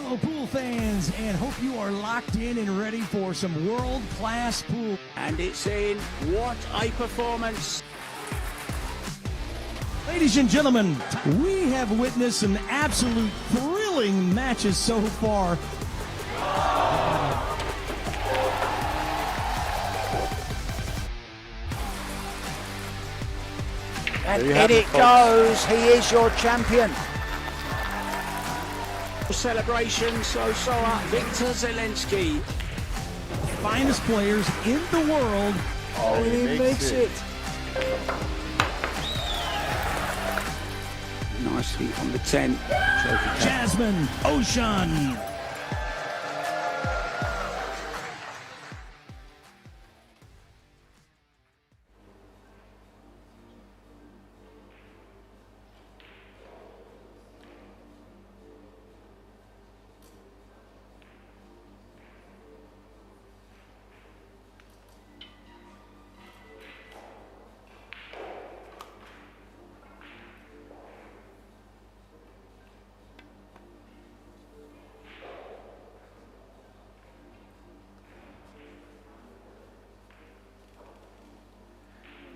Hello, pool fans, and hope you are locked in and ready for some world-class pool. And it's in. What a performance. Ladies and gentlemen, we have witnessed some absolute thrilling matches so far. And in it goes. He is your champion. Celebration, so are Victor Zelensky. Finest players in the world. Oh, he makes it. Nicely on the 10. Jasmine Ocean.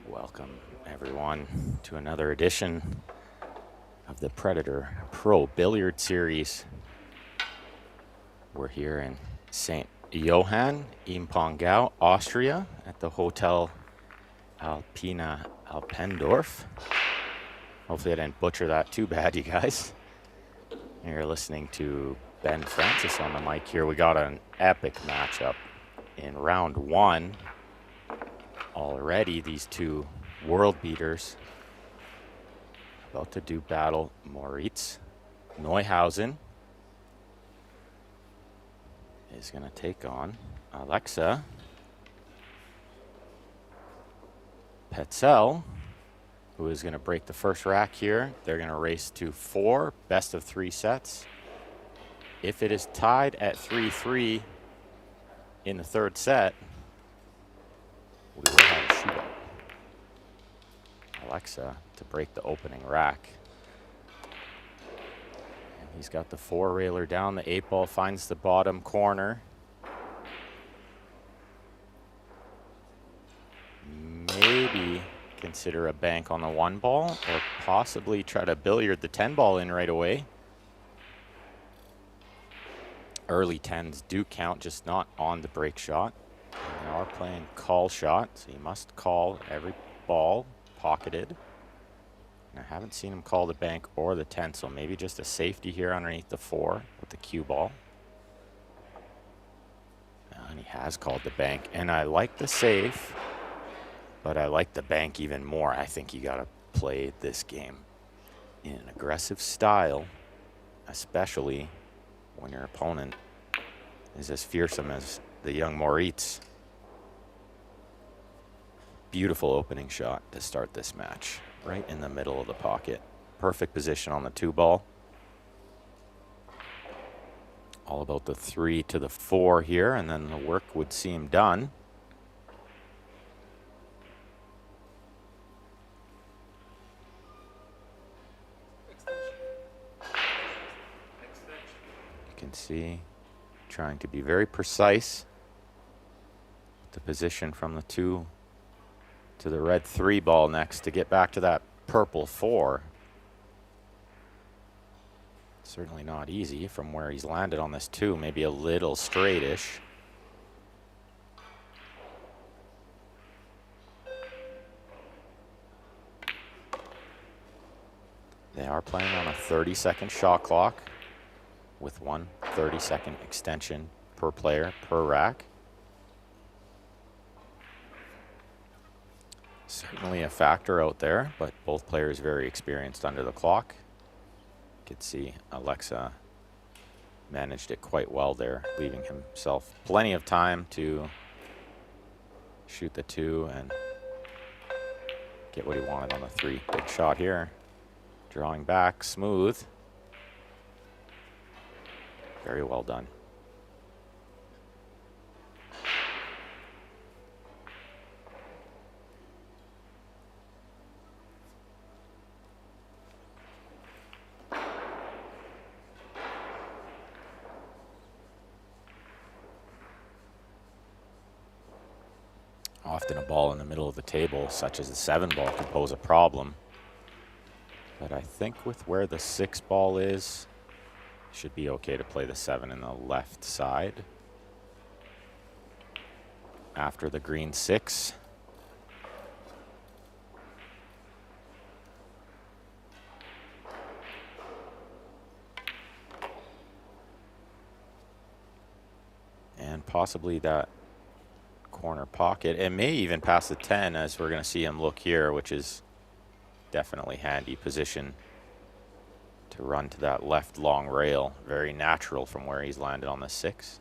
Welcome, everyone, to another edition of the Predator Pro Billiard Series. We're here in St. Johann in Pongau, Austria, at the Hotel Alpina, Alpendorf. Hopefully I didn't butcher that too bad, you guys. You're listening to Ben Francis on the mic here. We got an epic matchup in round one. Already, these two world beaters about to do battle. Moritz Neuhausen is going to take on Alexa Petzel, who is going to break the first rack here. They're going to race to 4 best of 3 sets. If it is tied at 3-3 in the third set, we will have a shootout. Alexa to break the opening rack. And he's got the 4-railer down. The 8-ball finds the bottom corner. Maybe consider a bank on the 1-ball, or possibly try to billiard the 10-ball in right away. Early 10s do count, just not on the break shot. They are playing call shot, so you must call every ball pocketed. And I haven't seen him call the bank or the 10, so maybe just a safety here underneath the 4 with the cue ball. And he has called the bank, and I like the safe, but I like the bank even more. I think you got to play this game in an aggressive style, especially when your opponent is as fearsome as the young Moritz. Beautiful opening shot to start this match, right in the middle of the pocket. Perfect position on the 2-ball. All about the 3 to the 4 here, and then the work would seem done. You can see trying to be very precise with the position from the 2 to the red 3-ball next to get back to that purple 4. Certainly not easy from where he's landed on this 2, maybe a little straightish. They are playing on a 30-second shot clock with one 30-second extension per player per rack. Certainly a factor out there, but both players very experienced under the clock. You could see Alexa managed it quite well there, leaving himself plenty of time to shoot the 2 and get what he wanted on the 3. Big shot here. Drawing back, smooth. Very well done. often a ball in the middle of the table, such as the 7 ball, can pose a problem. But I think with where the 6 ball is, should be okay to play the 7 in the left side. After the green 6. And possibly that corner pocket. It may even pass the 10, as we're going to see him look here, which is definitely handy position to run to that left long rail. Very natural from where he's landed on the 6.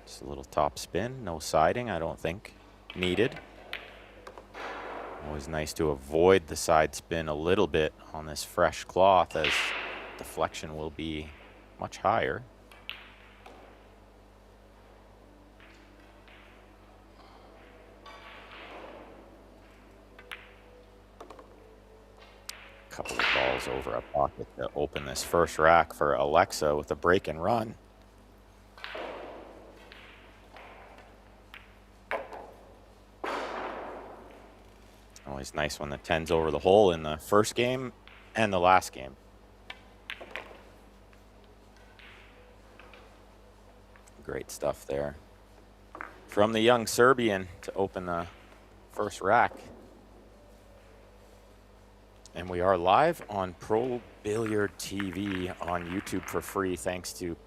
Just a little top spin, no siding, I don't think needed. Always nice to avoid the side spin a little bit on this fresh cloth, as deflection will be much higher. Couple of balls over a pocket to open this first rack for Alexa with a break and run. Always nice when the 10's over the hole in the first game and the last game. Great stuff there from the young Serbian to open the first rack. And we are live on Pro Billiard TV on YouTube for free, thanks to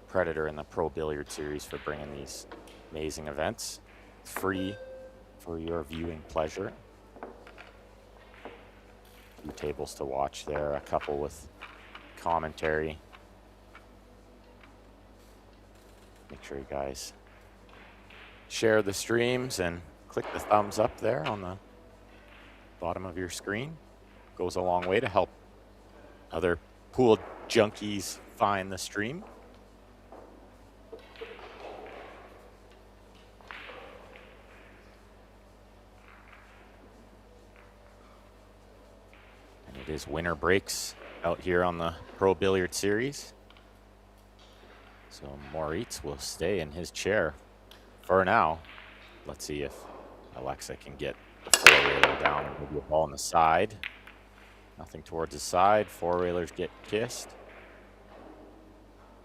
Predator and the Pro Billiard series for bringing these amazing events free for your viewing pleasure. A few tables to watch there, a couple with commentary. Make sure you guys share the streams and click the thumbs up there on the bottom of your screen. Goes a long way to help other pool junkies find the stream. And it is winter breaks out here on the Pro Billiard series. So Moritz will stay in his chair for now. Let's see if Alexa can get the 4-railer down and maybe a ball on the side. Nothing towards the side. 4-railers get kissed.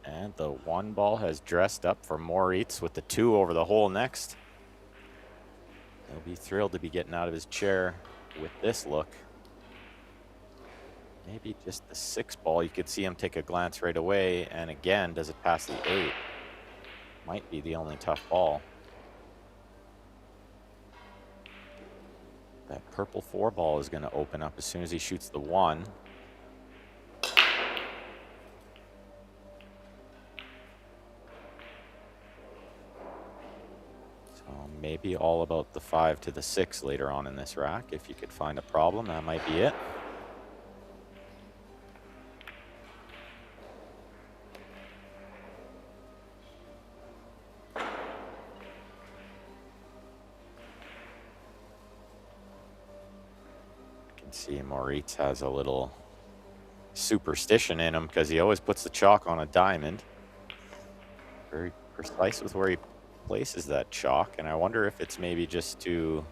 And the 1 ball has dressed up for Moritz with the 2 over the hole next. He'll be thrilled to be getting out of his chair with this look. Maybe just the 6 ball. You could see him take a glance right away. And again, does it pass the 8? Might be the only tough ball. That purple 4 ball is going to open up as soon as he shoots the 1. So maybe all about the 5 to the 6 later on in this rack. If you could find a problem, that might be it. See, Moritz has a little superstition in him because he always puts the chalk on a diamond. Very precise with where he places that chalk, and I wonder if it's maybe just to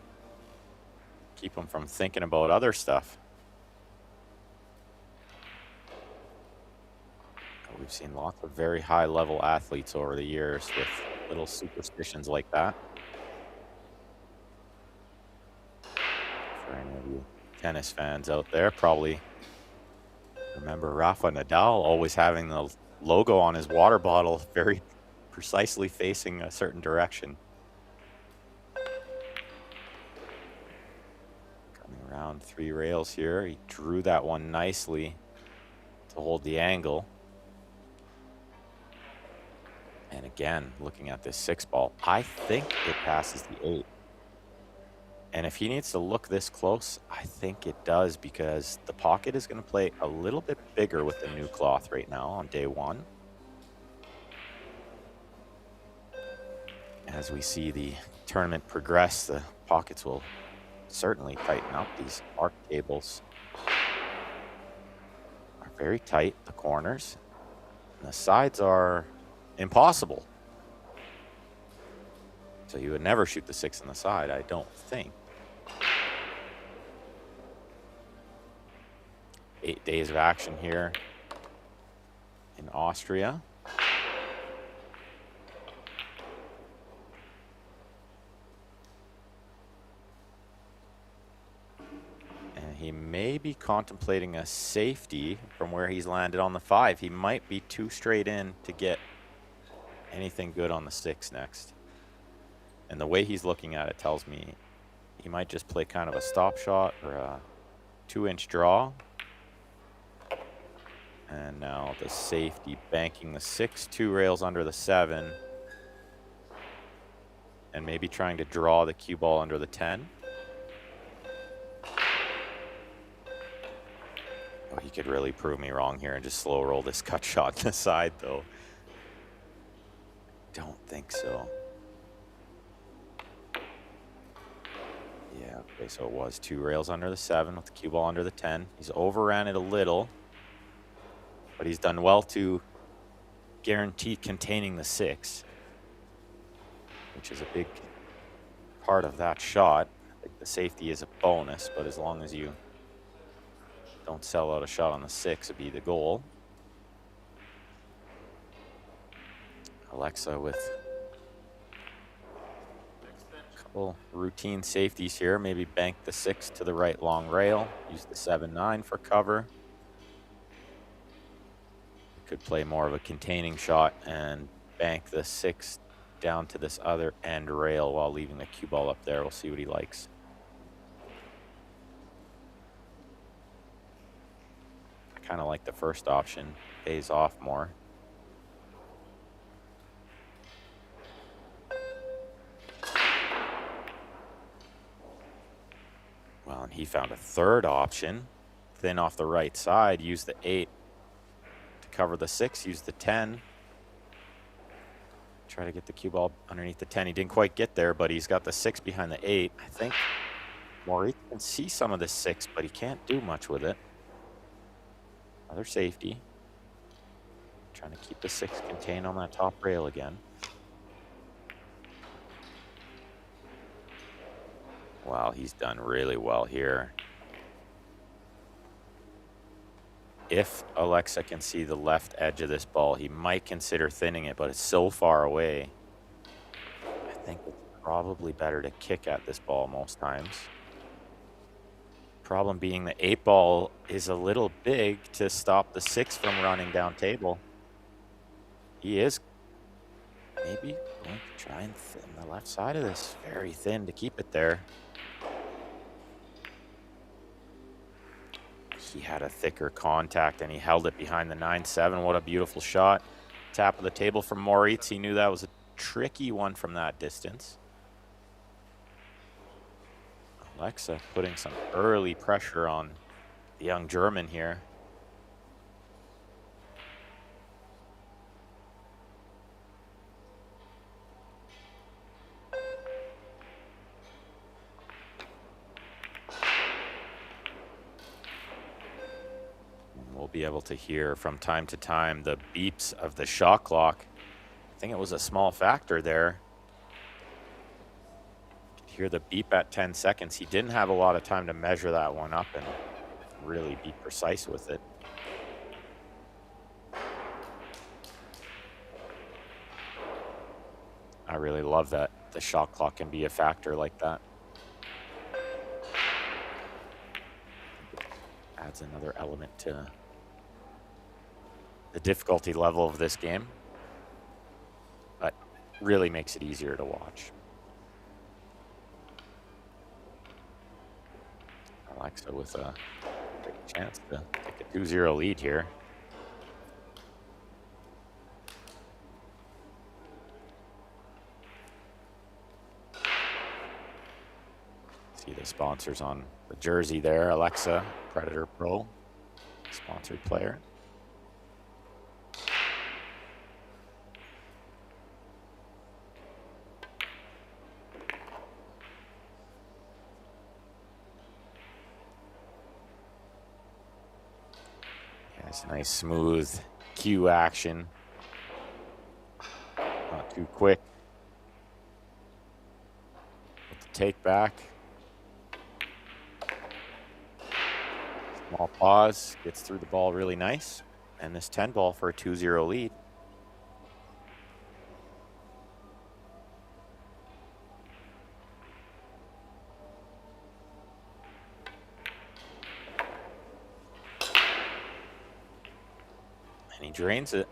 keep him from thinking about other stuff. We've seen lots of very high-level athletes over the years with little superstitions like that. For any of you tennis fans out there, probably remember Rafa Nadal always having the logo on his water bottle very precisely facing a certain direction. Coming around 3 rails here, he drew that one nicely to hold the angle. And again, looking at this 6 ball, I think it passes the 8. And if he needs to look this close, I think it does, because the pocket is going to play a little bit bigger with the new cloth right now on day 1. As we see the tournament progress, the pockets will certainly tighten up. These arc tables are very tight, the corners. And the sides are impossible. So you would never shoot the 6 on the side, I don't think. 8 days of action here in Austria. And he may be contemplating a safety from where he's landed on the 5. He might be too straight in to get anything good on the 6 next. And the way he's looking at it tells me he might just play kind of a stop shot or a 2-inch draw. And now the safety banking the 6, 2 rails under the 7. And maybe trying to draw the cue ball under the 10. Oh, he could really prove me wrong here and just slow roll this cut shot to the side, though. Don't think so. Yeah, okay, so it was 2 rails under the 7 with the cue ball under the 10. He's overran it a little, but he's done well to guarantee containing the 6, which is a big part of that shot. I think the safety is a bonus, but as long as you don't sell out a shot on the 6, it'd be the goal. Alexa with a couple routine safeties here. Maybe bank the 6 to the right long rail. Use the 7-9 for cover. Could play more of a containing shot and bank the 6 down to this other end rail while leaving the cue ball up there. We'll see what he likes. I kind of like the first option. Pays off more. Well, and he found a third option. Thin off the right side. Use the 8 to cover the 6. Use the 10. Try to get the cue ball underneath the 10. He didn't quite get there, but he's got the 6 behind the 8. I think Maurice can see some of the 6, but he can't do much with it. Another safety. Trying to keep the 6 contained on that top rail again. Wow, he's done really well here. If Alexa can see the left edge of this ball, he might consider thinning it, but it's so far away. I think it's probably better to kick at this ball most times. Problem being the 8 ball is a little big to stop the 6 from running down table. He is maybe going to try and thin the left side of this. Very thin to keep it there. He had a thicker contact and he held it behind the 9-7. What a beautiful shot. Tap of the table from Moritz. He knew that was a tricky one from that distance. Alexa putting some early pressure on the young German here. We'll be able to hear from time to time the beeps of the shot clock. I think it was a small factor there. You could hear the beep at 10 seconds. He didn't have a lot of time to measure that one up and really be precise with it. I really love that the shot clock can be a factor like that. Adds another element to the difficulty level of this game, but really makes it easier to watch. Alexa with a big chance to take a 2-0 lead here. See the sponsors on the jersey there. Alexa, Predator Pro, sponsored player. Nice smooth cue action. Not too quick. take back. Small pause, gets through the ball really nice. And this 10 ball for a 2-0 lead. And he drains it.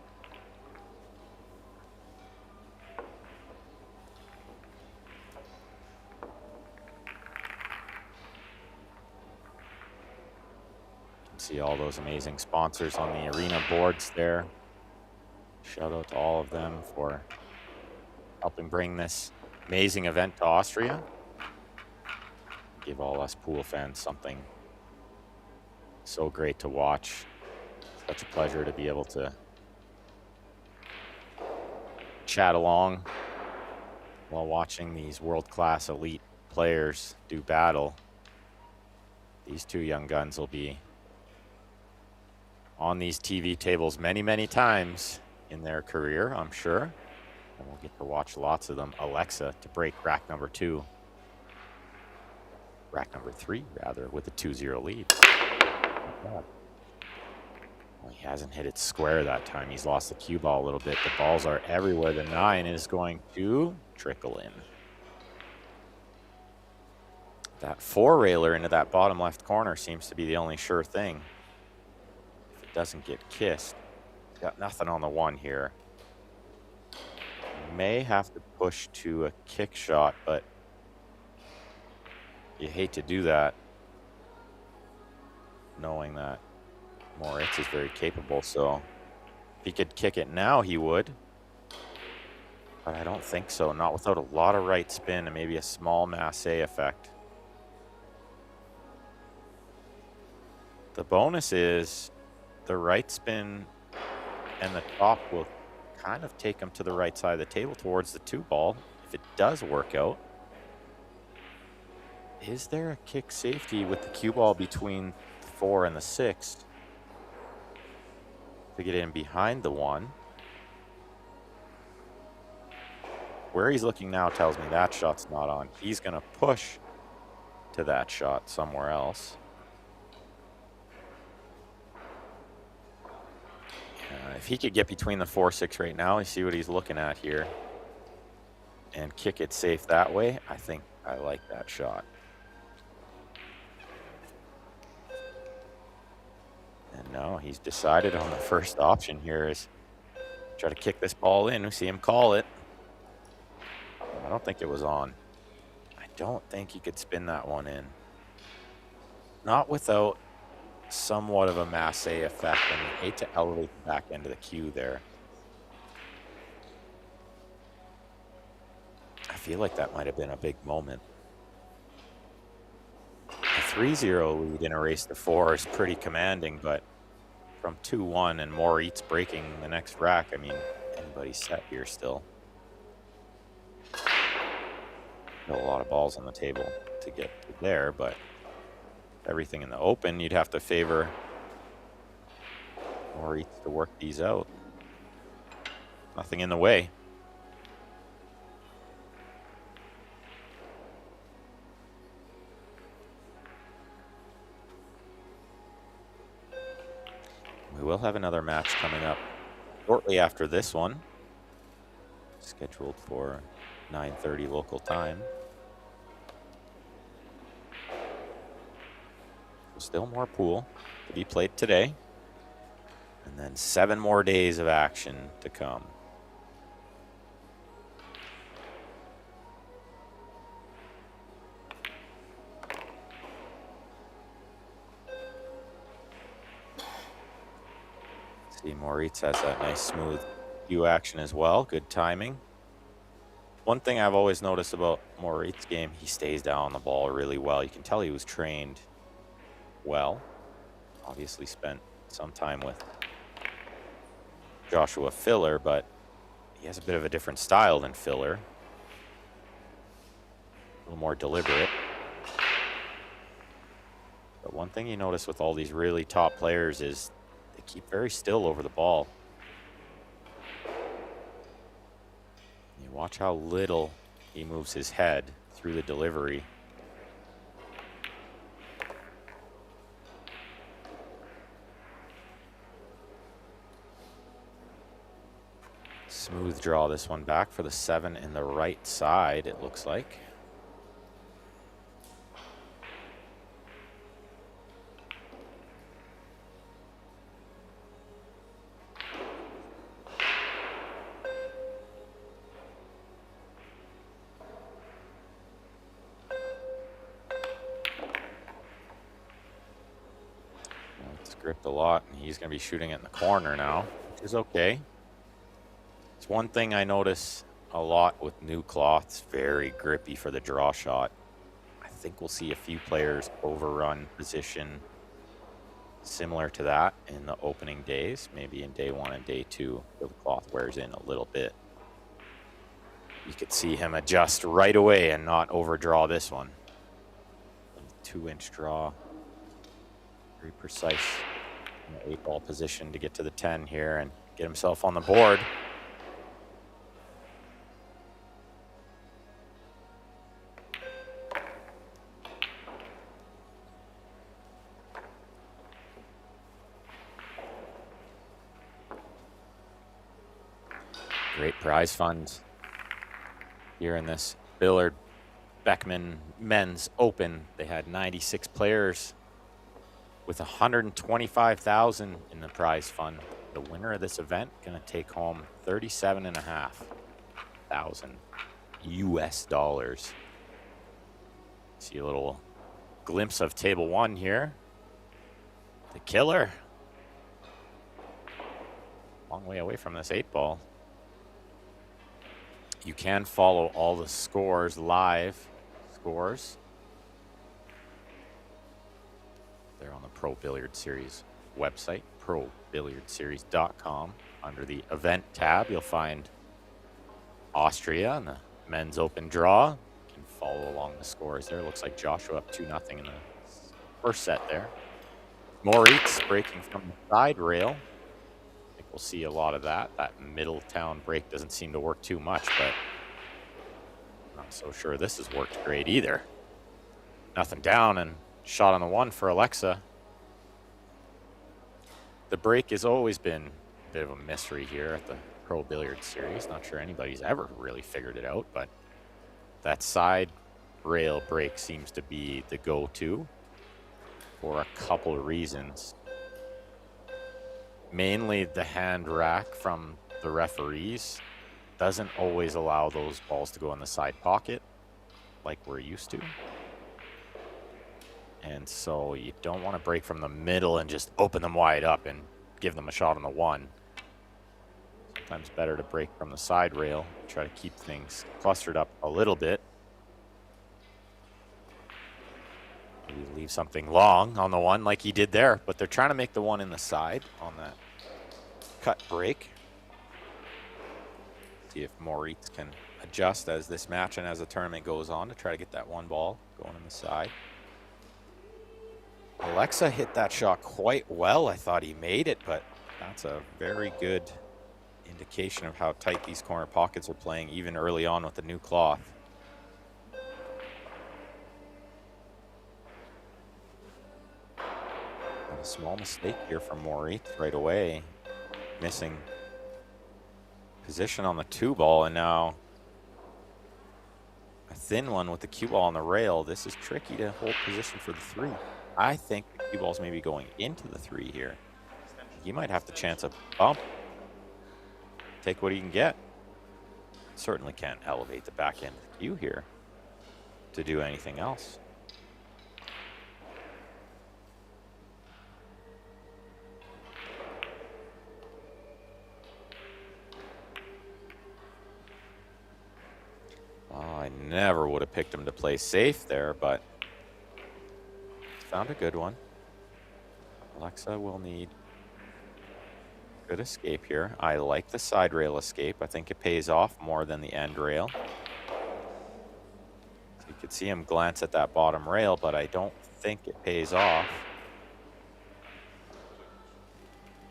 See all those amazing sponsors on the arena boards there. Shout out to all of them for helping bring this amazing event to Austria. Give all us pool fans something so great to watch. Such a pleasure to be able to chat along while watching these world-class elite players do battle. These two young guns will be on these TV tables many, many times in their career, I'm sure. And we'll get to watch lots of them. Alexa to break rack number 2. Rack number 3, rather, with a 2-0 lead. Well, he hasn't hit it square that time. He's lost the cue ball a little bit. The balls are everywhere. The 9 is going to trickle in. That 4-railer into that bottom left corner seems to be the only sure thing. Doesn't get kissed. Got nothing on the 1 here. May have to push to a kick shot, but you hate to do that knowing that Moritz is very capable. So if he could kick it now, he would. But I don't think so. Not without a lot of right spin and maybe a small masse effect. The bonus is the right spin and the top will kind of take him to the right side of the table towards the 2 ball. If it does work out, is there a kick safety with the cue ball between the 4 and the 6 to get in behind the 1? Where he's looking now tells me that shot's not on. He's going to push to that shot somewhere else. If he could get between the 4-6 right now, you see what he's looking at here, and kick it safe that way, I think I like that shot. And no, he's decided on the first option here is try to kick this ball in. We see him call it. I don't think it was on. I don't think he could spin that one in. Not without somewhat of a masse effect, and you hate to elevate the back end of the cue there. I feel like that might have been a big moment. A 3-0 lead in a race to 4 is pretty commanding, but from 2-1 and Moritz breaking the next rack, I mean, anybody's set here still. Got a lot of balls on the table to get to there, but everything in the open, you'd have to favor Moritz to work these out. Nothing in the way. We will have another match coming up shortly after this one, scheduled for 9:30 local time. Still more pool to be played today, and then 7 more days of action to come. See, Moritz has that nice smooth cue action as well. Good timing. One thing I've always noticed about Moritz's game, he stays down on the ball really well. You can tell he was trained well. Obviously spent some time with Joshua Filler, but he has a bit of a different style than Filler. A little more deliberate. But one thing you notice with all these really top players is they keep very still over the ball. You watch how little he moves his head through the delivery. Smooth draw this one back for the 7 in the right side, it looks like. It's gripped a lot, and he's going to be shooting it in the corner now, which is okay. It's one thing I notice a lot with new cloths, very grippy for the draw shot. I think we'll see a few players overrun position similar to that in the opening days, maybe in day 1 and day 2, where the cloth wears in a little bit. You could see him adjust right away and not overdraw this one. 2-inch draw, very precise in the 8-ball position to get to the 10 here and get himself on the board. Great prize fund here in this Billard Beckmann Men's Open. They had 96 players with $125,000 in the prize fund. The winner of this event gonna take home $37,500 US dollars. See a little glimpse of table 1 here. The killer. Long way away from this 8-ball. You can follow all the scores, live scores. They're on the Pro Billiard Series website, probilliardseries.com. Under the event tab, you'll find Austria and the men's open draw. You can follow along the scores there. Looks like Joshua up 2-0 in the first set there. Moritz breaking from the side rail. We'll see a lot of that. That Middletown break doesn't seem to work too much, but I'm not so sure this has worked great either. Nothing down and shot on the 1 for Alexa. The break has always been a bit of a mystery here at the Pro Billiard Series. Not sure anybody's ever really figured it out, but that side rail break seems to be the go-to for a couple of reasons. Mainly the hand rack from the referees doesn't always allow those balls to go in the side pocket like we're used to. And so you don't want to break from the middle and just open them wide up and give them a shot on the 1. Sometimes better to break from the side rail, try to keep things clustered up a little bit. Maybe leave something long on the 1 like he did there, but they're trying to make the 1 in the side on that cut break. See if Moritz can adjust as this match and as the tournament goes on to try to get that 1 ball going in the side. Alexa hit that shot quite well. I thought he made it, but that's a very good indication of how tight these corner pockets are playing even early on with the new cloth. And a small mistake here from Moritz right away. Missing position on the 2 ball, and now a thin one with the cue ball on the rail. This is tricky to hold position for the 3. I think the cue ball's maybe going into the 3 here. He might have to chance a bump. Take what he can get. Certainly can't elevate the back end of the cue here to do anything else. I never would have picked him to play safe there, but found a good one. Alexa will need good escape here. I like the side rail escape. I think it pays off more than the end rail. So you could see him glance at that bottom rail, but I don't think it pays off.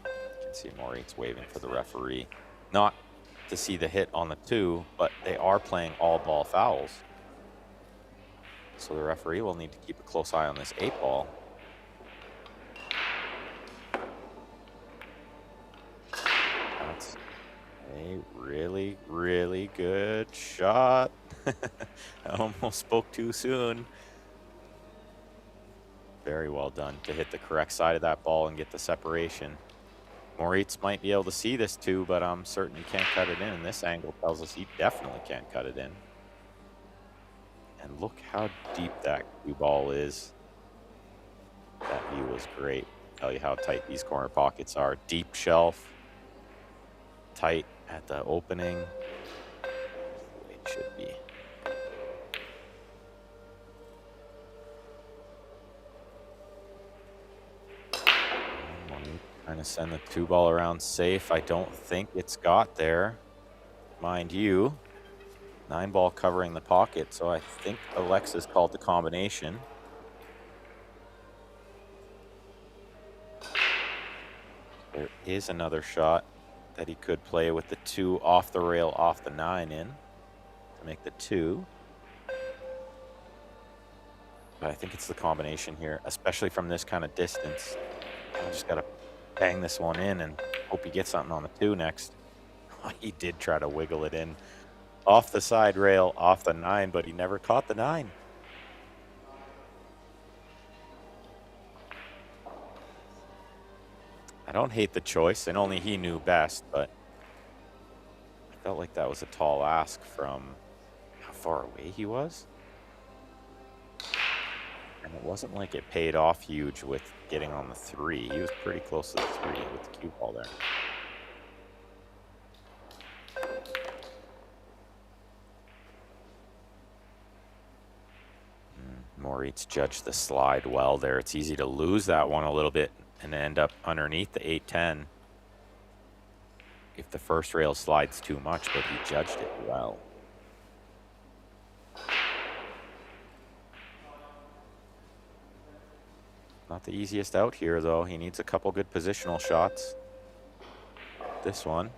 You can see Moritz waving for the referee. Not to see the hit on the 2, but they are playing all ball fouls. So the referee will need to keep a close eye on this 8-ball. That's a really, really good shot. I almost spoke too soon. Very well done to hit the correct side of that ball and get the separation. Moritz might be able to see this too, but I'm certain he can't cut it in. And this angle tells us he definitely can't cut it in. And look how deep that cue ball is. That view was great. Tell you how tight these corner pockets are. Deep shelf. Tight at the opening. That's the way it should be. Trying to send the 2-ball around safe. I don't think it's got there. Mind you, 9-ball covering the pocket, so I think Alexis called the combination. There is another shot that he could play with the 2 off the rail, off the 9 in to make the 2. But I think it's the combination here, especially from this kind of distance. I just got to bang this one in and hope he gets something on the 2 next. He did try to wiggle it in off the side rail, off the 9, but he never caught the 9. I don't hate the choice, and only he knew best, but I felt like that was a tall ask from how far away he was. And it wasn't like it paid off huge with getting on the 3. He was pretty close to the 3 with the cue ball there. Moritz judged the slide well there. It's easy to lose that one a little bit and end up underneath the 8-10 if the first rail slides too much, but he judged it well. Not the easiest out here, though. He needs a couple good positional shots. This one.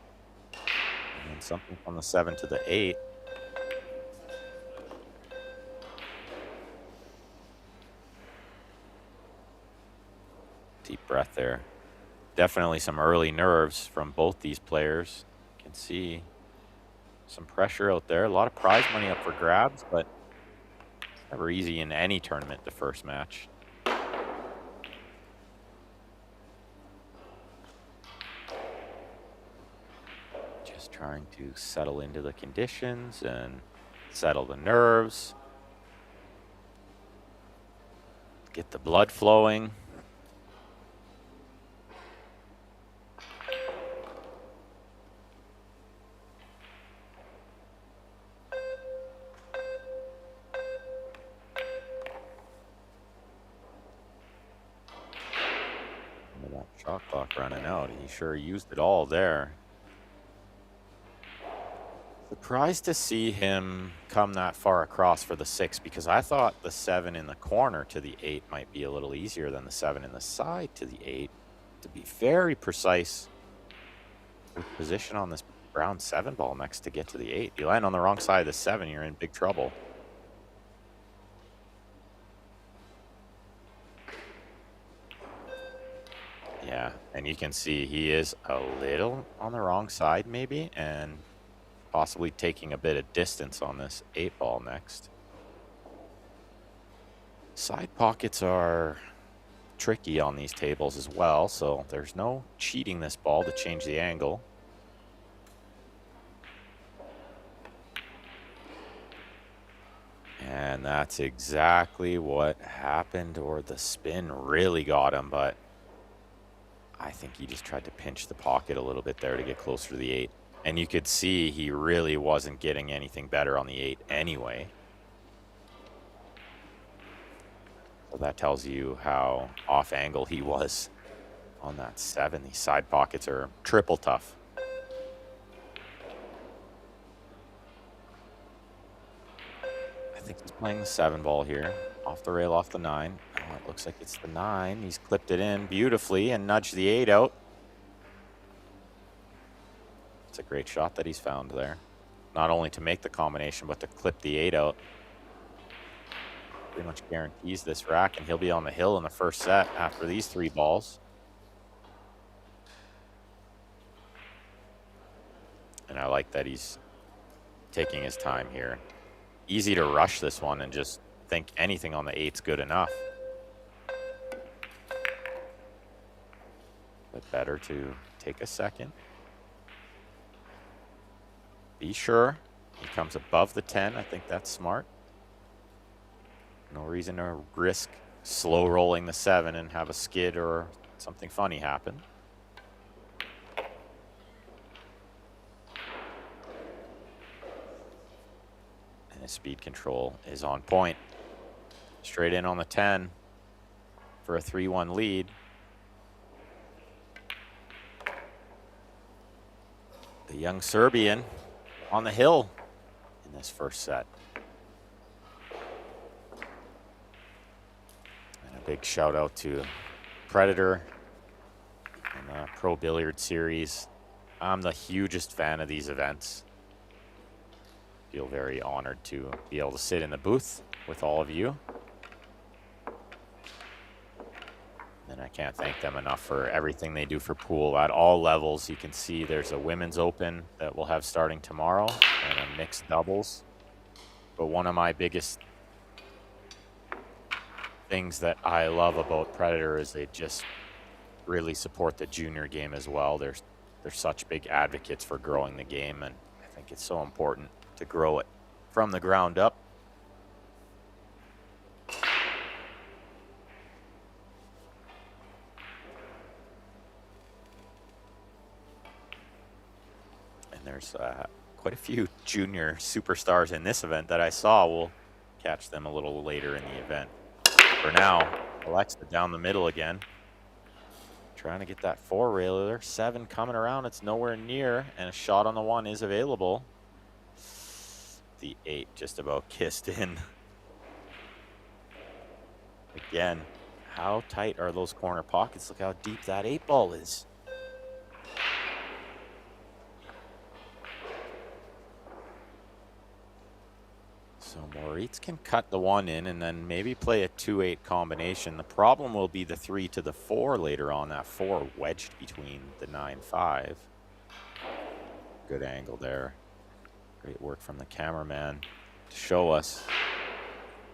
And then something from the 7 to the 8. Deep breath there. Definitely some early nerves from both these players. You can see some pressure out there. A lot of prize money up for grabs, but it's never easy in any tournament, the first match. Just trying to settle into the conditions and settle the nerves. Get the blood flowing. That shot clock running out. He sure used it all there. Surprised to see him come that far across for the 6, because I thought the 7 in the corner to the 8 might be a little easier than the 7 in the side to the 8. To be very precise with position on this brown 7 ball next to get to the 8. You land on the wrong side of the 7, you're in big trouble. Yeah, and you can see he is a little on the wrong side maybe, and possibly taking a bit of distance on this 8 ball next. Side pockets are tricky on these tables as well, so there's no cheating this ball to change the angle. And that's exactly what happened, or the spin really got him, but I think he just tried to pinch the pocket a little bit there to get closer to the 8. And you could see he really wasn't getting anything better on the 8 anyway. So that tells you how off angle he was on that 7. These side pockets are triple tough. I think he's playing the 7 ball here. Off the rail, off the 9. Oh, it looks like it's the 9. He's clipped it in beautifully and nudged the 8 out. It's a great shot that he's found there. Not only to make the combination, but to clip the 8 out. pretty much guarantees this rack, and he'll be on the hill in the first set after these 3 balls. And I like that he's taking his time here. Easy to rush this one and just think anything on the 8's good enough. But better to take a second. Be sure he comes above the 10. I think that's smart. No reason to risk slow rolling the 7 and have a skid or something funny happen. And his speed control is on point. Straight in on the 10 for a 3-1 lead. The young Serbian on the hill in this first set. And a big shout out to Predator and the Pro Billiard Series. I'm the hugest fan of these events. Feel very honored to be able to sit in the booth with all of you. And I can't thank them enough for everything they do for pool at all levels. You can see there's a women's open that we'll have starting tomorrow and a mixed doubles. But one of my biggest things that I love about Predator is they just really support the junior game as well. They're such big advocates for growing the game, and I think it's so important to grow it from the ground up. There's quite a few junior superstars in this event that I saw. We'll catch them a little later in the event. For now, Alexa down the middle again. Trying to get that 4-railer. 7 coming around. It's nowhere near. And a shot on the 1 is available. The 8 just about kissed in. Again, how tight are those corner pockets? Look how deep that 8 ball is. So Moritz can cut the 1 in and then maybe play a 2-8 combination. The problem will be the 3 to the 4 later on. That 4 wedged between the 9-5. Good angle there. Great work from the cameraman to show us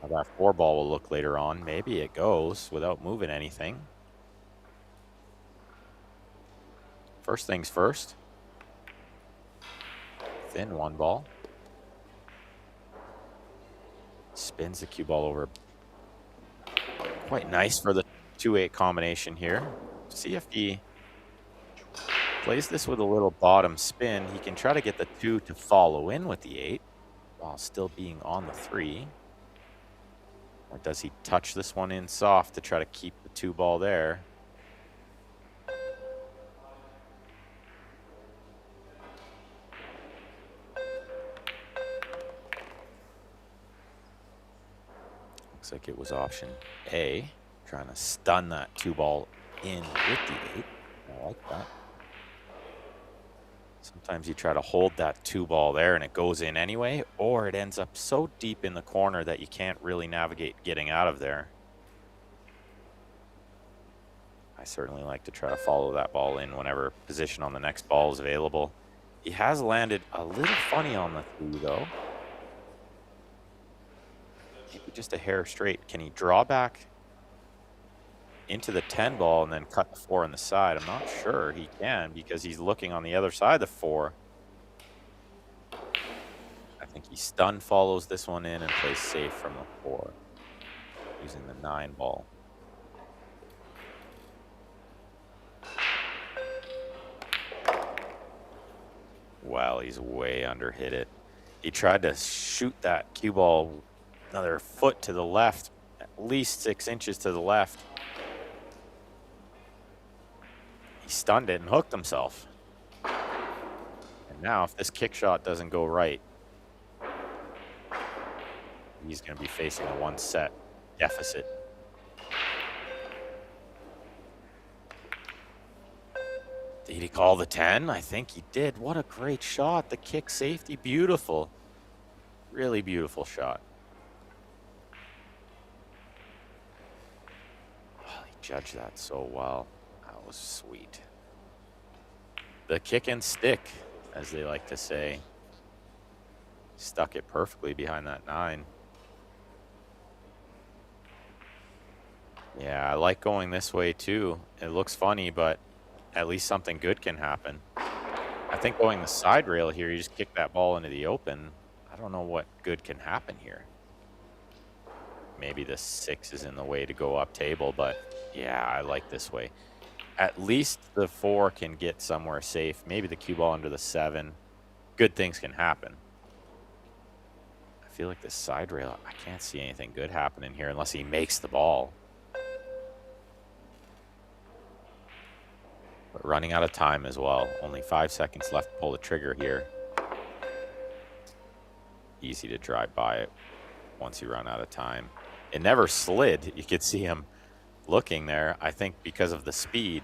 how that 4 ball will look later on. Maybe it goes without moving anything. First things first. Thin 1 ball. Spins the cue ball over. Quite nice for the 2-8 combination here. See if he plays this with a little bottom spin. He can try to get the 2 to follow in with the 8 while still being on the 3. Or does he touch this one in soft to try to keep the 2 ball there? Looks like it was option A, trying to stun that 2 ball in with the 8. I like that. Sometimes you try to hold that 2 ball there and it goes in anyway, or it ends up so deep in the corner that you can't really navigate getting out of there. I certainly like to try to follow that ball in whenever position on the next ball is available. He has landed a little funny on the 3 though. Maybe just a hair straight. Can he draw back into the 10 ball and then cut the 4 on the side? I'm not sure he can because he's looking on the other side of the 4. I think he stun follows this one in and plays safe from the 4 using the 9 ball. Wow, he's way under hit it. He tried to shoot that cue ball another foot to the left, at least 6 inches to the left. He stunned it and hooked himself. And now if this kick shot doesn't go right, he's going to be facing a 1-set deficit. Did he call the 10? I think he did. What a great shot. The kick safety, beautiful. Really beautiful shot. judged that so well. That was sweet. The kick and stick, as they like to say. Stuck it perfectly behind that 9. Yeah, I like going this way too. It looks funny, but at least something good can happen. I think going the side rail here, you just kick that ball into the open. I don't know what good can happen here. Maybe the 6 is in the way to go up table, but yeah, I like this way. At least the 4 can get somewhere safe. Maybe the cue ball under the 7. Good things can happen. I feel like this side rail, I can't see anything good happening here unless he makes the ball. But running out of time as well. Only 5 seconds left to pull the trigger here. Easy to drive by it once you run out of time. It never slid. You could see him looking there. I think because of the speed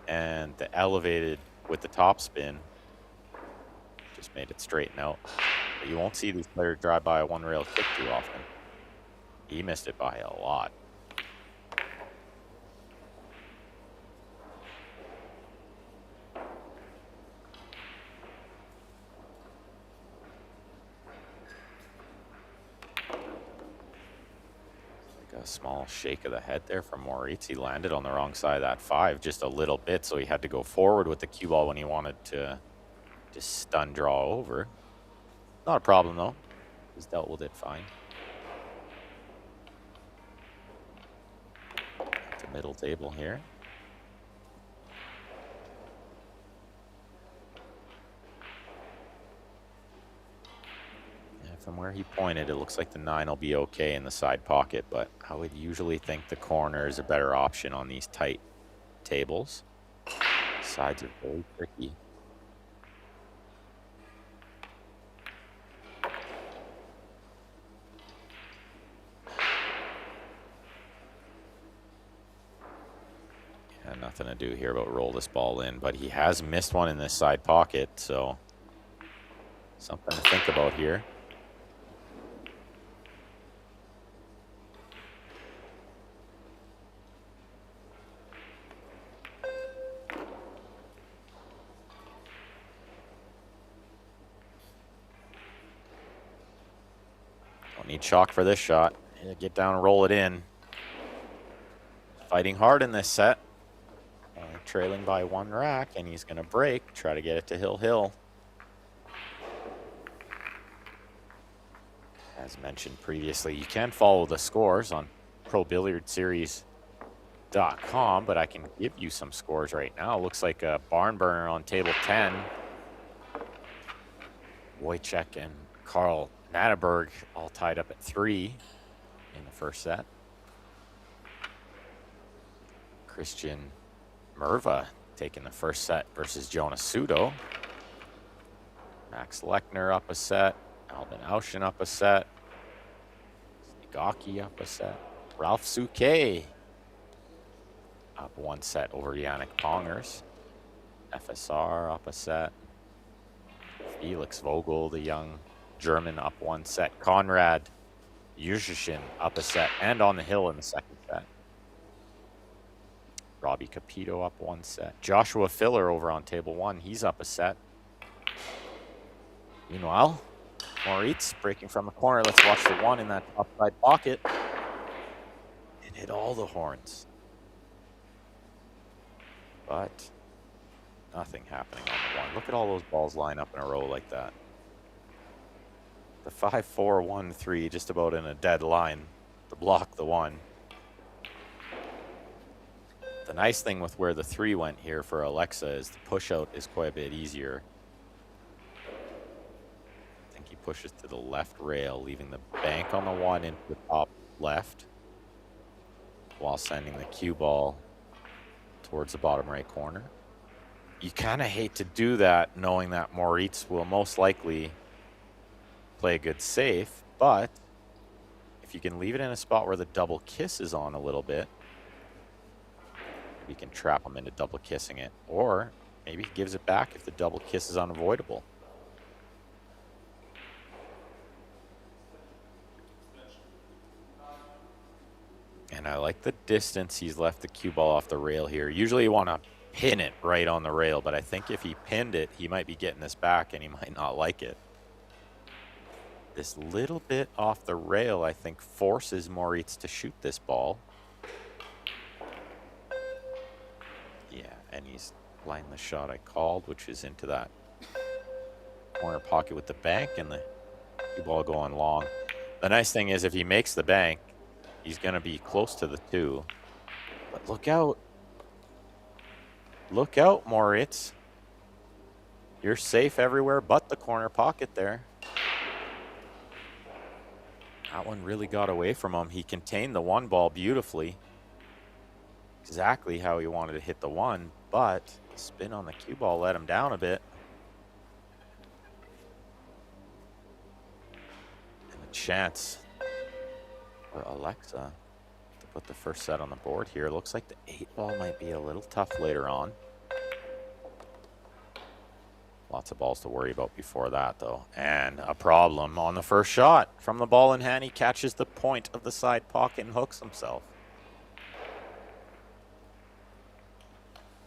and the elevated with the top spin, just made it straighten out. But you won't see these players drive by a 1 rail kick too often. He missed it by a lot. A small shake of the head there from Moritz. He landed on the wrong side of that 5 just a little bit, so he had to go forward with the cue ball when he wanted to just stun draw over. Not a problem though. He's dealt with it fine. To middle table here. From where he pointed, it looks like the 9 will be okay in the side pocket, but I would usually think the corner is a better option on these tight tables. Sides are very tricky. Yeah, nothing to do here but roll this ball in, but he has missed one in this side pocket, so something to think about here. Need chalk for this shot. Get down and roll it in. Fighting hard in this set. Trailing by 1 rack, and he's going to break. Try to get it to Hill. As mentioned previously, you can follow the scores on ProBilliardSeries.com, but I can give you some scores right now. Looks like a barn burner on table 10. Wojciech and Carl Natterberg all tied up at 3 in the first set. Christian Merva taking the first set versus Jonas Sudo. Max Lechner up a set. Albin Auschen up a set. Gaki up a set. Ralph Souquet up 1 set over Yannick Pongers. FSR up a set. Felix Vogel, the young German, up 1 set. Konrad Yuzhishin up a set and on the hill in the second set. Robbie Capito up 1 set. Joshua Filler over on table 1, he's up a set. Meanwhile, Moritz breaking from the corner. Let's watch the 1 in that top side pocket. It hit all the horns. But nothing happening on the 1. Look at all those balls line up in a row like that. The 5-4-1-3 just about in a dead line to block the 1. The nice thing with where the 3 went here for Alexa is the push out is quite a bit easier. I think he pushes to the left rail, leaving the bank on the 1 into the top left, while sending the cue ball towards the bottom right corner. You kind of hate to do that knowing that Moritz will most likely play a good safe, but if you can leave it in a spot where the double kiss is on a little bit, you can trap him into double kissing it, or maybe he gives it back if the double kiss is unavoidable. And And I like the distance he's left the cue ball off the rail here. Usually you want to pin it right on the rail, but I think if he pinned it, he might be getting this back and he might not like it. This little bit off the rail, I think, forces Moritz to shoot this ball. Yeah, and he's lined the shot I called, which is into that corner pocket with the bank and the cue ball going long. The nice thing is if he makes the bank, he's going to be close to the 2. But look out. Look out, Moritz. You're safe everywhere but the corner pocket there. That one really got away from him. He contained the 1 ball beautifully. Exactly how he wanted to hit the 1, but the spin on the cue ball let him down a bit. And a chance for Alexa to put the first set on the board here. Looks like the 8 ball might be a little tough later on. Lots of balls to worry about before that, though. And a problem on the first shot. From the ball in hand, he catches the point of the side pocket and hooks himself.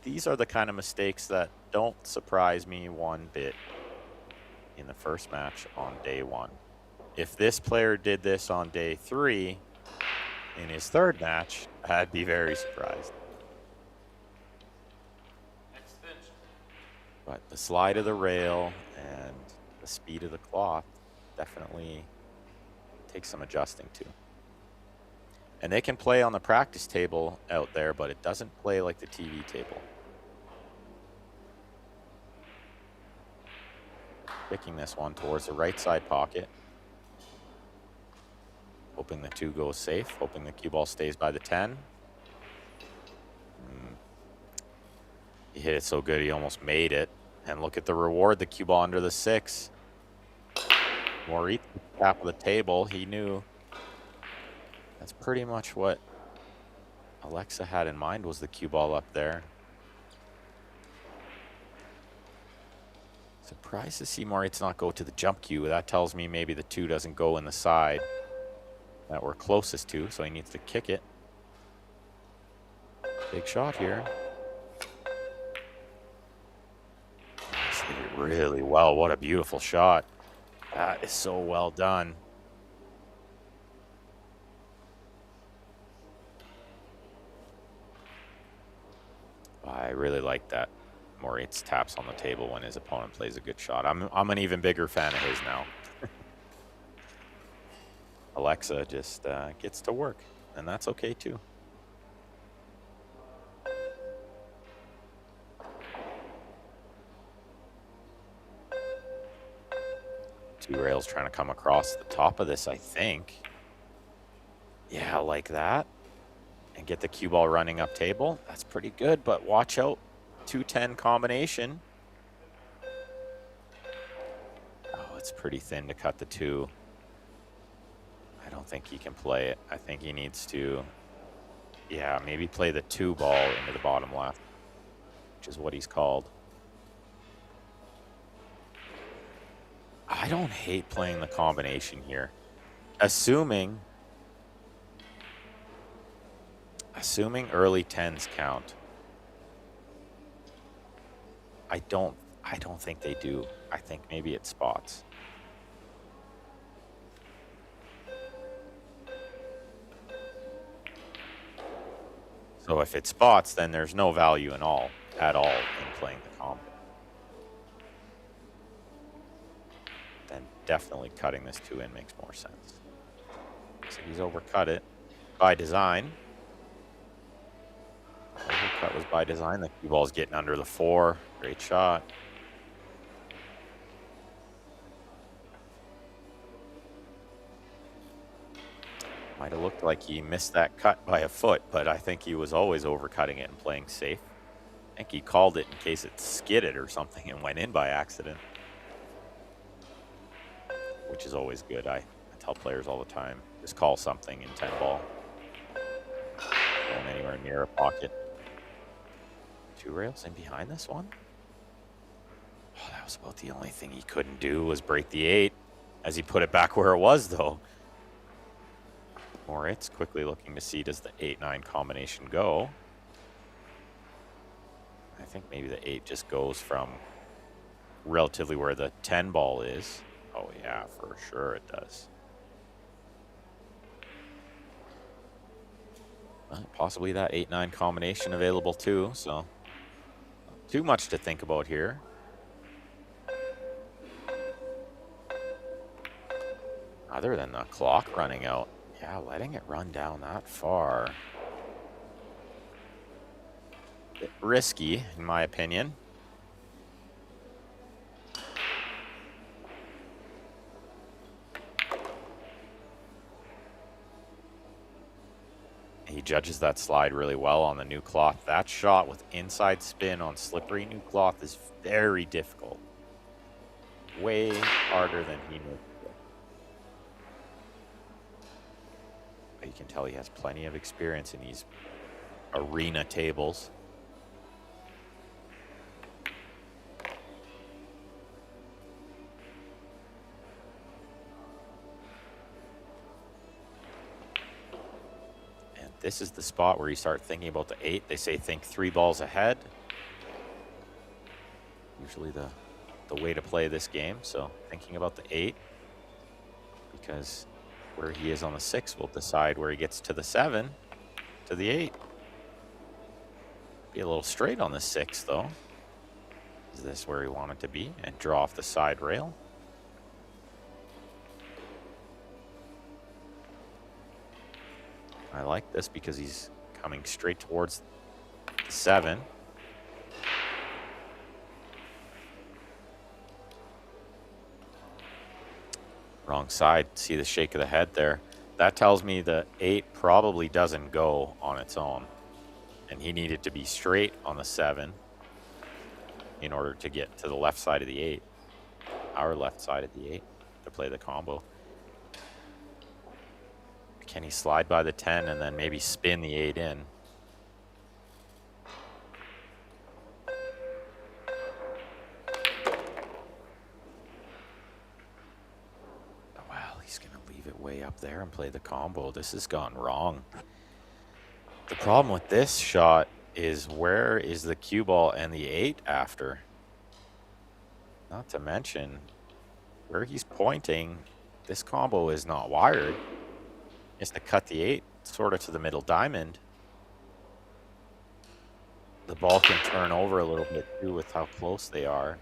These are the kind of mistakes that don't surprise me one bit in the first match on day 1. If this player did this on day 3 in his 3rd match, I'd be very surprised. But the slide of the rail and the speed of the cloth definitely takes some adjusting to. And they can play on the practice table out there, but it doesn't play like the TV table. Picking this one towards the right side pocket. Hoping the 2 goes safe, hoping the cue ball stays by the 10. He hit it so good he almost made it. And look at the reward, the cue ball under the 6. Moritz, top of the table, he knew. That's pretty much what Alexa had in mind, was the cue ball up there. Surprised to see Moritz not go to the jump cue. That tells me maybe the 2 doesn't go in the side that we're closest to, so he needs to kick it. Big shot here. Hit it really well. What a beautiful shot. That is so well done. I really like that Moritz taps on the table when his opponent plays a good shot. I'm an even bigger fan of his now. Alexa just gets to work, and that's okay too. Two rails trying to come across the top of this, I think. Yeah, like that. And get the cue ball running up table. That's pretty good, but watch out. 210 combination. Oh, it's pretty thin to cut the 2. I don't think he can play it. I think he needs to, yeah, maybe play the 2 ball into the bottom left, which is what he's called. I don't hate playing the combination here. Assuming early 10s count. I don't think they do. I think maybe it spots. So if it spots, then there's no value at all in playing the combo. Then definitely cutting this 2 in makes more sense. So he's overcut it by design. Overcut was by design. The cue ball's getting under the 4. Great shot. Might have looked like he missed that cut by a foot, but I think he was always overcutting it and playing safe. I think he called it in case it skidded or something and went in by accident, which is always good. I tell players all the time, just call something in 10 ball. Going anywhere near a pocket. 2 rails in behind this one. Oh, that was about the only thing he couldn't do was break the 8 as he put it back where it was, though. Moritz quickly looking to see, does the 8-9 combination go? I think maybe the 8 just goes from relatively where the 10 ball is. Oh yeah, for sure it does. Possibly that 8-9 combination available too, so not too much to think about here. Other than the clock running out. Yeah, letting it run down that far. Bit risky, in my opinion. He judges that slide really well on the new cloth. That shot with inside spin on slippery new cloth is very difficult. Way harder than he knew. But you can tell he has plenty of experience in these arena tables. This is the spot where you start thinking about the 8. They say think 3 balls ahead. Usually the way to play this game. So thinking about the 8, because where he is on the 6 will decide where he gets to the 7, to the 8. Be a little straight on the 6 though. Is this where he wanted to be? And draw off the side rail. I like this because he's coming straight towards the 7. Wrong side. See the shake of the head there. That tells me the 8 probably doesn't go on its own. And he needed to be straight on the 7 in order to get to the left side of the 8. Our left side of the 8 to play the combo. Can he slide by the 10 and then maybe spin the 8 in? Well, he's going to leave it way up there and play the combo. This has gone wrong. The problem with this shot is, where is the cue ball and the 8 after? Not to mention, where he's pointing, this combo is not wired. Is to cut the 8 sort of to the middle diamond. The ball can turn over a little bit too with how close they are.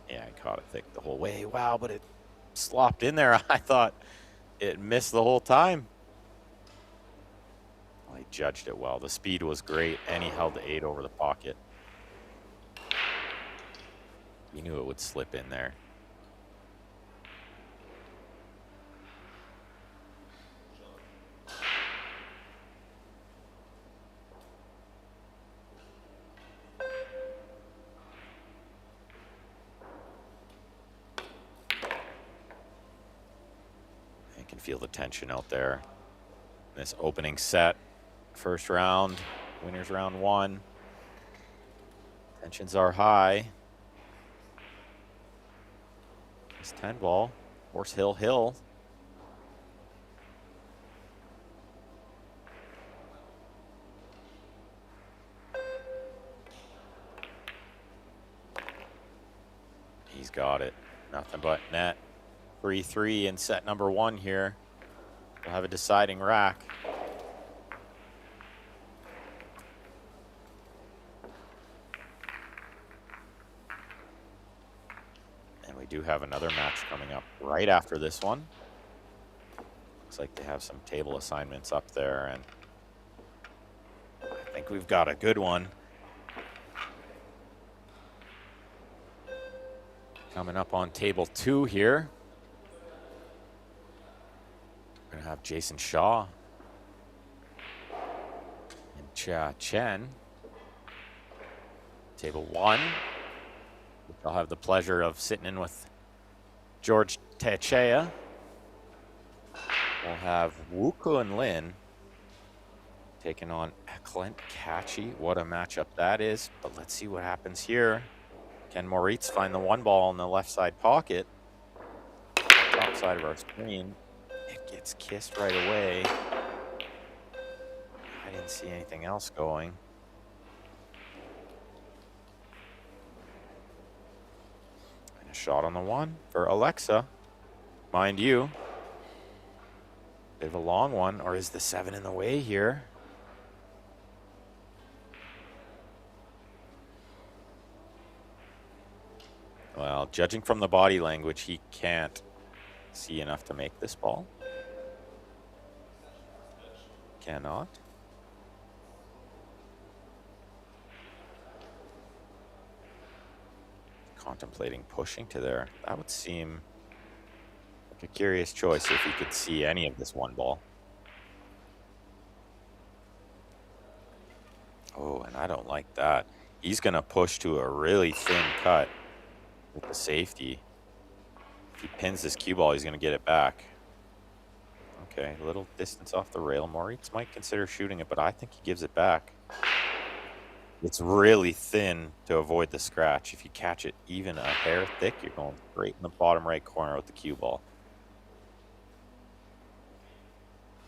Yeah, I caught it thick the whole way. Wow, but it slopped in there. I thought it missed the whole time. Well, he judged it well. The speed was great, and he held the 8 over the pocket. He knew it would slip in there. Feel the tension out there. This opening set, first round, winners round 1. Tensions are high. This 10 ball, Horse Hill Hill. He's got it. Nothing but net. 3-3 in set number 1 here. We'll have a deciding rack. And we do have another match coming up right after this one. Looks like they have some table assignments up there, and I think we've got a good one. Coming up on table 2 here. We're going to have Jason Shaw and Chia Chen. Table 1. I'll have the pleasure of sitting in with George Techea. We'll have Wu Kun Lin taking on Clint Catchy. What a matchup that is. But let's see what happens here. Can Moritz find the 1 ball in the left side pocket? Top side of our screen. It gets kissed right away. I didn't see anything else going. And a shot on the 1 for Alexa. Mind you, bit of a long one, or is the 7 in the way here? Well, judging from the body language, he can't see enough to make this ball. Cannot. Contemplating pushing to there. That would seem like a curious choice if he could see any of this 1 ball. Oh, and I don't like that. He's going to push to a really thin cut with the safety. If he pins this cue ball, he's going to get it back. Okay, a little distance off the rail. Moritz might consider shooting it, but I think he gives it back. It's really thin to avoid the scratch. If you catch it even a hair thick, you're going straight in the bottom right corner with the cue ball.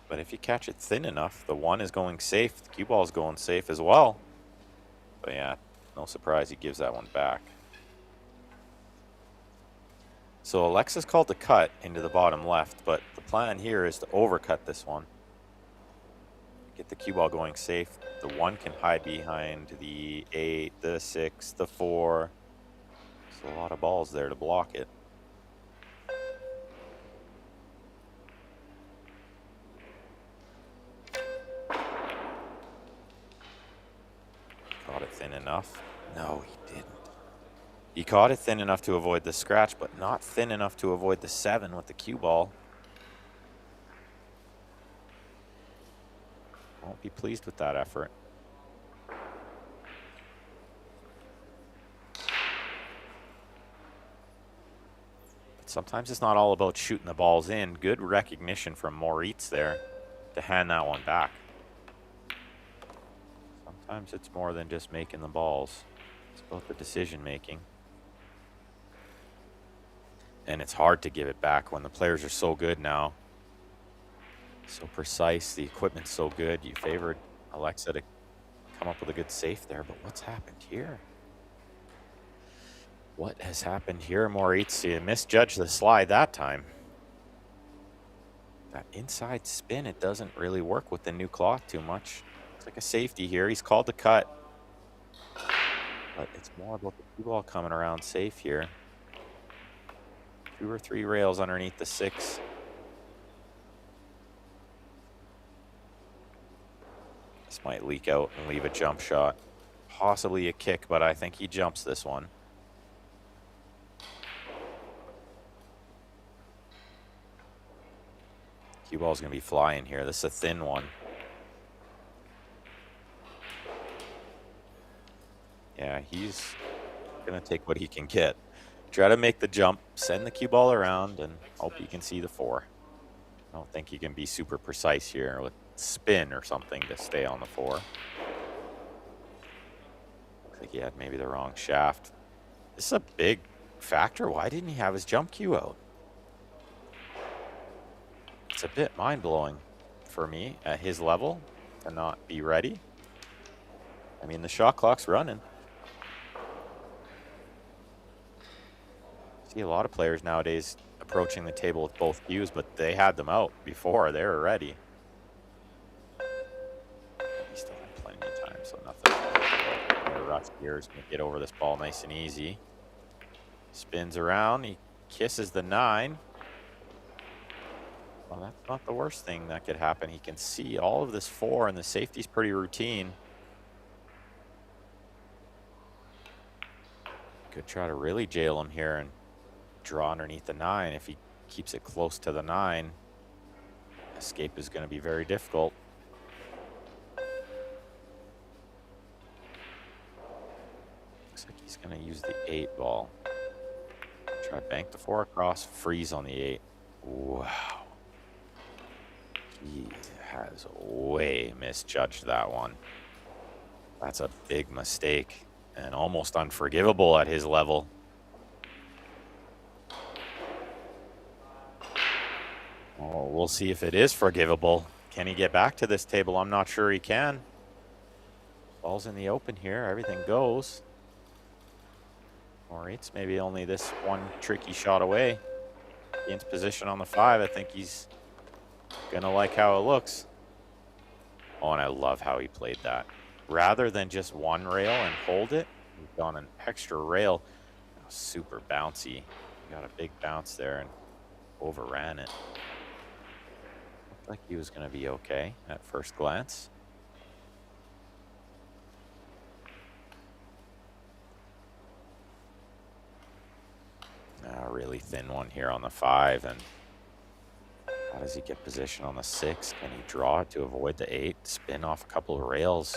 But if you catch it thin enough, the 1 is going safe. The cue ball is going safe as well. But yeah, no surprise he gives that one back. So Alexa's called the cut into the bottom left, but the plan here is to overcut this one. Get the cue ball going safe. The 1 can hide behind the 8, the 6, the 4. There's a lot of balls there to block it. Caught it thin enough. No, he didn't. He caught it thin enough to avoid the scratch, but not thin enough to avoid the 7 with the cue ball. Won't be pleased with that effort. But sometimes it's not all about shooting the balls in. Good recognition from Moritz there to hand that one back. Sometimes it's more than just making the balls. It's about the decision making. And it's hard to give it back when the players are so good now. So precise, the equipment's so good. You favored Alexa to come up with a good safe there, but what's happened here? What has happened here, Moritz? You misjudged the slide that time. That inside spin, it doesn't really work with the new cloth too much. It's like a safety here. He's called the cut. But it's more about the cue ball coming around safe here. 2 or 3 rails underneath the 6. This might leak out and leave a jump shot. Possibly a kick, but I think he jumps this one. Cue ball's going to be flying here. This is a thin one. Yeah, he's going to take what he can get. Try to make the jump, send the cue ball around, and hope he can see the 4. I don't think he can be super precise here with spin or something to stay on the 4. Looks like he had maybe the wrong shaft. This is a big factor. Why didn't he have his jump cue out? It's a bit mind-blowing for me at his level to not be ready. I mean, the shot clock's running. See a lot of players nowadays approaching the table with both cues, but they had them out before. They were ready. He still had plenty of time, so nothing. Rush gears, gonna get over this ball nice and easy. Spins around, he kisses the 9. Well, that's not the worst thing that could happen. He can see all of this 4, and the safety's pretty routine. Could try to really jail him here and draw underneath the 9. If he keeps it close to the 9, escape is going to be very difficult. Looks like he's going to use the 8 ball. Try to bank the 4 across, freeze on the 8. Wow. He has way misjudged that one. That's a big mistake and almost unforgivable at his level. Oh, we'll see if it is forgivable. Can he get back to this table? I'm not sure he can. Ball's in the open here. Everything goes. Moritz maybe only this one tricky shot away. Gains position on the 5. I think he's gonna like how it looks. Oh, and I love how he played that. Rather than just one rail and hold it, he's gone an extra rail. That was super bouncy. He got a big bounce there and overran it. Looked like he was gonna be okay at first glance. A really thin one here on the 5, and how does he get position on the 6? Can he draw it to avoid the 8? Spin off a couple of rails?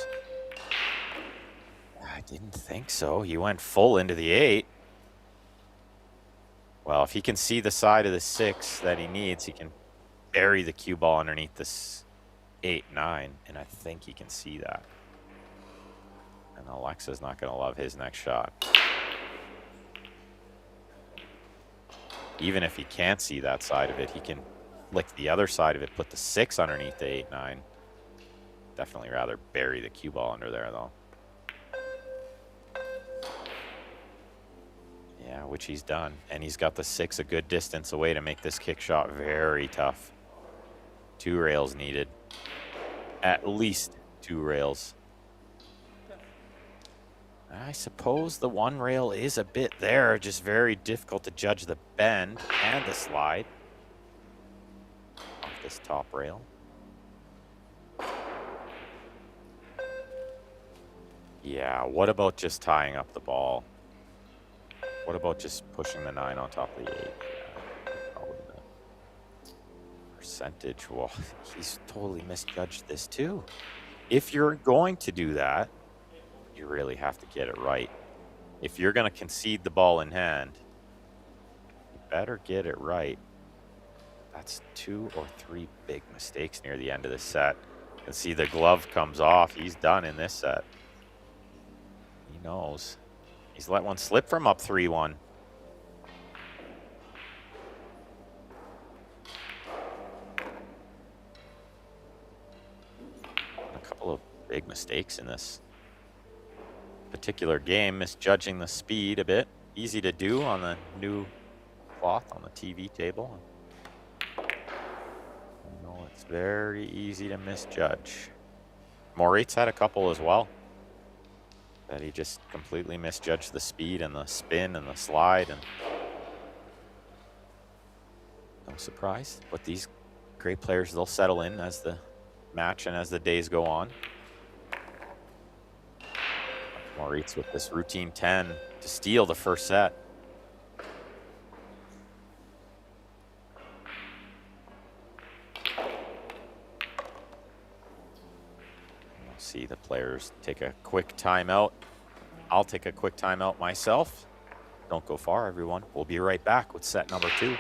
I didn't think so. He went full into the 8. Well, if he can see the side of the 6 that he needs, he can bury the cue ball underneath this 8, 9, and I think he can see that. And Alexa's not going to love his next shot. Even if he can't see that side of it, he can flick the other side of it, put the 6 underneath the 8, 9. Definitely rather bury the cue ball under there, though. Yeah, which he's done. And he's got the 6 a good distance away to make this kick shot very tough. 2 rails needed. At least 2 rails. I suppose the 1 rail is a bit there, just very difficult to judge the bend and the slide off this top rail. Yeah, what about just tying up the ball? What about just pushing the 9 on top of the 8? Yeah, probably the percentage. Well, he's totally misjudged this too. If you're going to do that, you really have to get it right. If you're going to concede the ball in hand, you better get it right. That's 2 or 3 big mistakes near the end of the set. You can see the glove comes off. He's done in this set. He knows. He's let one slip from up 3-1. A couple of big mistakes in this particular game, misjudging the speed a bit. Easy to do on the new cloth on the TV table. You know, it's very easy to misjudge. Moritz had a couple as well that he just completely misjudged the speed and the spin and the slide, and no surprise. But these great players, they'll settle in as the match and as the days go on. Moritz with this routine 10 to steal the first set. We'll see the players take a quick timeout. I'll take a quick timeout myself. Don't go far, everyone. We'll be right back with set number 2.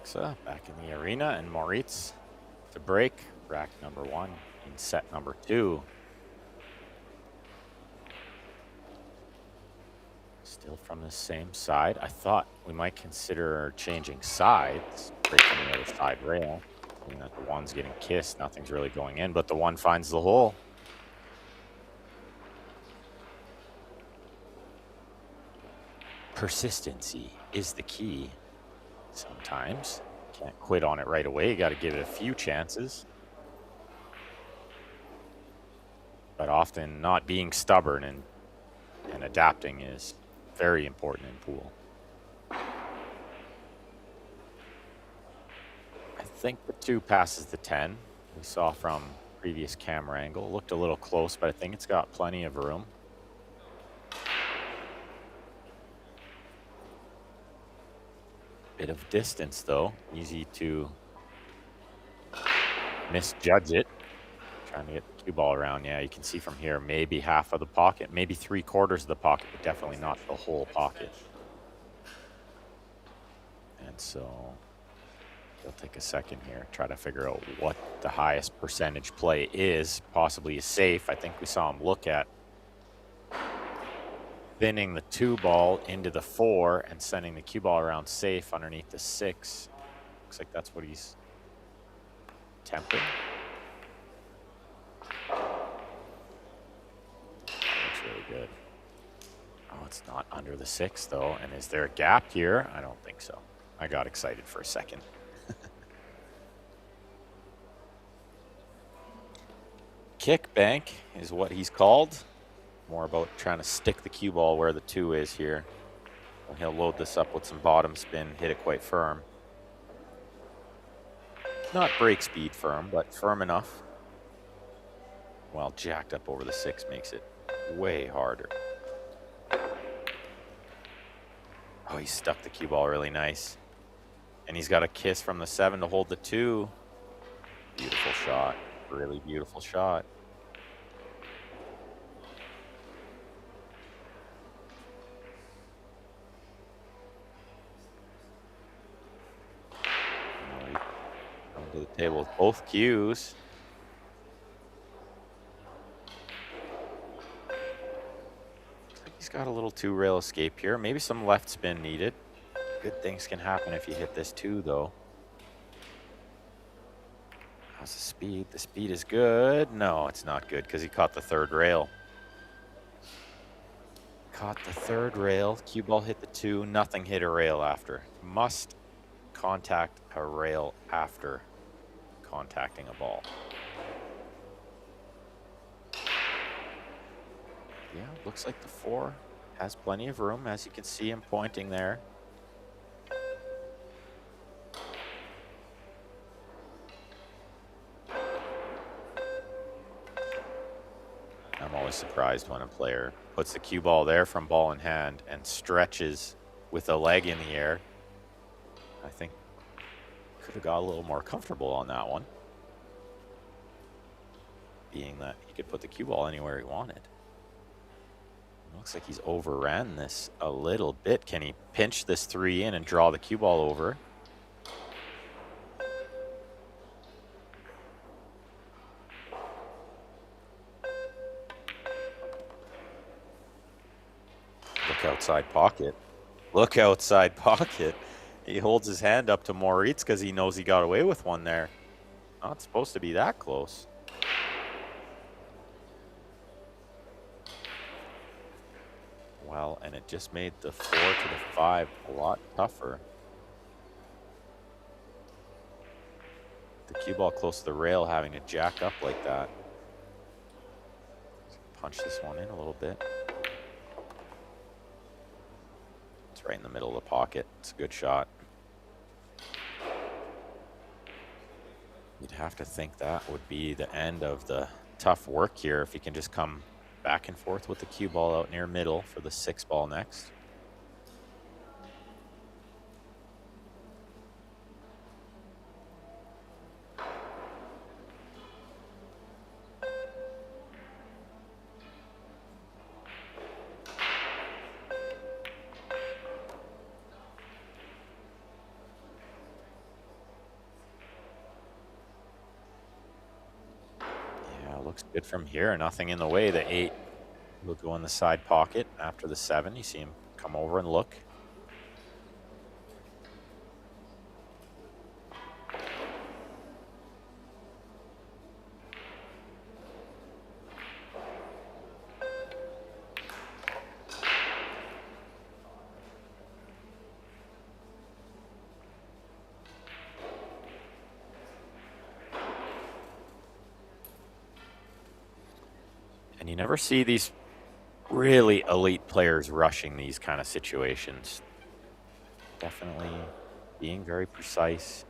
Alexa back in the arena, and Moritz to break rack number 1 in set number 2. Still from the same side. I thought we might consider changing sides, breaking the other side rail. Seeing that the one's getting kissed, nothing's really going in, but the one finds the hole. Persistency is the key. Sometimes can't quit on it right away. You got to give it a few chances. But often not being stubborn and adapting is very important in pool. I think the 2 passes the 10. We saw from previous camera angle. Looked a little close, but I think it's got plenty of room. Bit of distance though, easy to misjudge it. Trying to get the cue ball around. Yeah, you can see from here, maybe half of the pocket, maybe 3/4 of the pocket, but definitely not the whole pocket. And so he'll take a second here, try to figure out what the highest percentage play is, possibly is safe. I think we saw him look at spinning the 2 ball into the 4 and sending the cue ball around safe underneath the 6. Looks like that's what he's attempting. Looks really good. Oh, it's not under the 6 though. And is there a gap here? I don't think so. I got excited for a second. Kick bank is what he's called. More about trying to stick the cue ball where the 2 is here. And he'll load this up with some bottom spin, hit it quite firm. Not break speed firm, but firm enough. While jacked up over the 6 makes it way harder. Oh, he stuck the cue ball really nice. And he's got a kiss from the 7 to hold the 2. Beautiful shot. Really beautiful shot. To the table with both cues. He's got a little 2 rail escape here. Maybe some left spin needed. Good things can happen if you hit this 2 though. How's the speed? The speed is good. No, it's not good because he caught the 3rd rail. Caught the 3rd rail. Cue ball hit the 2. Nothing hit a rail after. Must contact a rail after contacting a ball. Yeah, looks like the 4 has plenty of room, as you can see him pointing there. I'm always surprised when a player puts the cue ball there from ball in hand and stretches with a leg in the air. I think could have got a little more comfortable on that one, being that he could put the cue ball anywhere he wanted. It looks like he's overran this a little bit. Can he pinch this 3 in and draw the cue ball over? Look outside pocket. Look outside pocket. He holds his hand up to Moritz because he knows he got away with one there. Not supposed to be that close. Well, and it just made the 4 to the 5 a lot tougher. The cue ball close to the rail having to jack up like that. Punch this one in a little bit. It's right in the middle of the pocket. It's a good shot. You'd have to think that would be the end of the tough work here if he can just come back and forth with the cue ball out near middle for the 6 ball next. Good from here. Nothing in the way. The 8 will go in the side pocket after the 7. You see him come over and look. And you never see these really elite players rushing these kind of situations. Definitely being very precise,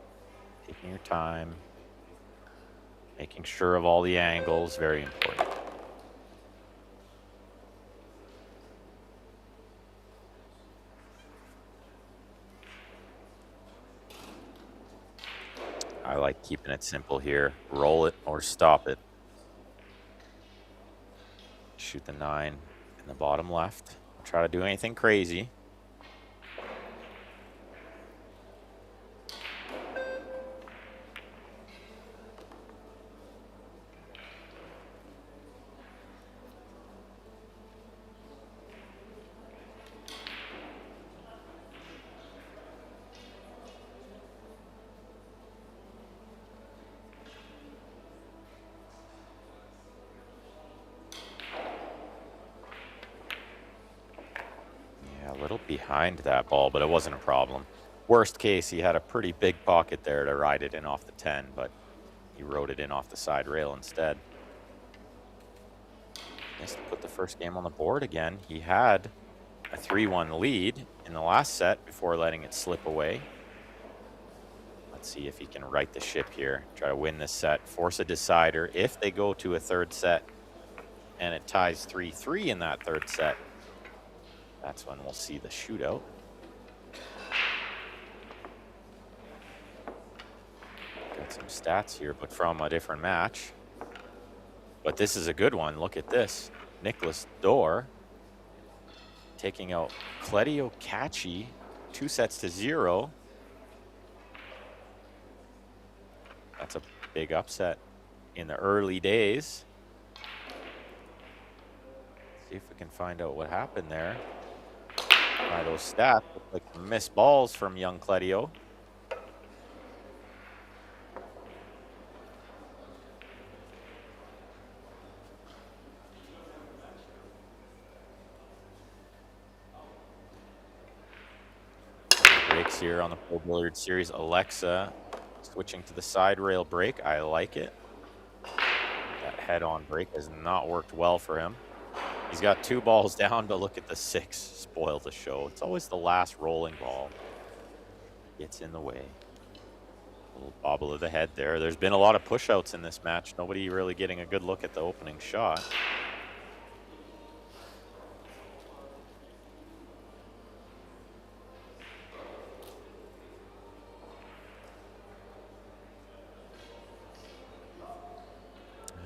taking your time, making sure of all the angles, very important. I like keeping it simple here. Roll it or stop it. Shoot the 9 in the bottom left. Don't try to do anything crazy. Behind that ball, but it wasn't a problem. Worst case, he had a pretty big pocket there to ride it in off the 10, but he rode it in off the side rail instead. Nice to put the first game on the board again. He had a 3-1 lead in the last set before letting it slip away. Let's see if he can right the ship here. Try to win this set, force a decider. If they go to a third set and it ties 3-3 in that third set, that's when we'll see the shootout. Got some stats here, but from a different match. But this is a good one. Look at this. Nicholas Dorr taking out Claudio Cacci, 2-0. That's a big upset in the early days. See if we can find out what happened there. By those stats, look like missed balls from young Claudio. Breaks here on the Pro Billiard Series. Alexa switching to the side rail break. I like it. That head-on break has not worked well for him. He's got 2 balls down, but look at the 6 spoil the show. It's always the last rolling ball gets in the way. A little bobble of the head there. There's been a lot of push-outs in this match. Nobody really getting a good look at the opening shot.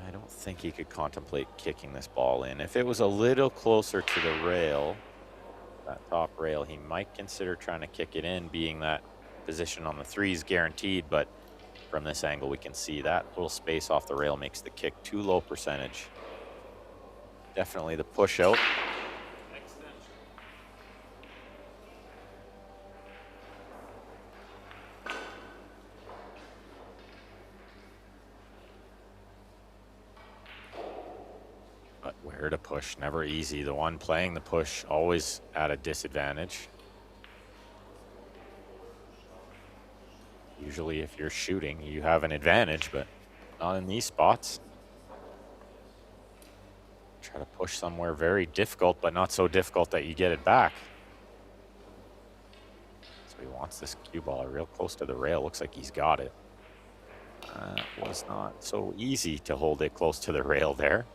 I think he could contemplate kicking this ball in. If it was a little closer to the rail, that top rail, he might consider trying to kick it in, being that position on the 3 is guaranteed, but from this angle we can see that little space off the rail makes the kick too low percentage. Definitely the push out. Where to push, never easy. The one playing the push always at a disadvantage. Usually if you're shooting, you have an advantage, but not in these spots. Try to push somewhere very difficult, but not so difficult that you get it back. So he wants this cue ball real close to the rail. Looks like he's got it. It was not so easy to hold it close to the rail there.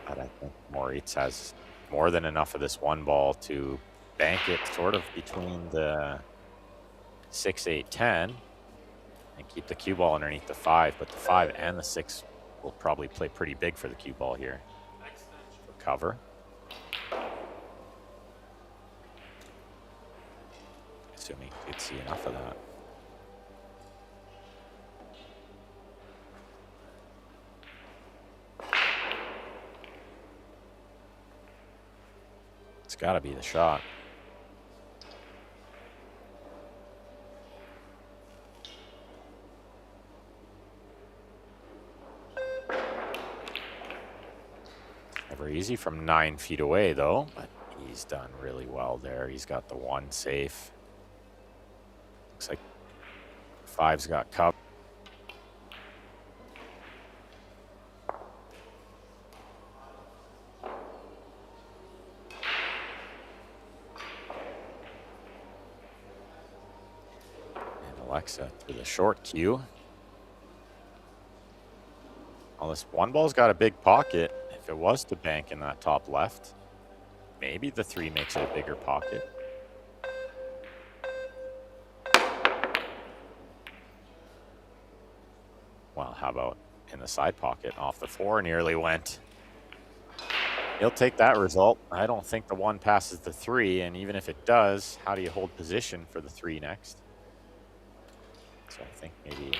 But I think Moritz has more than enough of this one ball to bank it sort of between the 6, 8, 10 and keep the cue ball underneath the 5. But the 5 and the 6 will probably play pretty big for the cue ball here. For cover. Assuming you could see enough of that. It's got to be the shot. Never easy from 9 feet away, though, but he's done really well there. He's got the 1 safe. Looks like 5's got cover. Alexa to the short cue. Well, this 1 ball's got a big pocket. If it was to bank in that top left, maybe the 3 makes it a bigger pocket. Well, how about in the side pocket off the 4? Nearly went. He'll take that result. I don't think the 1 passes the 3, and even if it does, how do you hold position for the 3 next? So I think maybe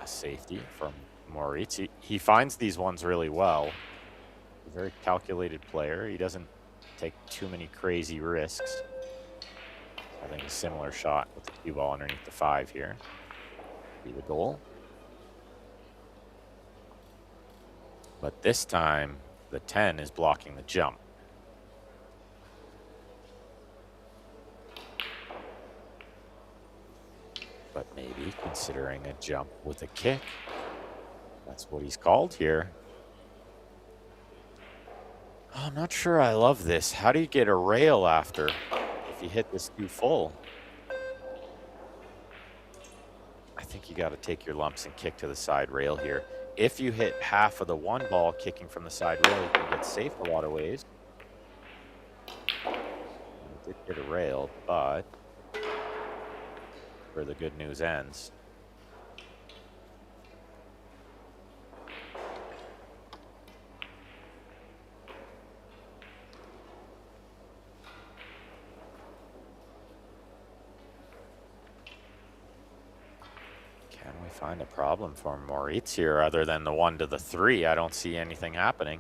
a safety from Moritz. He finds these ones really well. He's a very calculated player. He doesn't take too many crazy risks. I think a similar shot with the cue ball underneath the 5 here. Be the goal. But this time, the 10 is blocking the jump. But maybe considering a jump with a kick. That's what he's called here. Oh, I'm not sure I love this. How do you get a rail after if you hit this too full? I think you got to take your lumps and kick to the side rail here. If you hit half of the 1 ball kicking from the side rail, you can get safe a lot of ways. Did get a rail, but where the good news ends. Can we find a problem for Moritz here other than the 1 to the 3? I don't see anything happening.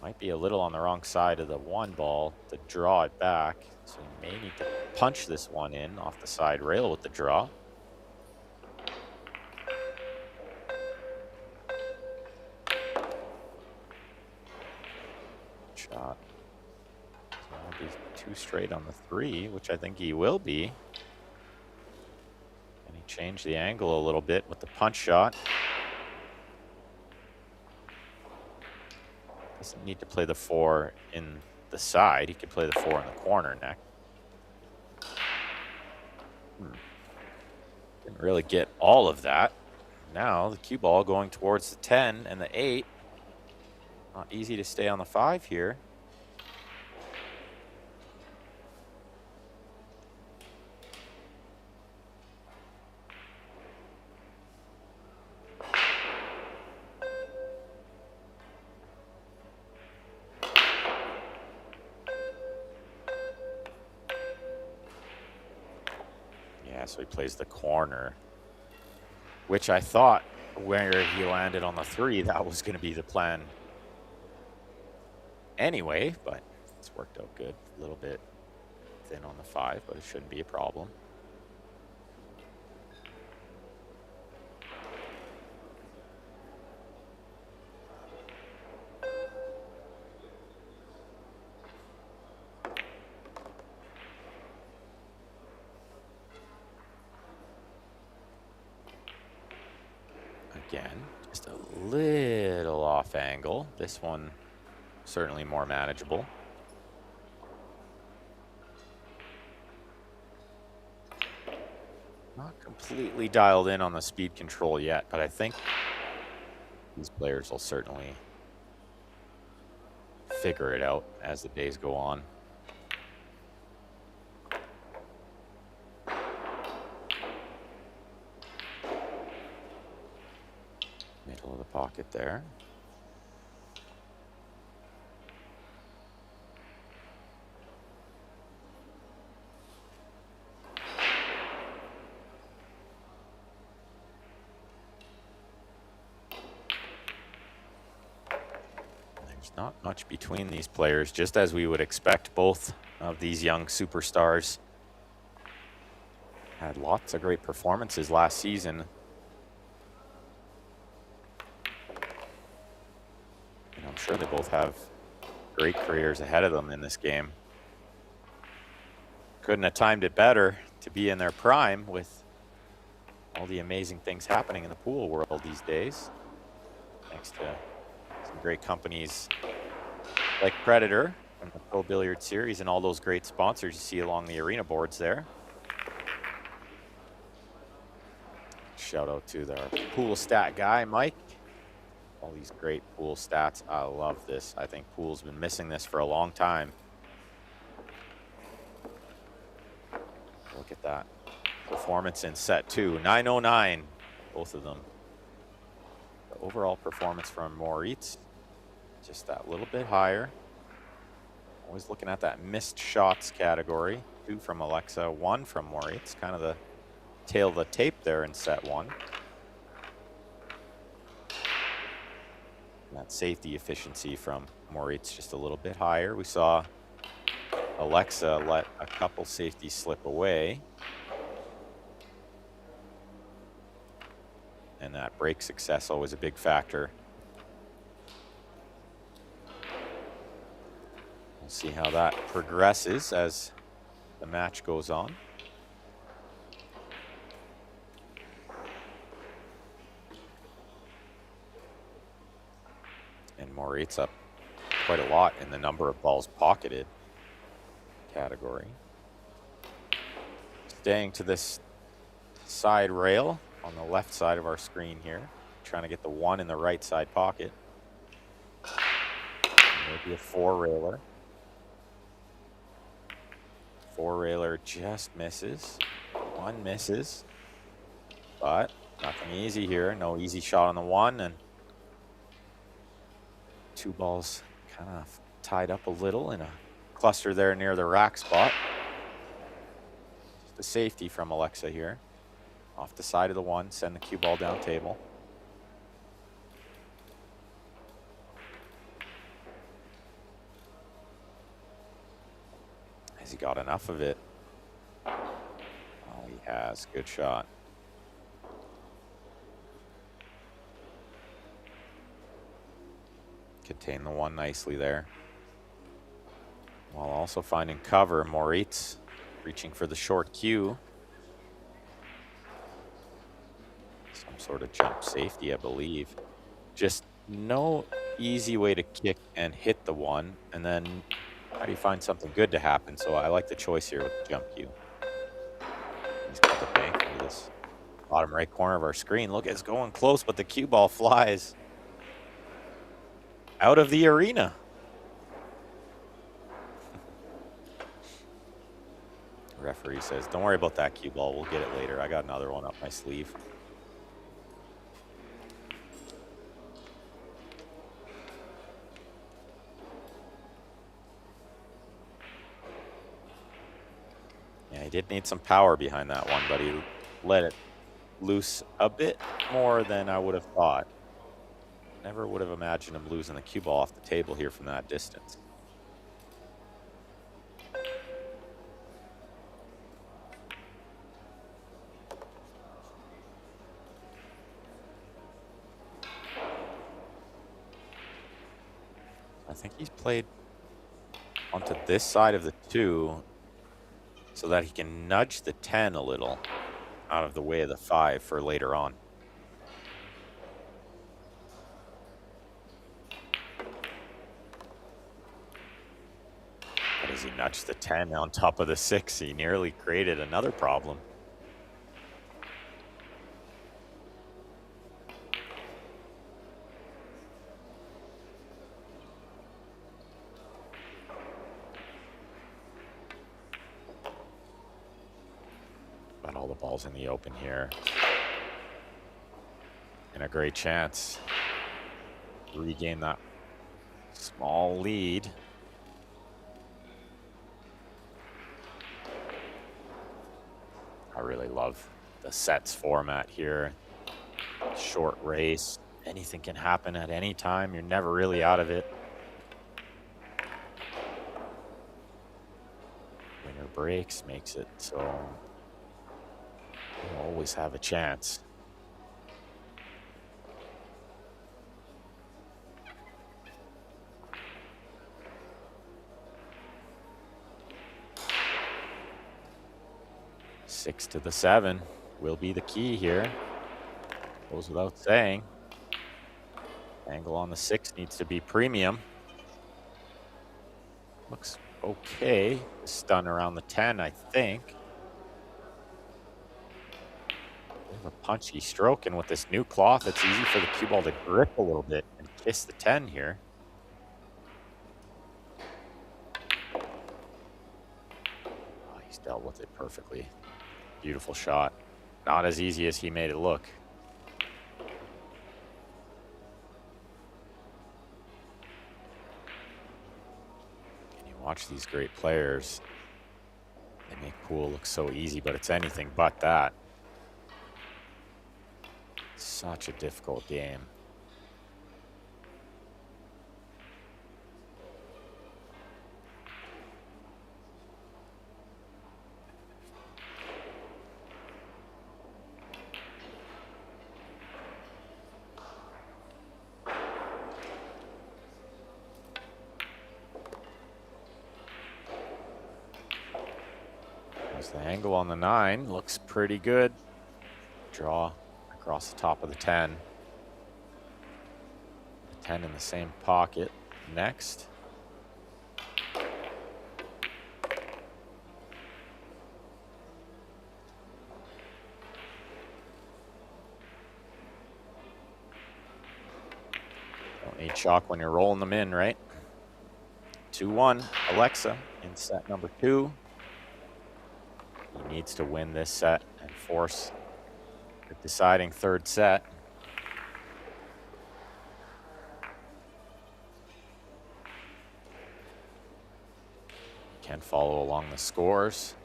Might be a little on the wrong side of the 1 ball to draw it back. So you may need to punch this 1 in off the side rail with the draw. Shot. So he'll be 2 straight on the 3, which I think he will be. And he changed the angle a little bit with the punch shot. Doesn't need to play the 4 in the side. He could play the 4 in the corner next. Didn't really get all of that. Now the cue ball going towards the 10 and the 8. Not easy to stay on the 5 here. So he plays the corner, which I thought where he landed on the 3, that was going to be the plan anyway, but it's worked out good. A little bit thin on the 5, but it shouldn't be a problem. Again, just a little off angle. This one certainly more manageable. Not completely dialed in on the speed control yet, but I think these players will certainly figure it out as the days go on. Middle of the pocket there. There's Not much between these players, just as we would expect. Both of these young superstars had lots of great performances last season. And I'm sure they both have great careers ahead of them in this game. Couldn't have timed it better to be in their prime with all the amazing things happening in the pool world these days. Thanks to some great companies like Predator and the Pro Billiard Series and all those great sponsors you see along the arena boards there. Shout out to their pool stat guy, Mike. All these great pool stats. I love this. I think pool's been missing this for a long time. Look at that performance in set 2. 909, both of them. The overall performance from Moritz, just that little bit higher. Always looking at that missed shots category. 2 from Alexa, 1 from Moritz. Kind of the tail of the tape there in set 1. That safety efficiency from Moritz just a little bit higher. We saw Alexa let a couple safeties slip away. And that break success always a big factor. We'll see how that progresses as the match goes on. And Moritz up quite a lot in the number of balls pocketed category. Staying to this side rail on the left side of our screen here. Trying to get the 1 in the right side pocket. Maybe a 4-railer. 4-railer just misses. 1 misses. But nothing easy here. No easy shot on the 1. And 2 balls kind of tied up a little in a cluster there near the rack spot. The safety from Alexa here. Off the side of the 1, send the cue ball down table. Has he got enough of it? Oh, he has. Good shot. Contain the 1 nicely there. While also finding cover, Moritz reaching for the short cue. Some sort of jump safety, I believe. Just no easy way to kick and hit the 1. And then how do you find something good to happen? So I like the choice here with the jump cue. He's got the bank into this bottom right corner of our screen. Look, it's going close, but the cue ball flies out of the arena. Referee says, don't worry about that cue ball. We'll get it later. I got another one up my sleeve. Yeah, he did need some power behind that one, but he let it loose a bit more than I would have thought. Never would have imagined him losing the cue ball off the table here from that distance. I think he's played onto this side of the 2 so that he can nudge the 10 a little out of the way of the 5 for later on. But as he nudged the 10 on top of the 6, he nearly created another problem. All the balls in the open here. And a great chance to regain that small lead. I really love the sets format here. Short race. Anything can happen at any time. You're never really out of it. breaks makes it so you always have a chance. Six to the 7 will be the key here. Goes without saying. Angle on the 6 needs to be premium. Looks okay. Stun around the 10, I think. Bit of a punchy stroke, and with this new cloth, it's easy for the cue ball to grip a little bit and kiss the 10 here. Oh, he's dealt with it perfectly. Beautiful shot. Not as easy as he made it look. Watch these great players. They make pool look so easy, but it's anything but that. Such a difficult game. The angle on the 9 looks pretty good. Draw across the top of the 10. The 10 in the same pocket. Next. Don't need chalk when you're rolling them in, right? 2-1, Alexa in set number 2. He needs to win this set and force the deciding third set. You can follow along the scores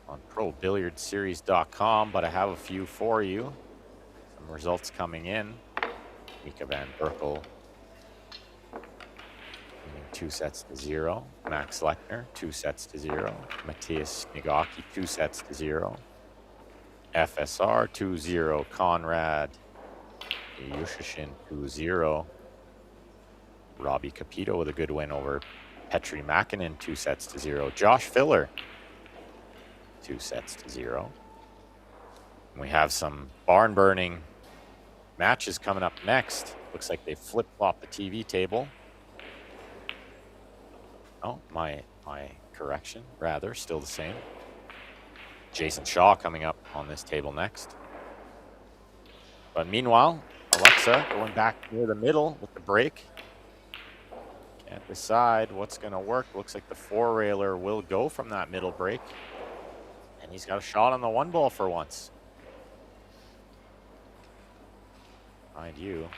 on ProBilliardSeries.com, but I have a few for you. Some results coming in. Mika van Berkel winning 2-0. Max Lechner 2-0. Matthias Nagaki 2-0. FSR 2-0. Conrad Yushashin 2-0. Robbie Capito with a good win over Petri Makinen 2-0. Josh Filler 2-0. We have some barn burning matches coming up next. Looks like they flip-flopped the TV table. Oh, my correction, rather, still the same. Jason Shaw coming up on this table next. But meanwhile, Alexa going back near the middle with the break. Can't decide what's going to work. Looks like the 4-railer will go from that middle break. And he's got a shot on the 1 ball for once. Mind you,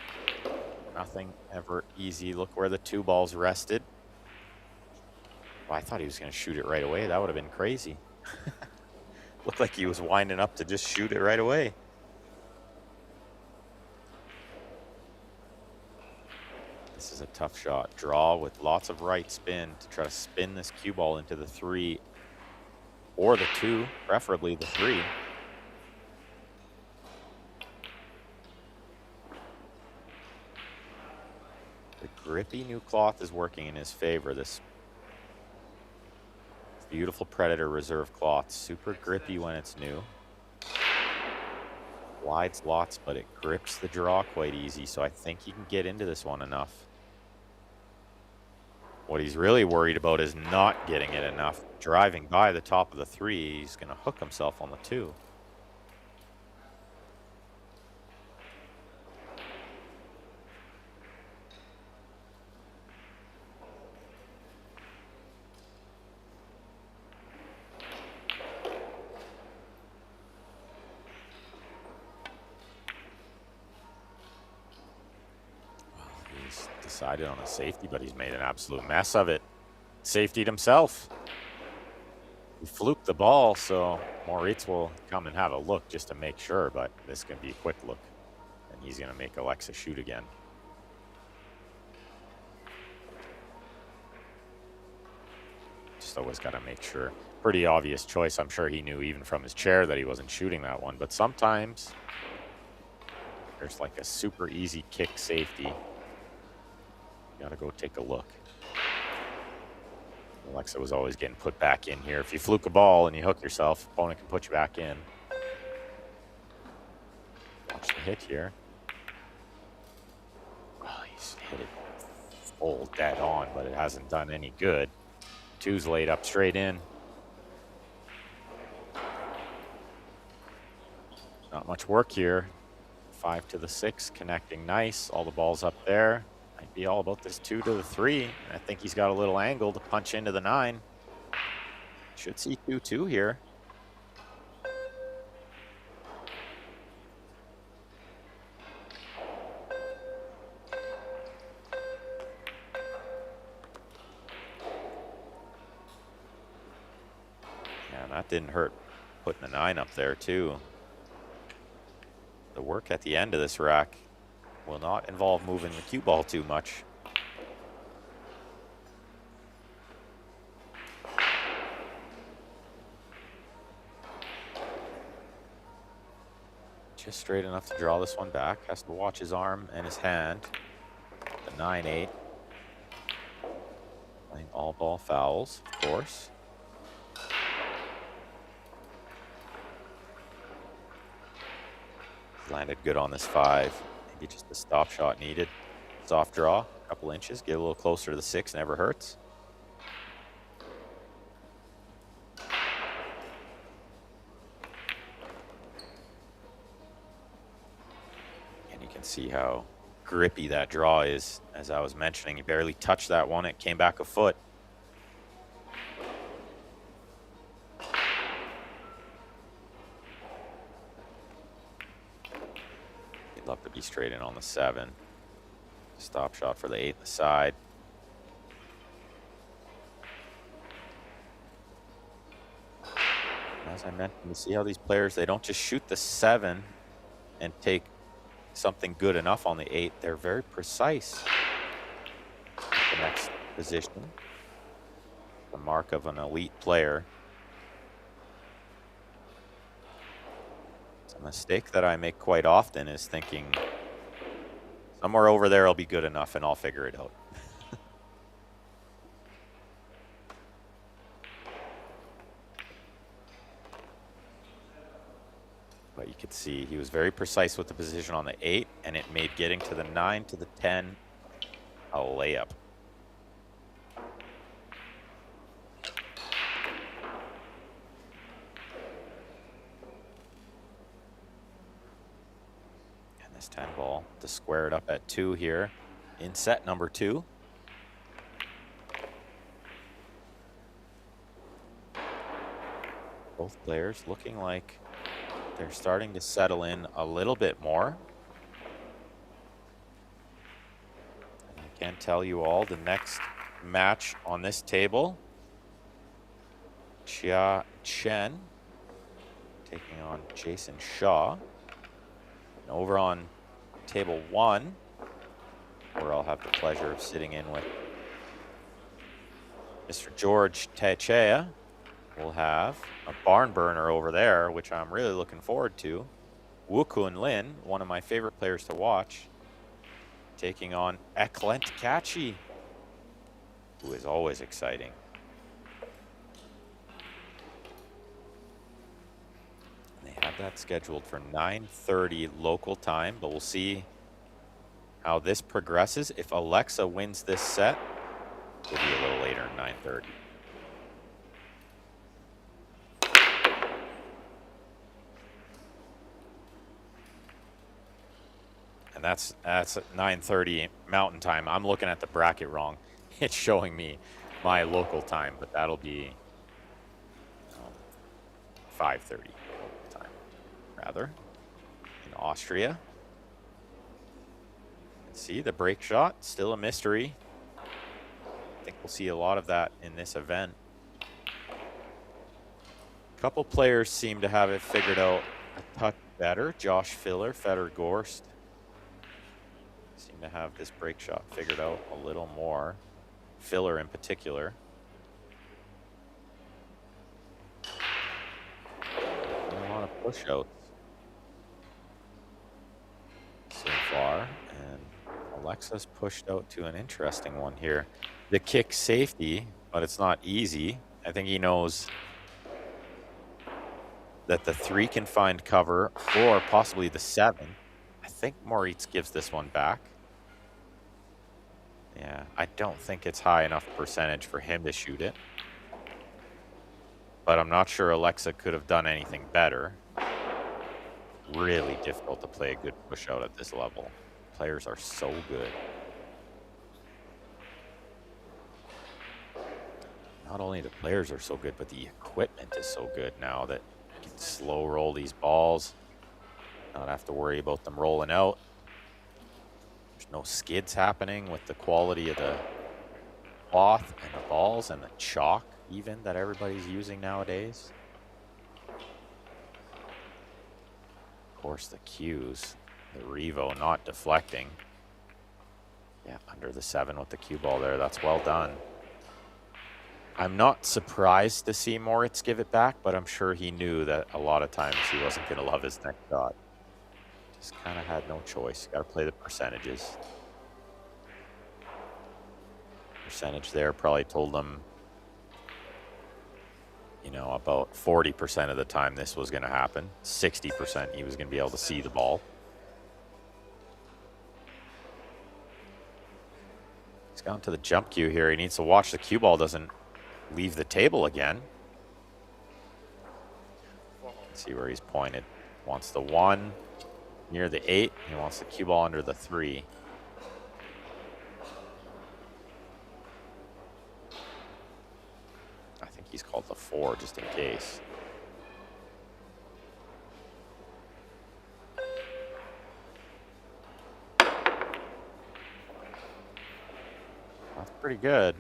nothing ever easy. Look where the 2 balls rested. Well, I thought he was going to shoot it right away. That would have been crazy. Looked like he was winding up to just shoot it right away. This is a tough shot. Draw with lots of right spin to try to spin this cue ball into the 3 or the 2, preferably the 3. The grippy new cloth is working in his favor. This beautiful Predator Reserve cloth, super grippy when it's new. Glides lots, but it grips the draw quite easy, so I think he can get into this one enough. What he's really worried about is not getting it enough. Driving by the top of the 3, he's going to hook himself on the 2. Decided on a safety, but he's made an absolute mess of it. Safetied himself. He fluked the ball, so Moritz will come and have a look just to make sure, but this can be a quick look. And he's going to make Alexa shoot again. Just just always got to make sure. Pretty obvious choice. I'm sure he knew even from his chair that he wasn't shooting that one. But sometimes there's like a super easy kick safety. You got to go take a look. Alexa was always getting put back in here. If you fluke a ball and you hook yourself, opponent can put you back in. Watch the hit here. Well, he's hit it full dead on, but it hasn't done any good. Two's laid up straight in. Not much work here. 5 to the 6, connecting nice. All the balls up there. Might be all about this 2 to the 3. I think he's got a little angle to punch into the 9. Should see 2-2 here. Yeah, that didn't hurt putting the 9 up there too. The work at the end of this rack will not involve moving the cue ball too much. Just straight enough to draw this one back. Has to watch his arm and his hand. The 9-8. Playing all ball fouls, of course. Landed good on this 5. Maybe just a stop shot needed. Soft draw, a couple inches, get a little closer to the 6, never hurts. And you can see how grippy that draw is. As I was mentioning, he barely touched that one, it came back a foot. Love to be straight in on the 7. Stop shot for the 8 in the side. As I mentioned, you see how these players, they don't just shoot the 7 and take something good enough on the 8. They're very precise. The next position, the mark of an elite player. A mistake that I make quite often is thinking somewhere over there will be good enough and I'll figure it out. But you could see he was very precise with the position on the 8, and it made getting to the 9 to the 10 a layup. This 10 ball to square it up at 2 here in set number 2. Both players looking like they're starting to settle in a little bit more. And I can tell you all the next match on this table. Chia Chen taking on Jason Shaw. And over on table 1, where I'll have the pleasure of sitting in with Mr. George Techea, we'll have a barn burner over there, which I'm really looking forward to. Wu Kun Lin, one of my favorite players to watch, taking on Eklent Kachi, who is always exciting. They have that scheduled for 9:30 local time, but we'll see how this progresses. If Alexa wins this set, it'll be a little later, 9:30. And that's at 9:30 Mountain Time. I'm looking at the bracket wrong. It's showing me my local time, but that'll be 5:30 local time, rather, in Austria. See the break shot, still a mystery. I think we'll see a lot of that in this event. A couple players seem to have it figured out a touch better. Josh Filler, Feder Gorst seem to have this break shot figured out a little more. Filler in particular. push-outs so far, and Alexa's pushed out to an interesting one here. The kick safety, but it's not easy. I think he knows that the 3 can find cover, or possibly the 7. I think Moritz gives this one back. Yeah, I don't think it's high enough percentage for him to shoot it. But I'm not sure Alexa could have done anything better. Really difficult to play a good push out at this level. Players are so good. Not only the players are so good, but the equipment is so good now that you can slow roll these balls. Not have to worry about them rolling out. There's no skids happening with the quality of the cloth and the balls and the chalk even that everybody's using nowadays. Of course, the cues, the Revo not deflecting. Yeah, under the 7 with the cue ball there. That's well done. I'm not surprised to see Moritz give it back, but I'm sure he knew that a lot of times he wasn't going to love his next shot. Just kind of had no choice. Got to play the percentages. Percentage there probably told him, you know, about 40% of the time this was going to happen. 60% he was going to be able to see the ball. He's gone to the jump cue here. He needs to watch the cue ball doesn't leave the table again. Let's see where he's pointed. Wants the 1 near the 8. He wants the cue ball under the 3. I think he's called the 4 just in case. That's pretty good.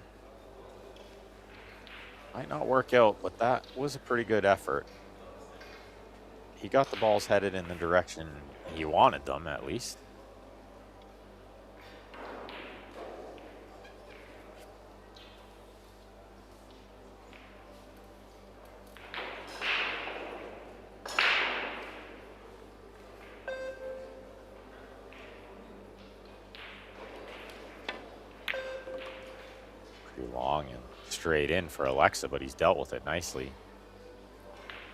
Might not work out, but that was a pretty good effort. He got the balls headed in the direction he wanted them, at least. Pretty long and straight in for Alexa, but he's dealt with it nicely.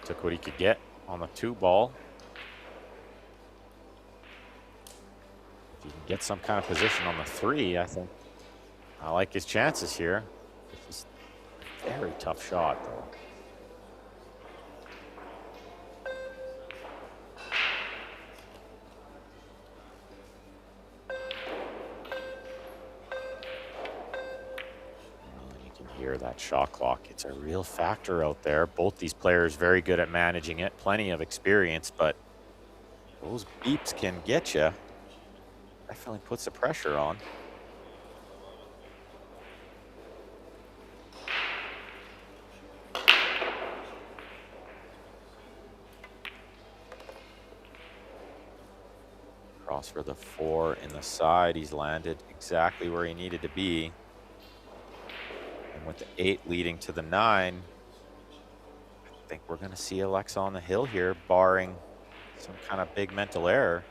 Took what he could get on the 2 ball. If he can get some kind of position on the 3, I think I like his chances here. This is a very tough shot, though. Hear that shot clock. It's a real factor out there. Both these players very good at managing it. Plenty of experience, but those beeps can get you. Definitely puts the pressure on. Cross for the 4 in the side. He's landed exactly where he needed to be. And with the 8 leading to the 9, I think we're going to see Alexa on the hill here, barring some kind of big mental error.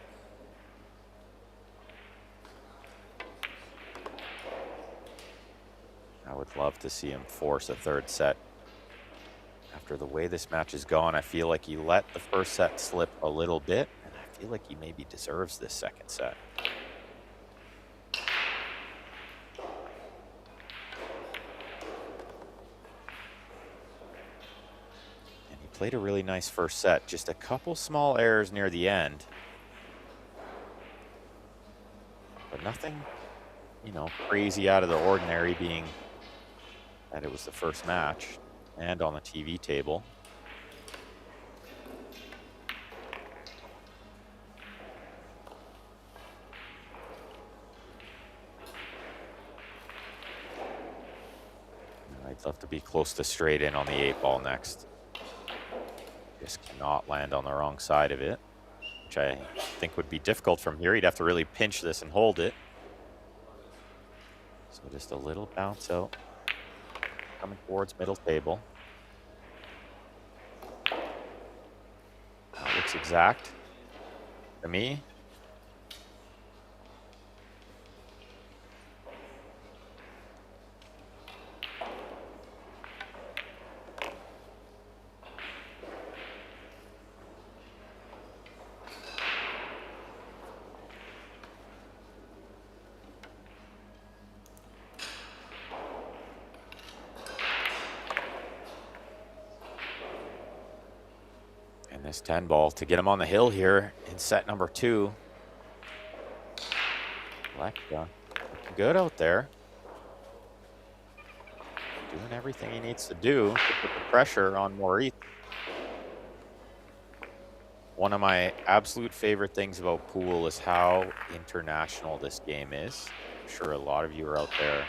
I would love to see him force a 3rd set. After the way this match is gone, I feel like he let the 1st set slip a little bit, and I feel like he maybe deserves this 2nd set. Played a really nice 1st set. Just a couple small errors near the end. But nothing, you know, crazy out of the ordinary, being that it was the 1st match and on the TV table. I'd love to be close to straight in on the 8 ball next. Just cannot land on the wrong side of it, which I think would be difficult from here. He'd have to really pinch this and hold it. So just a little bounce out, coming towards middle table. Not looks exact to me. And this 10 ball to get him on the hill here in set number 2. Alexa, looking good out there. Doing everything he needs to do to put the pressure on Maurice. One of my absolute favorite things about pool is how international this game is. I'm sure a lot of you are out there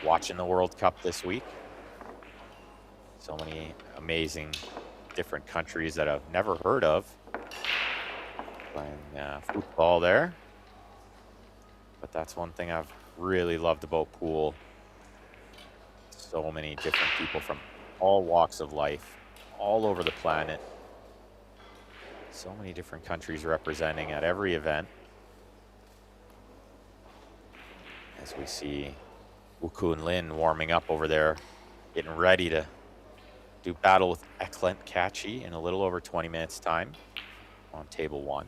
watching the World Cup this week. So many amazing different countries that I've never heard of playing football there. But that's one thing I've really loved about pool. So many different people from all walks of life, all over the planet. So many different countries representing at every event. As we see Wuku and Lin warming up over there, getting ready to do battle with Eklent Kachi in a little over 20 minutes time on table 1.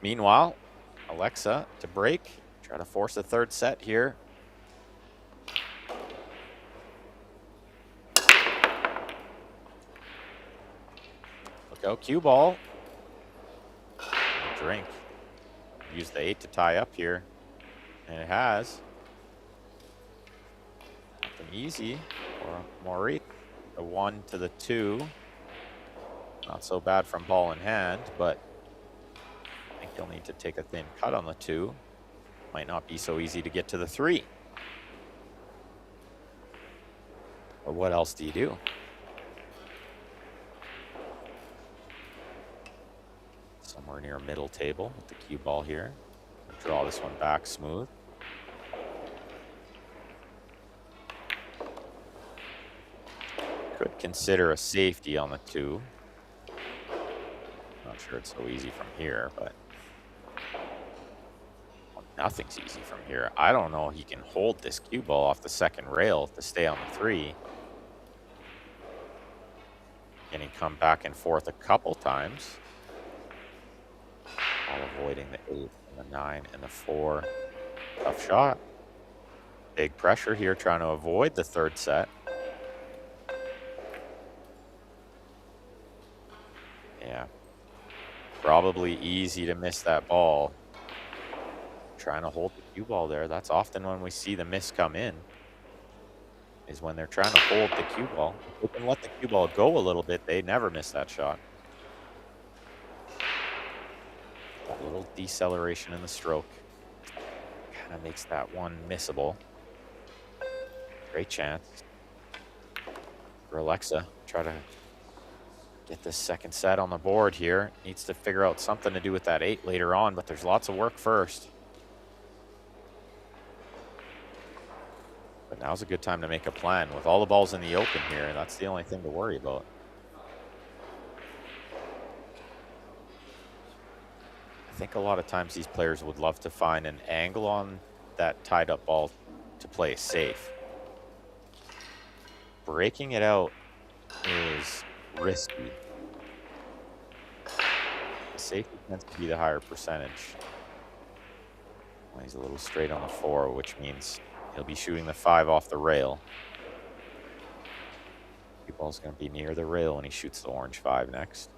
Meanwhile, Alexa to break, try to force a third set here. Look out, cue ball. Drink. Use the 8 to tie up here, and it has. Nothing easy for Maurice. The 1 to the 2. Not so bad from ball in hand, but I think he'll need to take a thin cut on the 2. Might not be so easy to get to the 3. But what else do you do? Somewhere near middle table with the cue ball here. Draw this one back smooth. Could consider a safety on the 2. Not sure it's so easy from here, but well, nothing's easy from here. I don't know if he can hold this cue ball off the second rail to stay on the 3. Can he come back and forth a couple times? While avoiding the 8 and the 9 and the 4. Tough shot. Big pressure here trying to avoid the third set. Yeah. Probably easy to miss that ball. Trying to hold the cue ball there. That's often when we see the miss come in. Is when they're trying to hold the cue ball. If they can let the cue ball go a little bit, they never miss that shot. A little deceleration in the stroke. Kind of makes that one missable. Great chance for Alexa. Try to get this second set on the board here. Needs to figure out something to do with that 8 later on, but there's lots of work first. But now's a good time to make a plan. With all the balls in the open here, that's the only thing to worry about. I think a lot of times these players would love to find an angle on that tied up ball to play safe. Breaking it out is risky. The safety tends to be the higher percentage. Well, he's a little straight on the 4, which means he'll be shooting the 5 off the rail. The ball's going to be near the rail when he shoots the orange 5 next.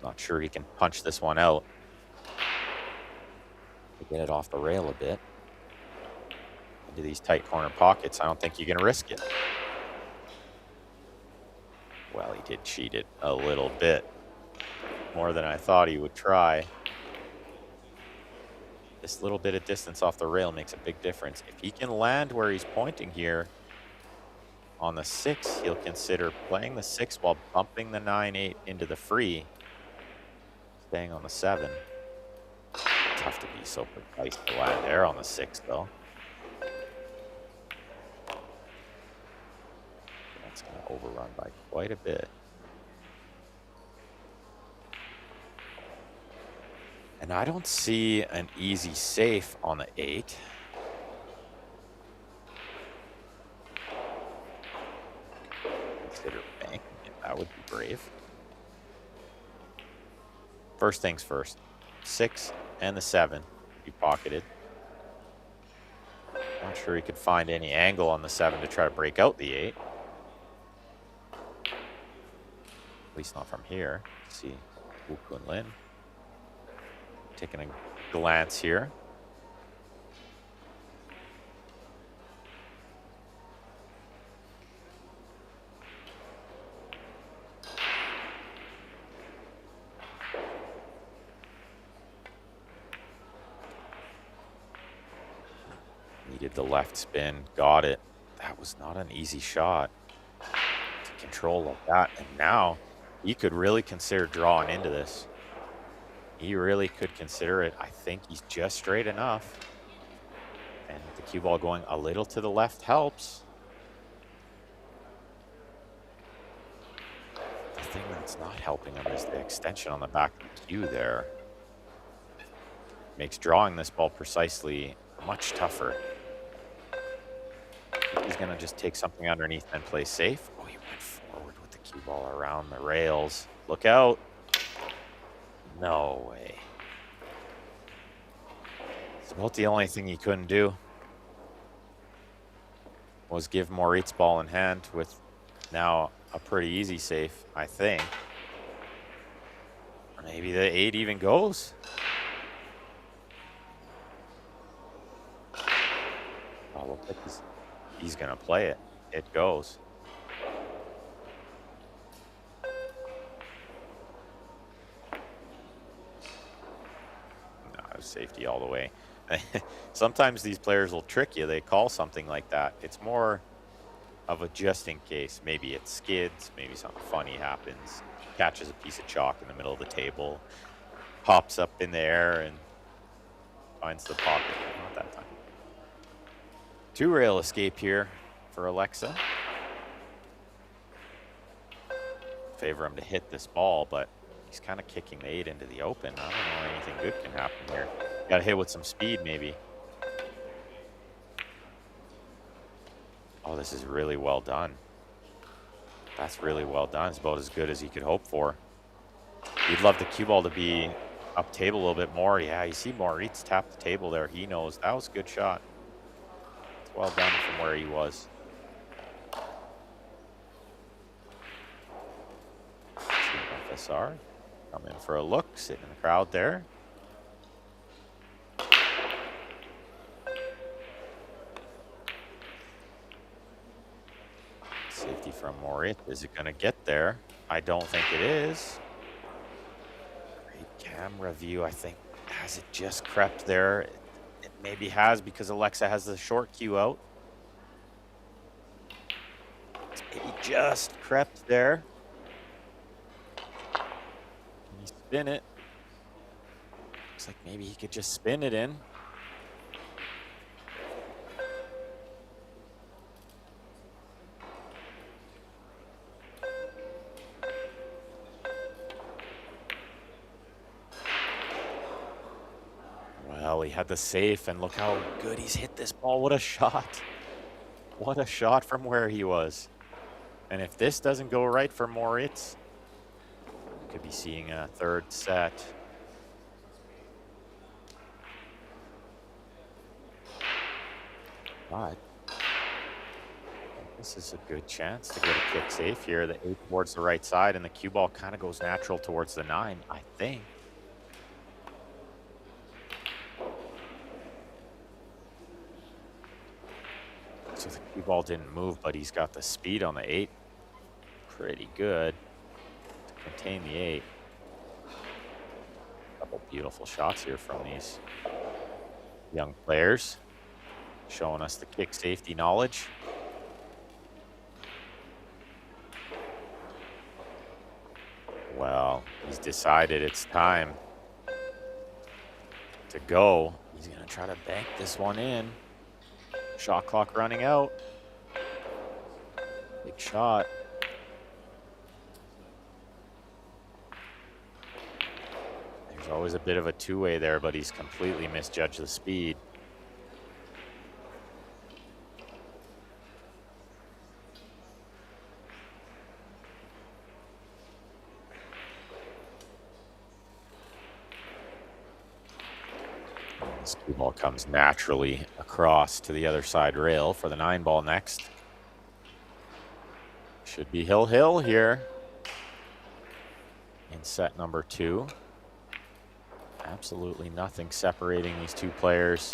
Not sure he can punch this one out. To get it off the rail a bit. Into these tight corner pockets, I don't think you can risk it. Well, he did cheat it a little bit. More than I thought he would try. This little bit of distance off the rail makes a big difference. If he can land where he's pointing here on the 6, he'll consider playing the 6 while bumping the 9-8 into the free. Staying on the 7. Tough to be so precise to land there on the 6, though. That's going to overrun by quite a bit. And I don't see an easy safe on the 8. Consider banking it. That would be brave. First things first. 6 and the 7 be pocketed. Not sure he could find any angle on the 7 to try to break out the 8. At least not from here. Let's see. Wu Kun Lin. Taking a glance here. Needed the left spin, got it. That was not an easy shot to control like that. And now he could really consider drawing into this. He really could consider it. I think he's just straight enough. And the cue ball going a little to the left helps. The thing that's not helping him is the extension on the back of the cue there. Makes drawing this ball precisely much tougher. He's going to just take something underneath and play safe. Oh, he went forward with the cue ball around the rails. Look out. No way. It's about the only thing he couldn't do was give Moritz ball in hand with now a pretty easy safe, I think. Or maybe the 8 even goes. Oh, look like he's going to play it. It goes. Safety all the way. Sometimes these players will trick you. They call something like that. It's more of a just in case. Maybe it skids. Maybe something funny happens. Catches a piece of chalk in the middle of the table. Hops up in the air and finds the pocket. Not that time. 2-rail escape here for Alexa. Favor him to hit this ball, but he's kind of kicking the 8 into the open. I don't know anything good can happen here. Got to hit with some speed, maybe. Oh, this is really well done. That's really well done. It's about as good as he could hope for. You'd love the cue ball to be up table a little bit more. Yeah, you see Moritz tap the table there. He knows. That was a good shot. It's well done from where he was. FSR. Come in for a look, sitting in the crowd there. Safety from Moritz. Is it going to get there? I don't think it is. Great camera view, I think. Has it just crept there? It maybe has because Alexa has the short cue out. It's maybe just crept there. Spin it. Looks like maybe he could just spin it in. Well, he had the safe, and look how good he's hit this ball. What a shot. What a shot from where he was. And if this doesn't go right for Moritz, could be seeing a third set. But this is a good chance to get a kick safe here. The 8 towards the right side, and the cue ball kind of goes natural towards the 9, I think. So the cue ball didn't move, but he's got the speed on the 8. Pretty good. Contain the 8. Couple beautiful shots here from these young players, showing us the kick safety knowledge. Well, he's decided it's time to go. He's going to try to bank this one in. Shot clock running out. Big shot. There's always a bit of a two-way there, but he's completely misjudged the speed. This cue ball comes naturally across to the other side rail for the 9-ball next. Should be hill here in set number 2. Absolutely nothing separating these two players.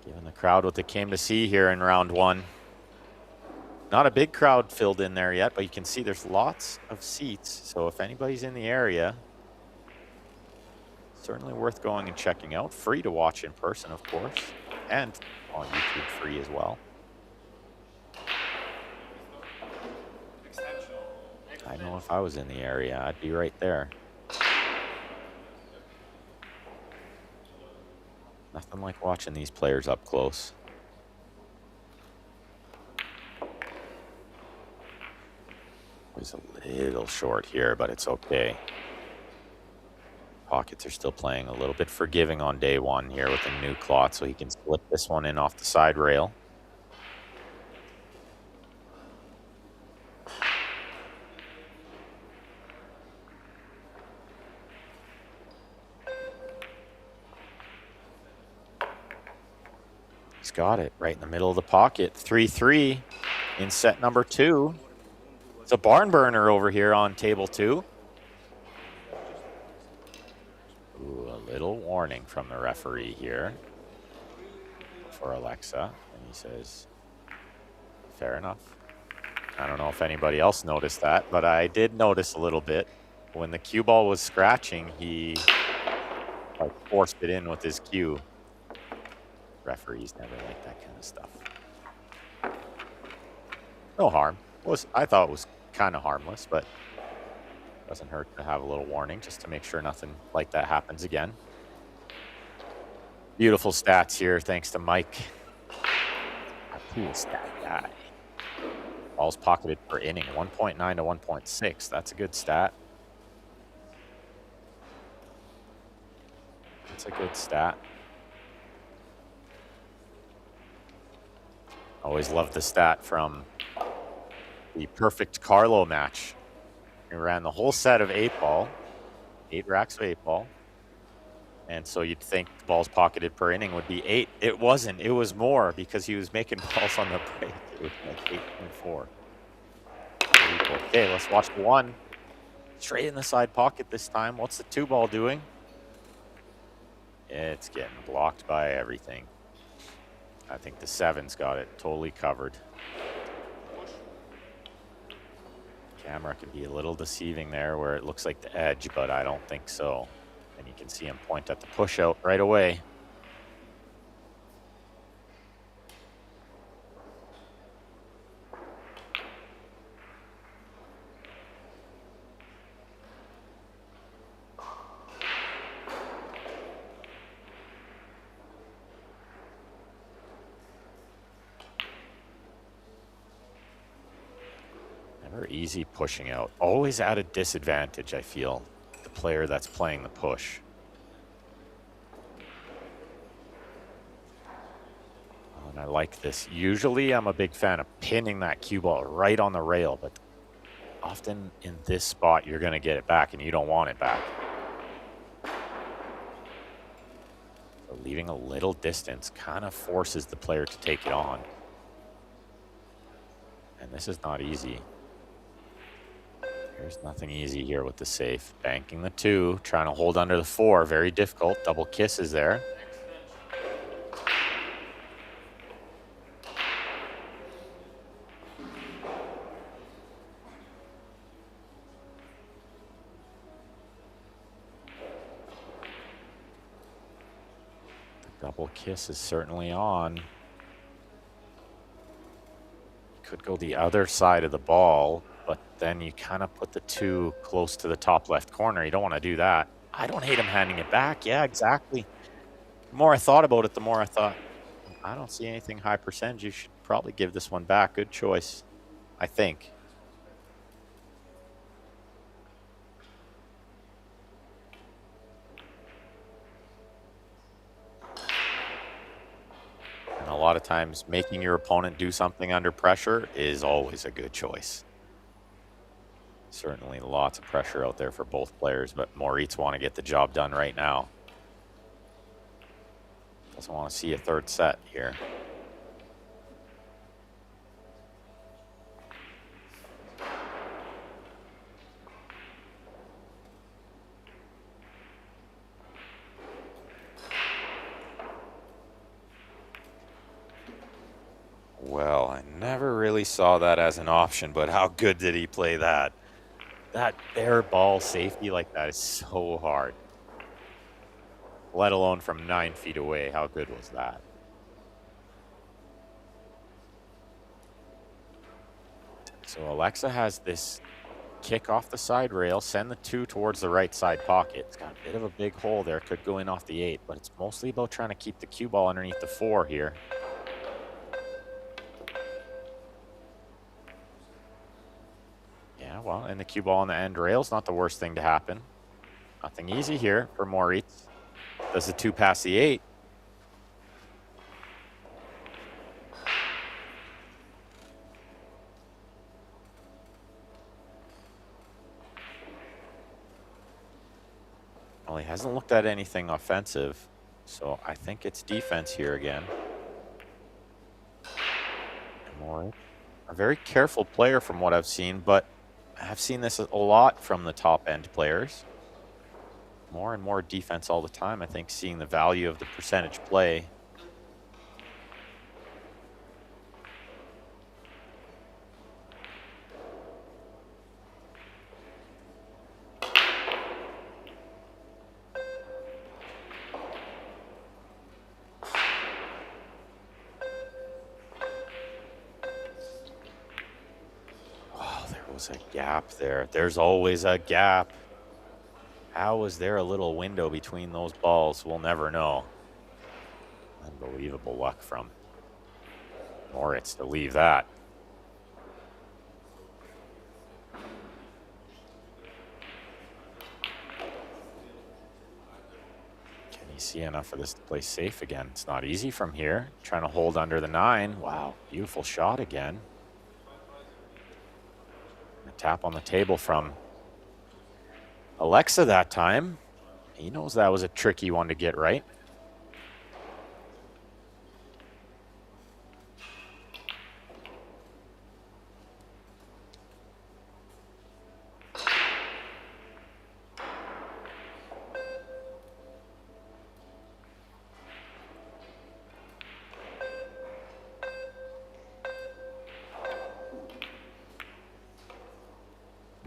Giving the crowd what they came to see here in round 1. Not a big crowd filled in there yet, but you can see there's lots of seats. So if anybody's in the area, certainly worth going and checking out. Free to watch in person, of course, and on YouTube free as well. I know if I was in the area, I'd be right there. Nothing like watching these players up close. Was a little short here, but it's okay. Pockets are still playing a little bit forgiving on day 1 here with a new clot, so he can slip this one in off the side rail. He's got it right in the middle of the pocket. 3-3 in set number 2. It's a barn burner over here on table 2. Ooh, a little warning from the referee here for Alexa. And he says, fair enough. I don't know if anybody else noticed that, but I did notice a little bit. When the cue ball was scratching, he forced it in with his cue. Referees never like that kind of stuff. No harm. I thought it was kind of harmless, but doesn't hurt to have a little warning just to make sure nothing like that happens again. Beautiful stats here, thanks to Mike. A cool stat guy. Balls pocketed per inning, 1.9 to 1.6. That's a good stat. That's a good stat. Always loved the stat from the perfect Carlo match. He ran the whole set of 8-ball, 8 racks of 8-ball. And so you'd think the balls pocketed per inning would be 8. It wasn't. It was more because he was making balls on the break. It was like 8.4. Okay, let's watch the 1. Straight in the side pocket this time. What's the 2-ball doing? It's getting blocked by everything. I think the 7's got it totally covered. Camera can be a little deceiving there where it looks like the edge, but I don't think so. And you can see him point at the push out right away. Never easy pushing out. Always at a disadvantage, I feel. The player that's playing the push. Oh, and I like this. Usually I'm a big fan of pinning that cue ball right on the rail, but often in this spot you're going to get it back and you don't want it back. So leaving a little distance kind of forces the player to take it on. And this is not easy. There's nothing easy here with the safe. Banking the 2, trying to hold under the 4. Very difficult. Double kisses there. The double kiss is certainly on. Could go the other side of the ball, but then you kind of put the 2 close to the top left corner. You don't want to do that. I don't hate him handing it back. Yeah, exactly. The more I thought about it, the more I thought, I don't see anything high percentage. You should probably give this one back. Good choice, I think. lot of times making your opponent do something under pressure is always a good choice. Certainly lots of pressure out there for both players, but Moritz want to get the job done right now. Doesn't want to see a third set here. Well, I never really saw that as an option, but how good did he play that? That bare ball safety like that is so hard. Let alone from 9 feet away. How good was that? So Alexa has this kick off the side rail, send the 2 towards the right side pocket. It's got a bit of a big hole there. Could go in off the 8, but it's mostly about trying to keep the cue ball underneath the 4 here. Yeah, well, and the cue ball on the end rail is not the worst thing to happen. Nothing easy here for Moritz. Does the 2 past the 8? Well, he hasn't looked at anything offensive, so I think it's defense here again. Moritz, a very careful player from what I've seen, but I've seen this a lot from the top end players. More and more defense all the time. I think seeing the value of the percentage play. Oh, there was a gap there. There's always a gap. How was there a little window between those balls? We'll never know. Unbelievable luck from Moritz to leave that. Can he see enough of this to play safe again? It's not easy from here. Trying to hold under the 9. Wow, beautiful shot again. A tap on the table from Alexa that time. He knows that was a tricky one to get right.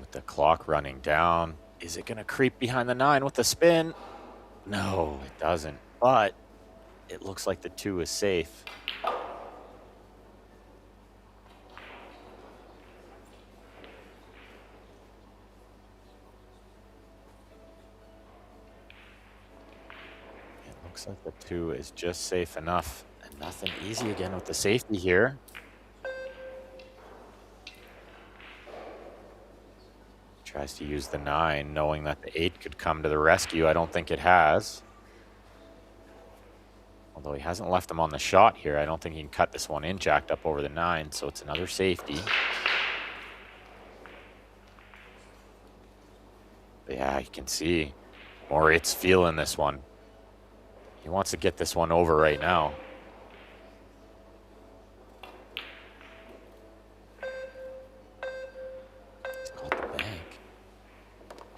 With the clock running down, is it going to creep behind the 9 with the spin? No, it doesn't. But it looks like the 2 is safe. It looks like the 2 is just safe enough. And nothing easy again with the safety here. Tries to use the 9, knowing that the 8 could come to the rescue. I don't think it has. Although he hasn't left him on the shot here. I don't think he can cut this one in, jacked up over the 9, so it's another safety. But yeah, you can see Moritz feeling this one. He wants to get this one over right now.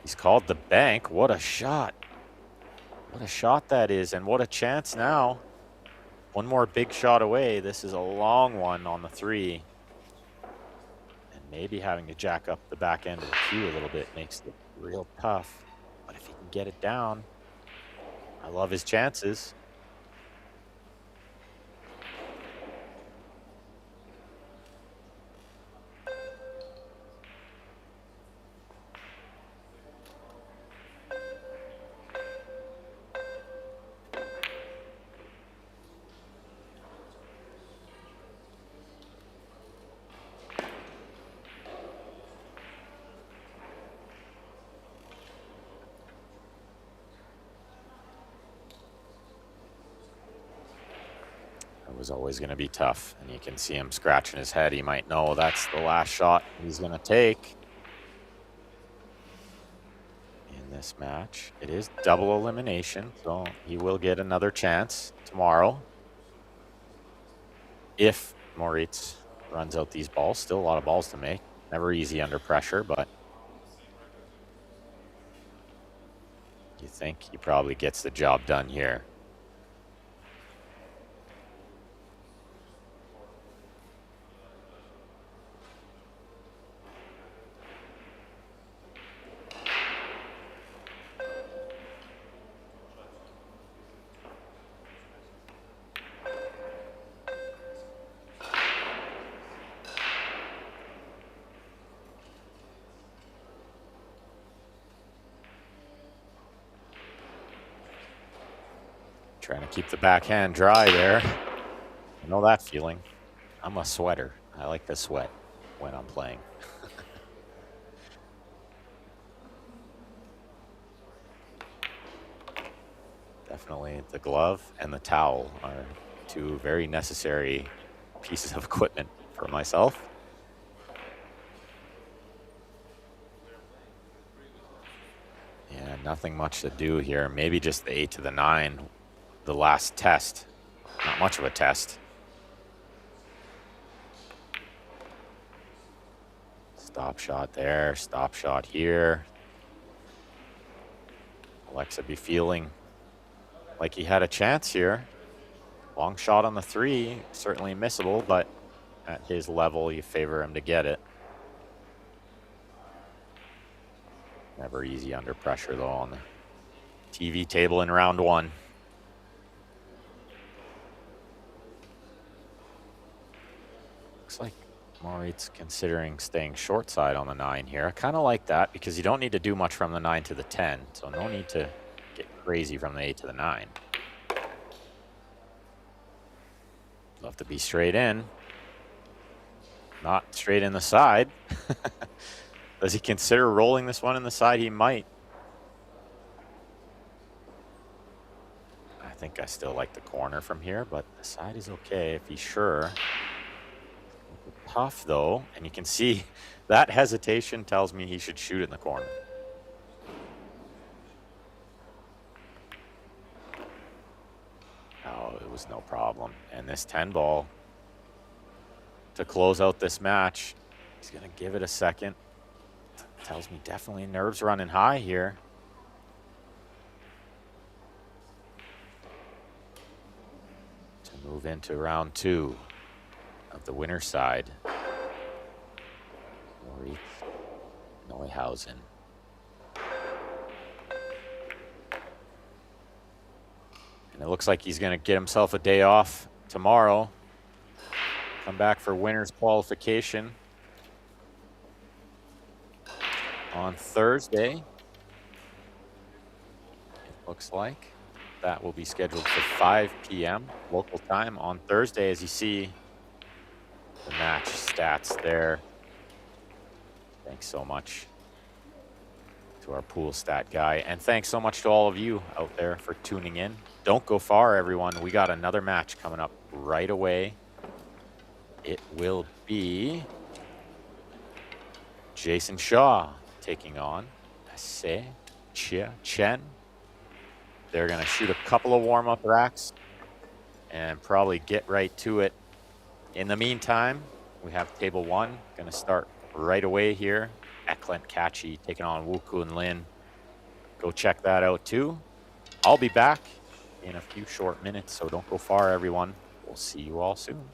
He's called the bank. What a shot. What a shot that is, and what a chance now. One more big shot away. This is a long one on the 3. And maybe having to jack up the back end of the cue a little bit makes it real tough. But if he can get it down, I love his chances. It was always going to be tough, and you can see him scratching his head. He might know that's the last shot he's going to take in this match. It is double elimination, so he will get another chance tomorrow if Moritz runs out these balls. Still a lot of balls to make. Never easy under pressure, but you think he probably gets the job done here. Trying to keep the backhand dry there. I know that feeling. I'm a sweater. I like to sweat when I'm playing. Definitely the glove and the towel are two very necessary pieces of equipment for myself. Yeah, nothing much to do here. Maybe just the 8 to the 9. The last test. Not much of a test. Stop shot there, stop shot here. Alexa be feeling like he had a chance here. Long shot on the 3, certainly missable, but at his level, you favor him to get it. Never easy under pressure, though, on the TV table in round 1. Looks like Moritz considering staying short side on the 9 here. I kind of like that because you don't need to do much from the 9 to the 10, so no need to get crazy from the 8 to the 9. Love to be straight in. Not straight in the side. Does he consider rolling this one in the side? He might. I think I still like the corner from here, but the side is okay if he's sure. Tough though, and you can see that hesitation tells me he should shoot in the corner. Oh, it was no problem. And this 10 ball to close out this match, he's gonna give it a second. Tells me definitely nerves running high here. To move into round 2 of the winner's side. Moritz Neuhausen. And it looks like he's going to get himself a day off tomorrow. Come back for winner's qualification on Thursday. It looks like that will be scheduled for 5 p.m. local time on Thursday. As you see the match stats there. Thanks so much to our pool stat guy. And thanks so much to all of you out there for tuning in. Don't go far, everyone. We got another match coming up right away. It will be Jason Shaw taking on Se Chia Chen. They're going to shoot a couple of warm-up racks and probably get right to it. In the meantime, we have table 1 going to start right away here. Eklund Kachi taking on Wu Kun Lin. Go check that out too. I'll be back in a few short minutes, so don't go far, everyone. We'll see you all soon.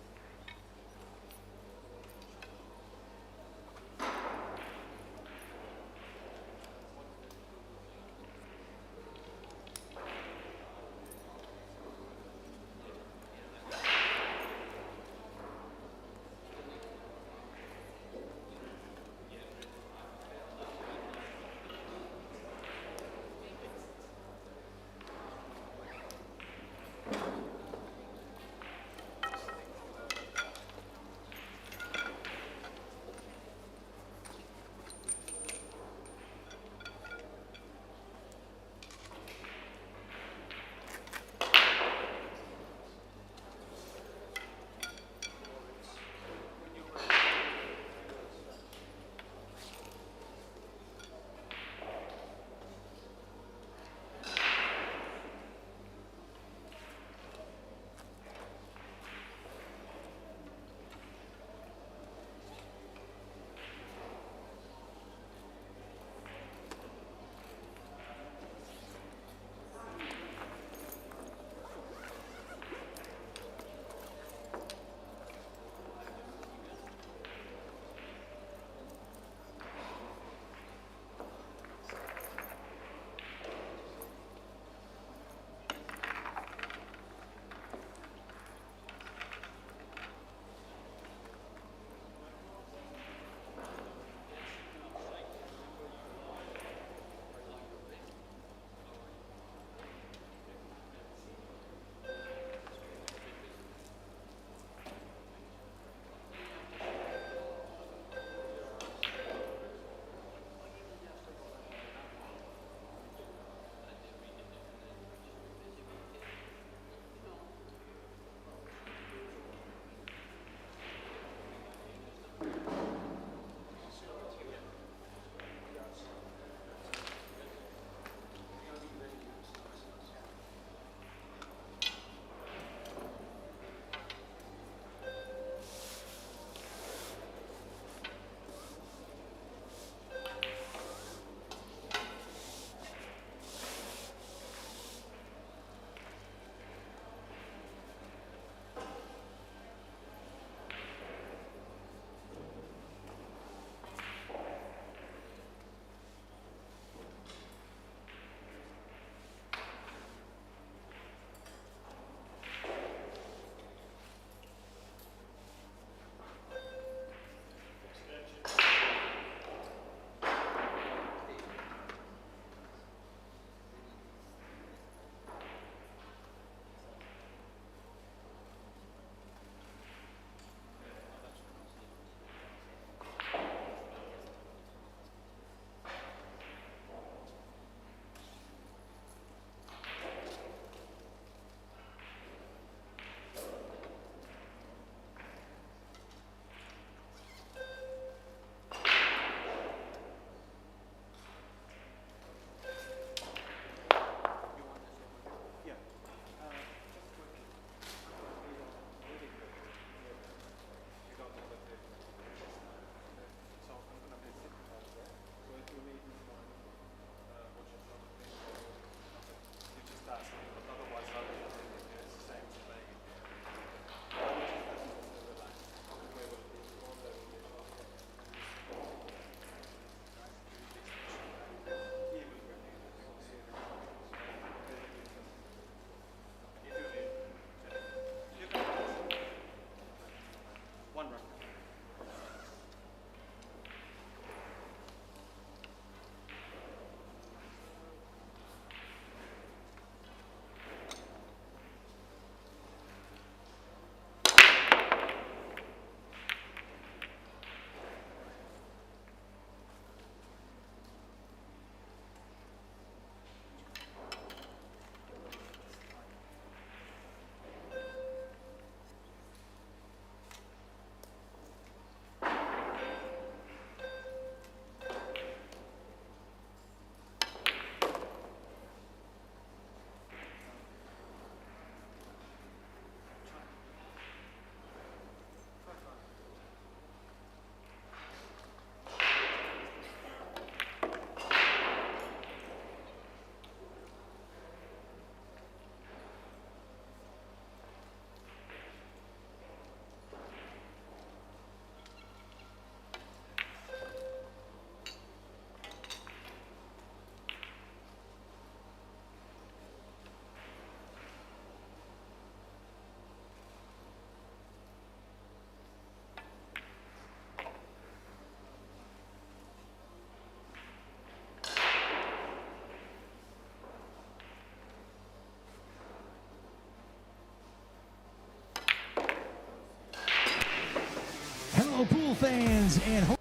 fans and hope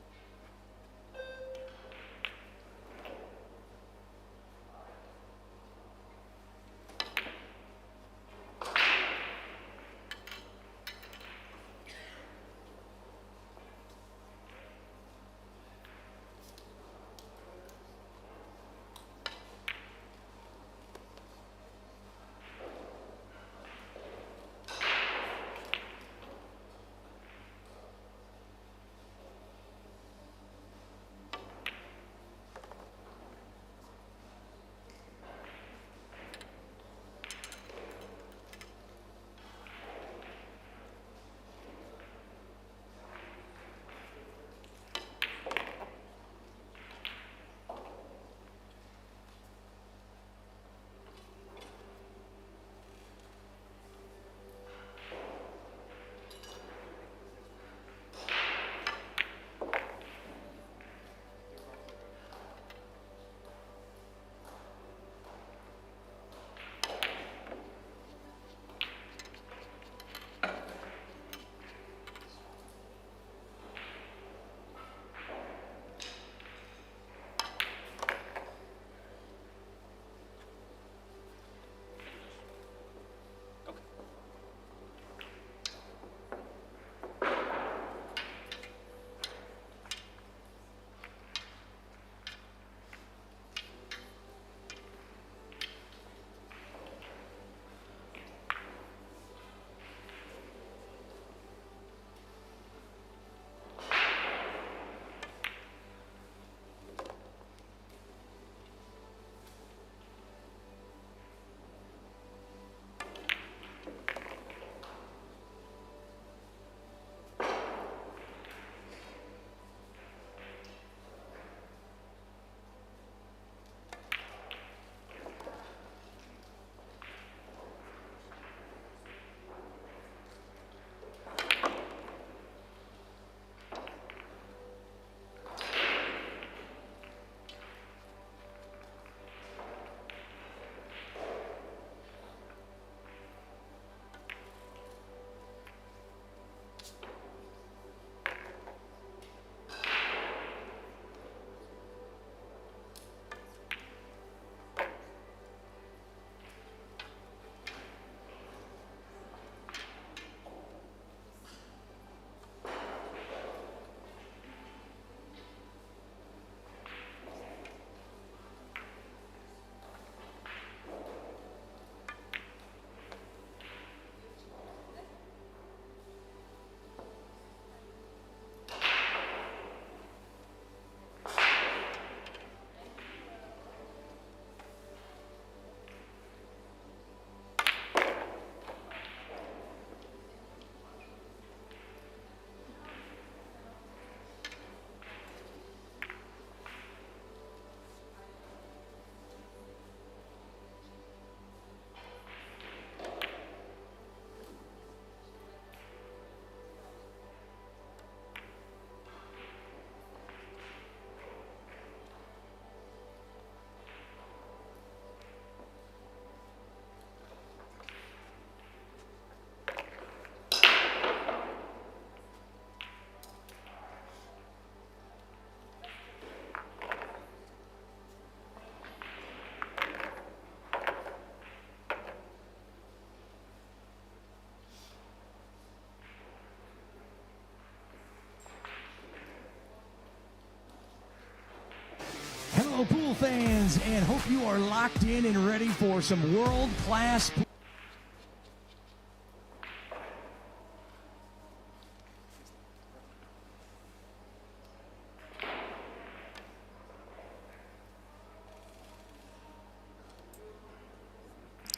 Hello, pool fans, and hope you are locked in and ready for some world-class pool.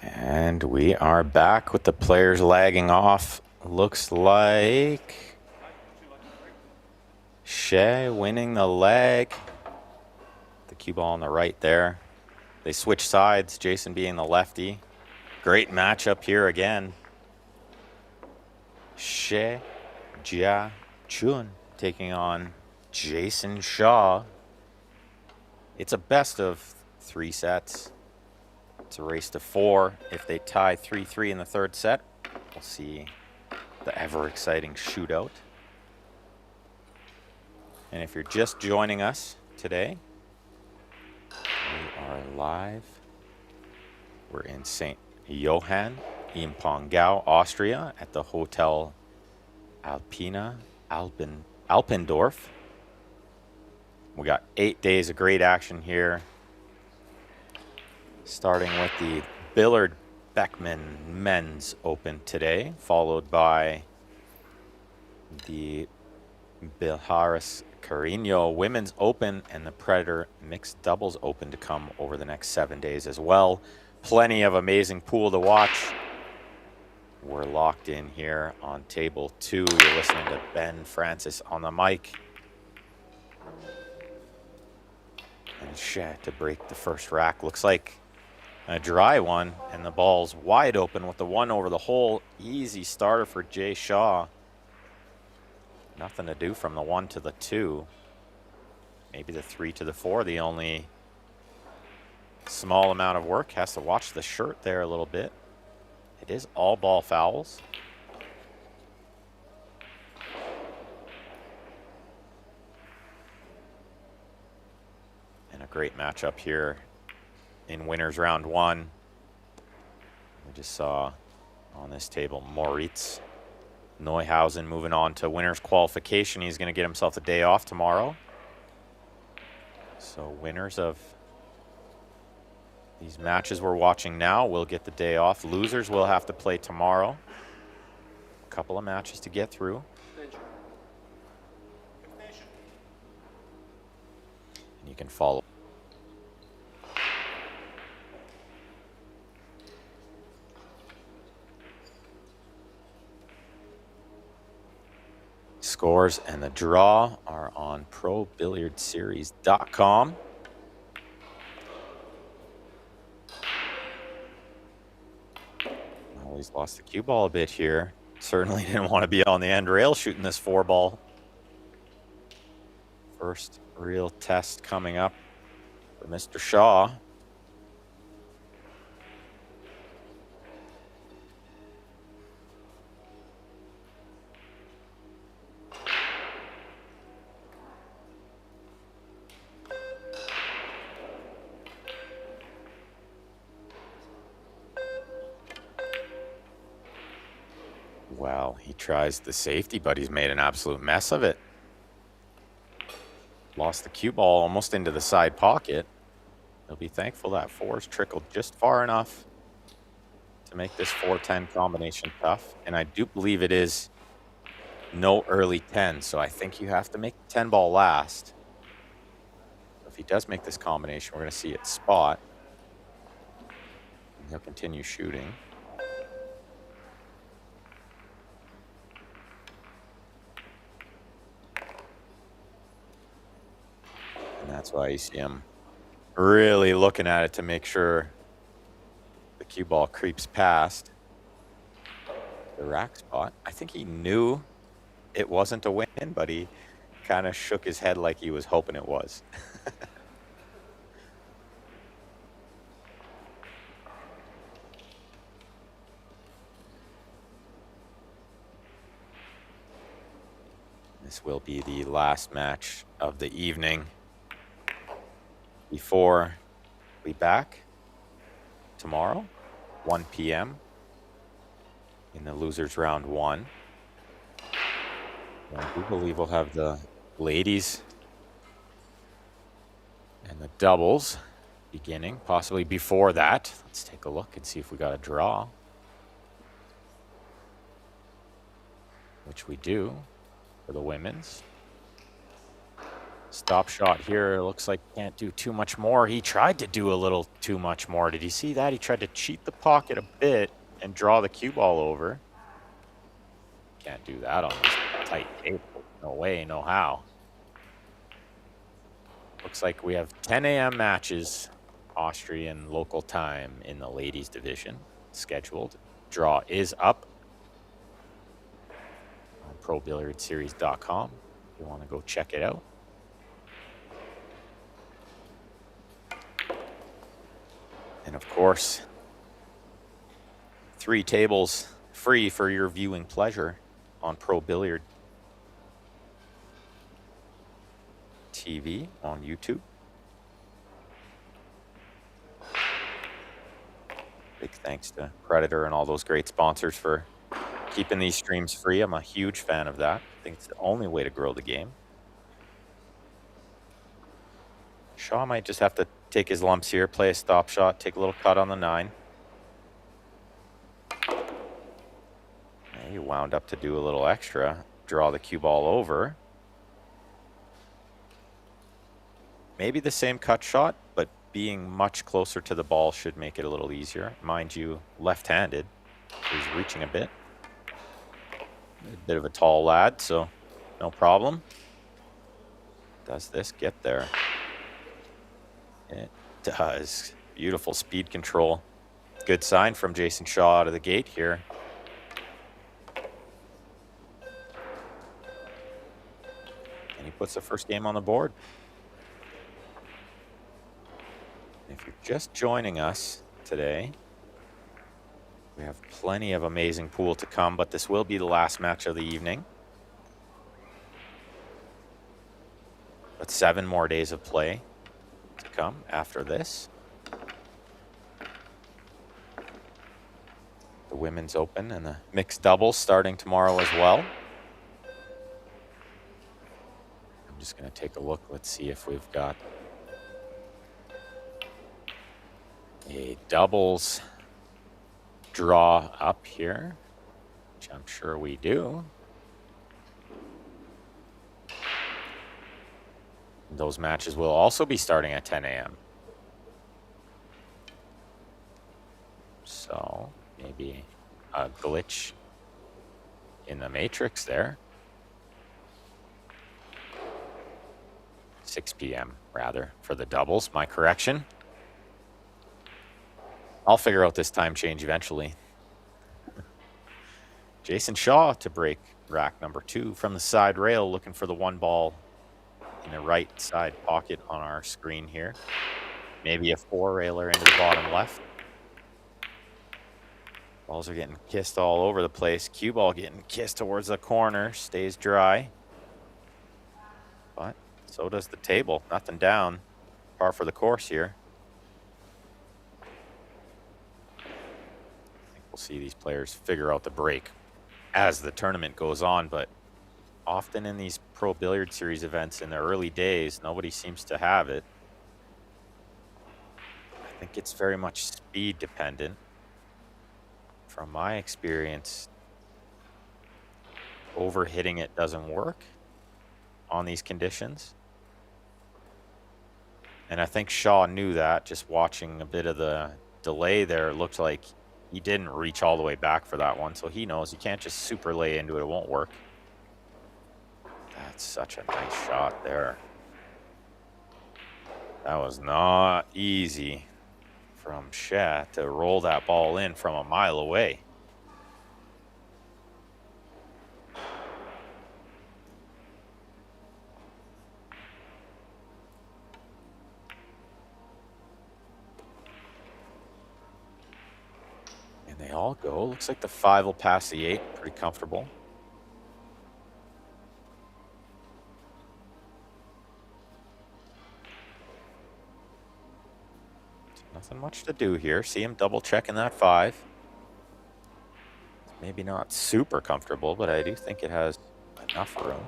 And we are back with the players lagging off. Looks like Shea winning the leg. The cue ball on the right there. They switch sides, Jason being the lefty. Great matchup here again. Shea Jia Chun taking on Jason Shaw. It's a best of 3 sets. It's a race to 4. If they tie 3-3 in the third set, we'll see the ever-exciting shootout. And if you're just joining us today, we are live. We're in St. Johann in Pongau, Austria at the Hotel Alpina, Alpendorf. We got 8 days of great action here, starting with the Billard Beckmann Men's Open today, followed by the Billiards Carrinho Women's Open and the Predator Mixed Doubles Open to come over the next 7 days as well. Plenty of amazing pool to watch. We're locked in here on table 2. You're listening to Ben Francis on the mic. And Shat to break the first rack. Looks like a dry one, and the ball's wide open with the 1 over the hole. Easy starter for Jay Shaw. Nothing to do from the 1 to the 2. Maybe the 3 to the 4. The only small amount of work. Has to watch the shirt there a little bit. It is all ball fouls. And a great matchup here in winners round 1. We just saw on this table Moritz Neuhausen moving on to winners qualification. He's going to get himself a day off tomorrow. So winners of these matches we're watching now will get the day off. Losers will have to play tomorrow. A couple of matches to get through. And you can follow. Scores and the draw are on ProBilliardSeries.com. Well, he's lost the cue ball a bit here. Certainly didn't want to be on the end rail shooting this 4-ball. First real test coming up for Mr. Shaw. Well, he tries the safety, but he's made an absolute mess of it. Lost the cue ball almost into the side pocket. He'll be thankful that 4's trickled just far enough to make this 4-10 combination tough. And I do believe it is no early 10, so I think you have to make the 10 ball last. If he does make this combination, we're going to see it spot. And he'll continue shooting. And that's why you see him really looking at it to make sure the cue ball creeps past the rack spot. I think he knew it wasn't a win, but he kind of shook his head like he was hoping it was. This will be the last match of the evening before we back tomorrow, 1 p.m. in the losers round 1. I do believe we'll have the ladies and the doubles beginning, possibly before that. Let's take a look and see if we got a draw, which we do for the women's. Stop shot here. Looks like can't do too much more. He tried to do a little too much more. Did you see that? He tried to cheat the pocket a bit and draw the cue ball over. Can't do that on this tight table. No way, no how. Looks like we have 10 a.m. matches, Austrian local time, in the ladies division scheduled. Draw is up on ProBilliardsSeries.com if you want to go check it out. And of course, 3 tables free for your viewing pleasure on Pro Billiard. TV on YouTube. Big thanks to Predator and all those great sponsors for keeping these streams free. I'm a huge fan of that. I think it's the only way to grow the game. Shaw might just have to take his lumps here, play a stop shot, take a little cut on the 9. He wound up to do a little extra, draw the cue ball over. Maybe the same cut shot, but being much closer to the ball should make it a little easier. Mind you, left-handed. He's reaching a bit. A bit of a tall lad, so no problem. Does this get there? It does. Beautiful speed control. Good sign from Jason Shaw out of the gate here. And he puts the first game on the board. If you're just joining us today, we have plenty of amazing pool to come, but this will be the last match of the evening. But 7 more days of play to come after this. The Women's Open and the mixed doubles starting tomorrow as well. I'm just going to take a look. Let's see if we've got a doubles draw up here, which I'm sure we do. Those matches will also be starting at 10 a.m. So maybe a glitch in the matrix there. 6 p.m. rather for the doubles, my correction. I'll figure out this time change eventually. Jason Shaw to break rack number 2 from the side rail, looking for the 1 ball in the right side pocket on our screen here. Maybe a 4-railer into the bottom left. Balls are getting kissed all over the place. Cue ball getting kissed towards the corner. Stays dry. But so does the table. Nothing down. Par for the course here. I think we'll see these players figure out the break as the tournament goes on, but often in these Pro Billiard Series events in the early days, nobody seems to have it. I think it's very much speed dependent. From my experience, overhitting it doesn't work on these conditions. And I think Shaw knew that. Just watching a bit of the delay there, it looked like he didn't reach all the way back for that one. So he knows you can't just super lay into it. It won't work. That's such a nice shot there. That was not easy from Shat to roll that ball in from a mile away. And they all go. Looks like the 5 will pass the 8. Pretty comfortable. Nothing much to do here. See him double checking that 5. Maybe not super comfortable, but I do think it has enough room.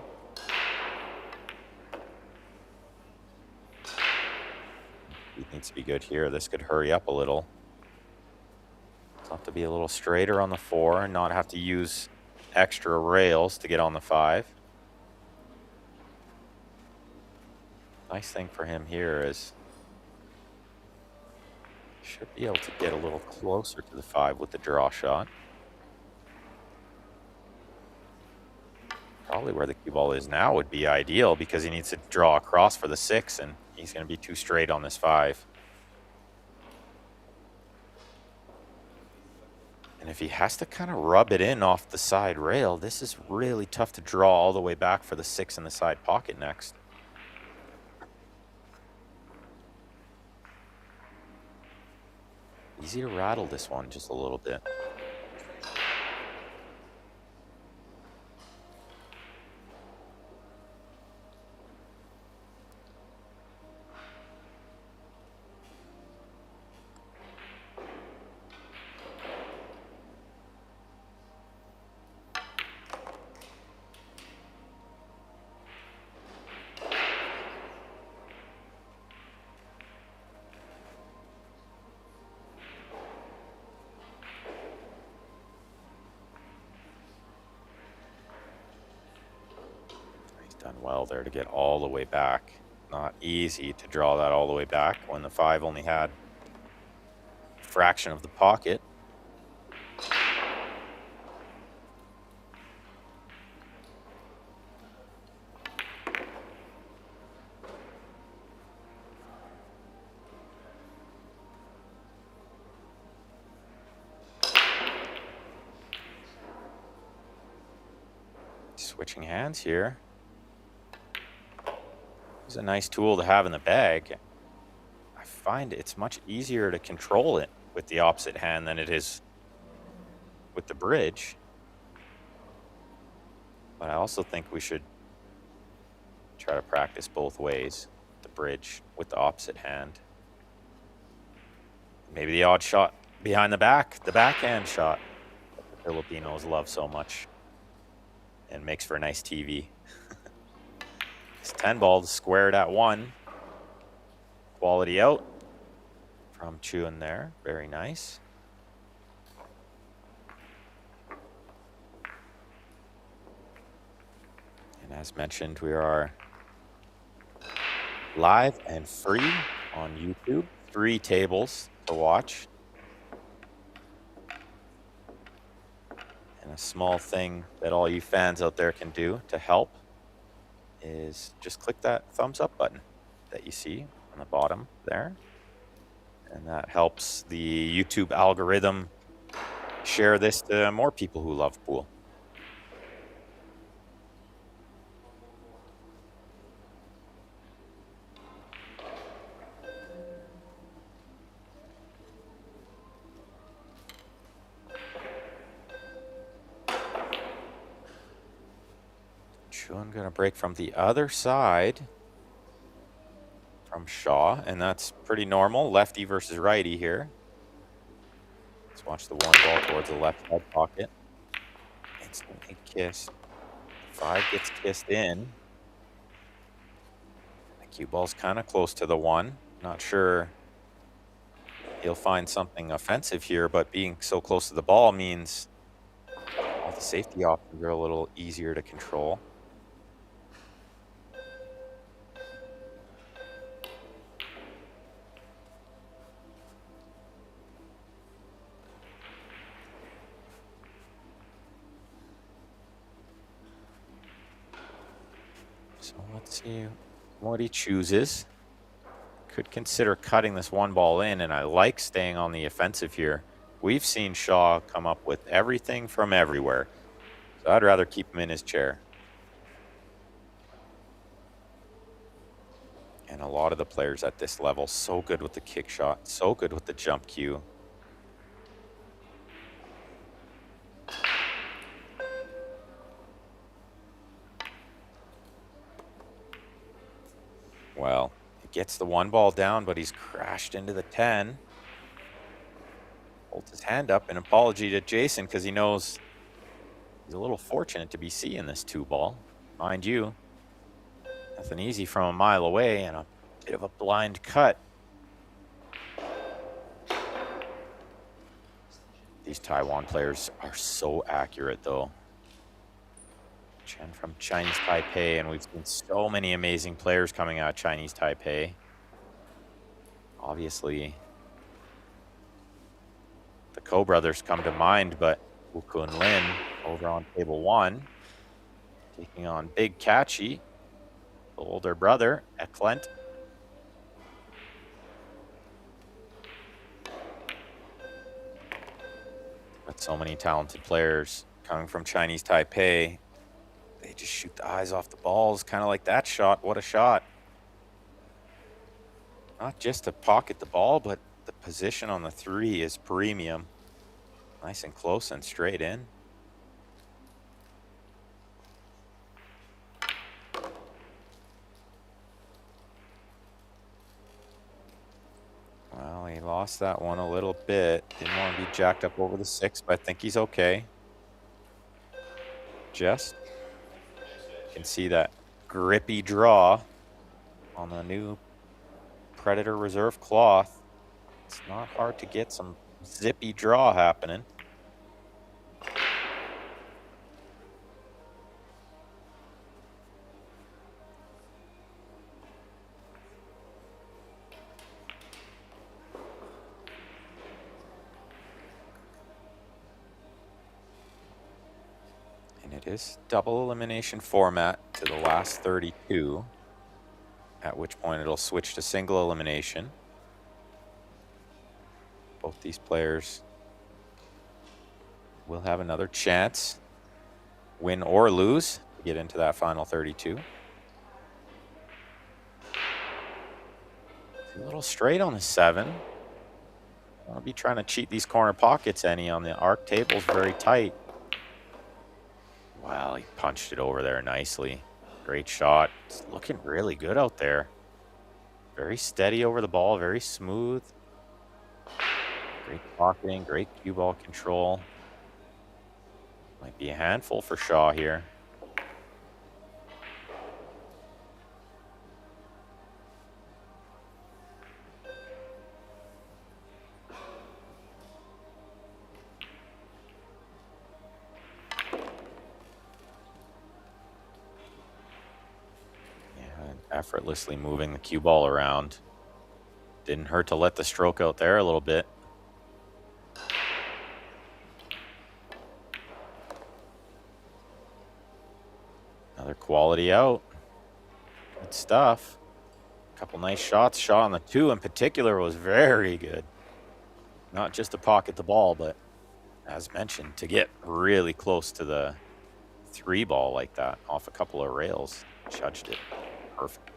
He needs to be good here. This could hurry up a little. It'll have to be a little straighter on the 4 and not have to use extra rails to get on the 5. Nice thing for him here is should be able to get a little closer to the 5 with the draw shot. Probably where the cue ball is now would be ideal because he needs to draw across for the 6 and he's going to be too straight on this 5. And if he has to kind of rub it in off the side rail, this is really tough to draw all the way back for the 6 in the side pocket next. Easy to rattle this one just a little bit. Done well there to get all the way back. Not easy to draw that all the way back when the 5 only had a fraction of the pocket. Switching hands here. It's a nice tool to have in the bag. I find it's much easier to control it with the opposite hand than it is with the bridge. But I also think we should try to practice both ways. The bridge with the opposite hand. Maybe the odd shot behind the backhand shot that the Filipinos love so much and makes for a nice TV. This 10 ball squared at 1. Quality out from Chewin there. Very nice. And as mentioned, we are live and free on YouTube. 3 tables to watch. And a small thing that all you fans out there can do to help is just click that thumbs up button that you see on the bottom there. And that helps the YouTube algorithm share this to more people who love pool. I'm going to break from the other side from Shaw, and that's pretty normal. Lefty versus righty here. Let's watch the 1 ball towards the left side pocket. Instantly kissed. 5 gets kissed in. The cue ball's kind of close to the 1. Not sure he'll find something offensive here, but being so close to the ball means all the safety options are a little easier to control. So let's see what he chooses. Could consider cutting this 1 ball in, and I like staying on the offensive here. We've seen Shaw come up with everything from everywhere. So I'd rather keep him in his chair. And a lot of the players at this level, so good with the kick shot, so good with the jump cue. Well, he gets the 1 ball down, but he's crashed into the 10. Holds his hand up, an apology to Jason because he knows he's a little fortunate to be seeing this 2 ball. Mind you, nothing easy from a mile away and a bit of a blind cut. These Taiwan players are so accurate though. Chen from Chinese Taipei, and we've seen so many amazing players coming out of Chinese Taipei. Obviously, the Ko brothers come to mind, but Wu Kun Lin over on table 1, taking on Big Catchy, the older brother at Klent. But so many talented players coming from Chinese Taipei. They just shoot the eyes off the balls, kind of like that shot. What a shot. Not just to pocket the ball, but the position on the 3 is premium. Nice and close and straight in. Well, he lost that one a little bit. Didn't want to be jacked up over the 6, but I think he's okay. Just can see that grippy draw on the new Predator Reserve cloth. It's not hard to get some zippy draw happening. It is double elimination format to the last 32, at which point it'll switch to single elimination. Both these players will have another chance, win or lose, to get into that final 32. A little straight on the 7. I'll be trying to cheat these corner pockets any on the arc tables, very tight. Wow, he punched it over there nicely. Great shot. It's looking really good out there. Very steady over the ball, very smooth. Great pocketing, great cue ball control. Might be a handful for Shaw here. Effortlessly moving the cue ball around. Didn't hurt to let the stroke out there a little bit. Another quality out. Good stuff. A couple nice shots. Shot on the 2 in particular was very good. Not just to pocket the ball, but as mentioned, to get really close to the 3 ball like that off a couple of rails. Judged it perfect.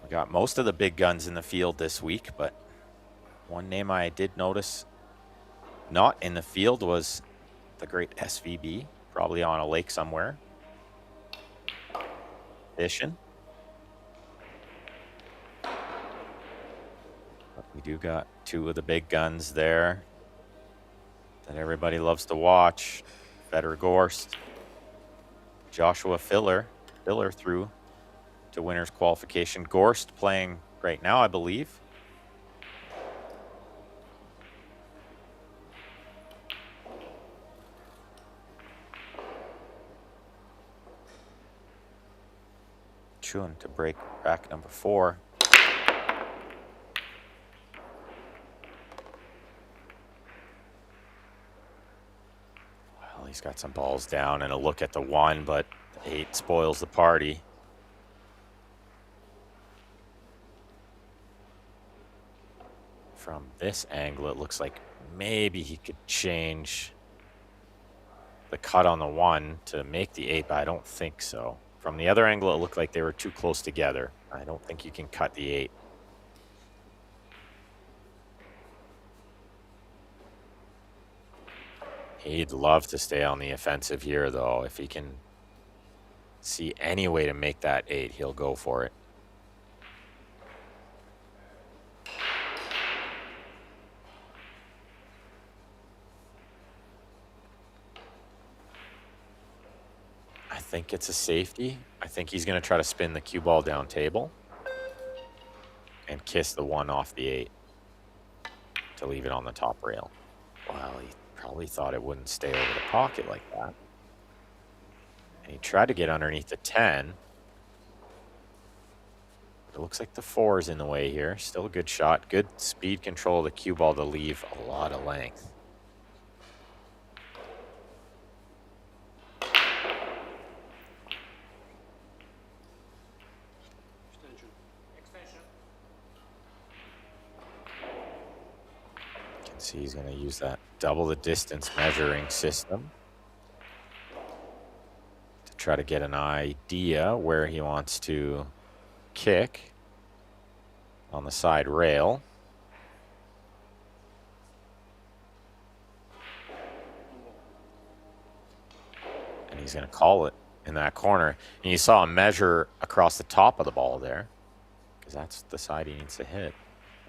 We got most of the big guns in the field this week, but one name I did notice not in the field was the great SVB, probably on a lake somewhere. Fishing. But we do got 2 of the big guns there that everybody loves to watch. Feder Gorst, Joshua Filler through to winners qualification. Gorst playing right now, I believe. Chun to break rack number 4. Well, he's got some balls down and a look at the 1, but the 8 spoils the party. From this angle, it looks like maybe he could change the cut on the 1 to make the 8, but I don't think so. From the other angle, it looked like they were too close together. I don't think you can cut the 8. He'd love to stay on the offensive here, though. If he can see any way to make that 8, he'll go for it. I think it's a safety. I think he's going to try to spin the cue ball down table and kiss the 1 off the 8 to leave it on the top rail. Well, he probably thought it wouldn't stay over the pocket like that. And he tried to get underneath the 10. It looks like the 4 is in the way here. Still a good shot. Good speed control of the cue ball to leave a lot of length. See, he's going to use that double the distance measuring system to try to get an idea where he wants to kick on the side rail. And he's going to call it in that corner. And you saw him measure across the top of the ball there, because that's the side he needs to hit.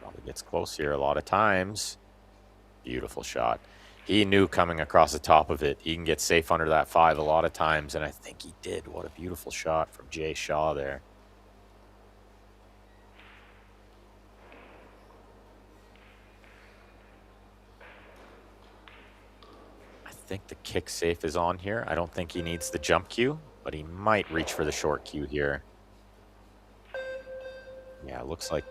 Probably gets close here a lot of times. Beautiful shot. He knew coming across the top of it, he can get safe under that 5 a lot of times, and I think he did. What a beautiful shot from Jay Shaw there. I think the kick safe is on here. I don't think he needs the jump cue, but he might reach for the short cue here. Yeah, it looks like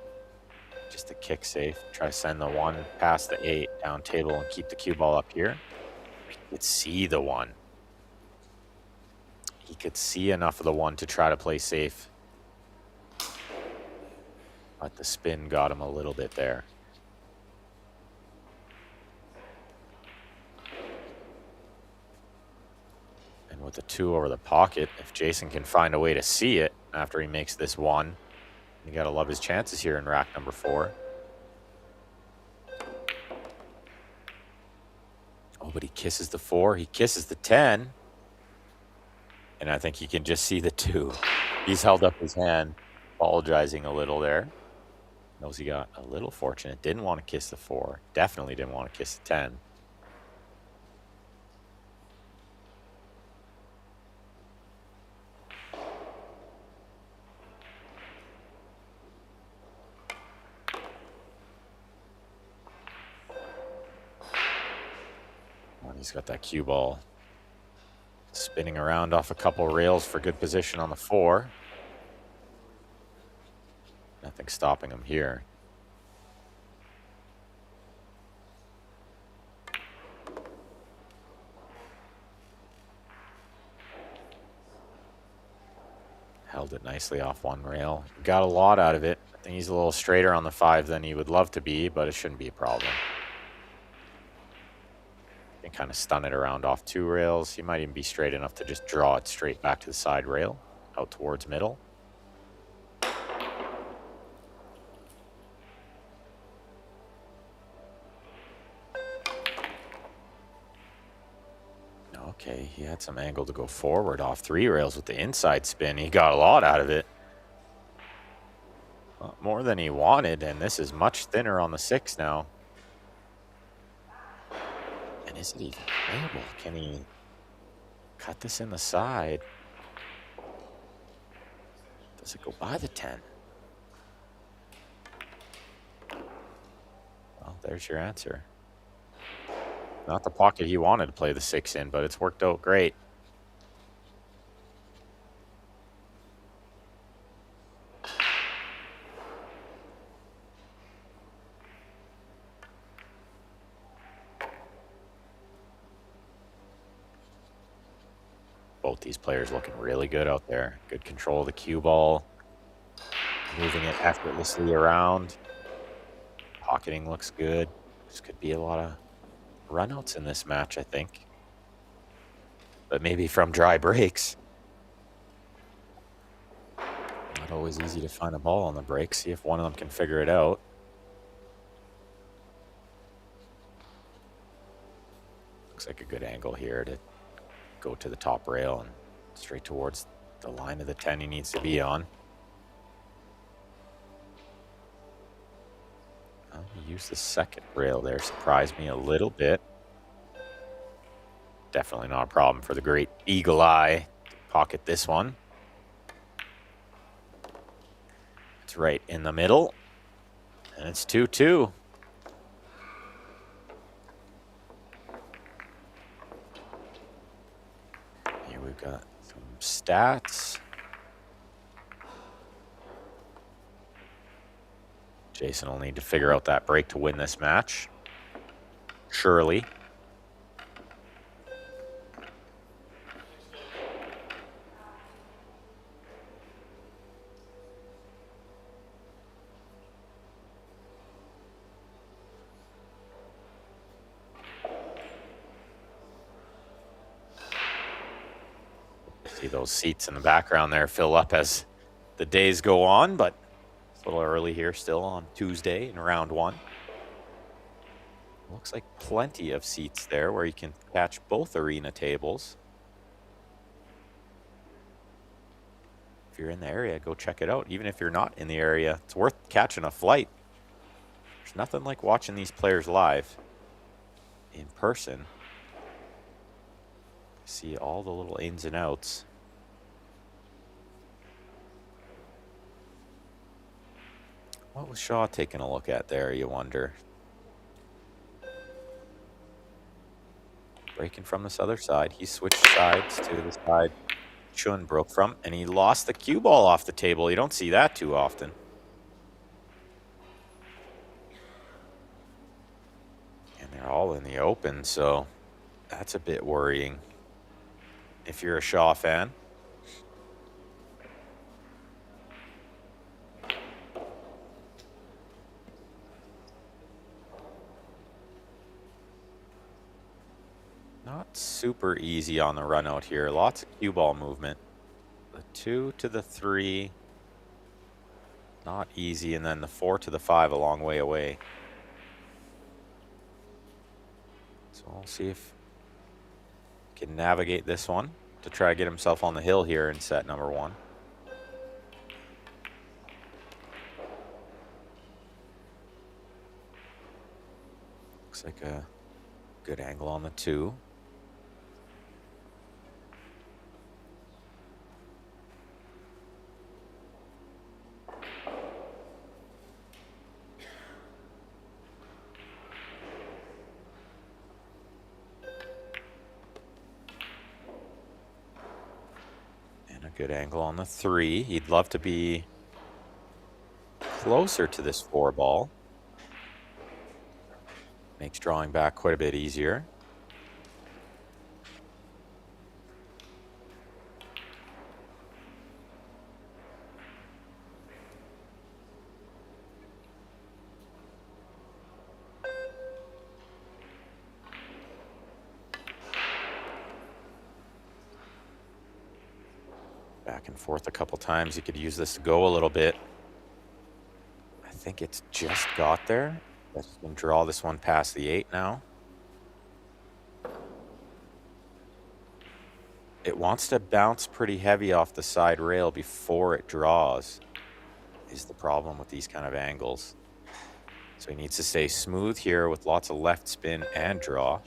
Just a kick safe. Try to send the 1 past the 8 down table and keep the cue ball up here. He could see the 1. He could see enough of the 1 to try to play safe. But the spin got him a little bit there. And with the 2 over the pocket, if Jason can find a way to see it after he makes this 1, you got to love his chances here in rack number 4. Oh, but he kisses the 4. He kisses the 10. And I think you can just see the 2. He's held up his hand, apologizing a little there. Knows he got a little fortunate. Didn't want to kiss the 4. Definitely didn't want to kiss the 10. He's got that cue ball spinning around off a couple rails for good position on the 4. Nothing stopping him here. Held it nicely off 1 rail. Got a lot out of it. I think he's a little straighter on the 5 than he would love to be, but it shouldn't be a problem. And kind of stun it around off 2 rails. He might even be straight enough to just draw it straight back to the side rail, out towards middle. Okay, he had some angle to go forward off 3 rails with the inside spin. He got a lot out of it. More than he wanted, and this is much thinner on the 6 now. And is it even playable? Can he cut this in the side? Does it go by the 10? Well, there's your answer. Not the pocket he wanted to play the 6 in, but it's worked out great. Both these players looking really good out there. Good control of the cue ball. Moving it effortlessly around. Pocketing looks good. This could be a lot of runouts in this match, I think. But maybe from dry breaks. Not always easy to find a ball on the break. See if one of them can figure it out. Looks like a good angle here to go to the top rail and straight towards the line of the 10 he needs to be on. He used the second rail there. Surprised me a little bit. Definitely not a problem for the great Eagle Eye to pocket this one. It's right in the middle. And it's 2-2. Here we've got some stats. Jason will need to figure out that break to win this match. Surely. See those seats in the background there fill up as the days go on, but it's a little early here still on Tuesday in round 1. Looks like plenty of seats there where you can catch both arena tables. If you're in the area, go check it out. Even if you're not in the area, it's worth catching a flight. There's nothing like watching these players live in person. See all the little ins and outs. What was Shaw taking a look at there, you wonder? Breaking from this other side. He switched sides to the side Chun broke from, and he lost the cue ball off the table. You don't see that too often. in the open, so that's a bit worrying if you're a Shaw fan. Not super easy on the run out here. Lots of cue ball movement. The 2 to the 3, not easy, and then the 4 to the 5 a long way away. So we'll see if he can navigate this one to try to get himself on the hill here in set number 1. Looks like a good angle on the 2. Good angle on the 3. He'd love to be closer to this 4 ball. Makes drawing back quite a bit easier. Back and forth a couple times. You could use this to go a little bit. I think it's just got there. Let's draw this one past the 8 now. It wants to bounce pretty heavy off the side rail before it draws, is the problem with these kind of angles. So he needs to stay smooth here with lots of left spin and draw.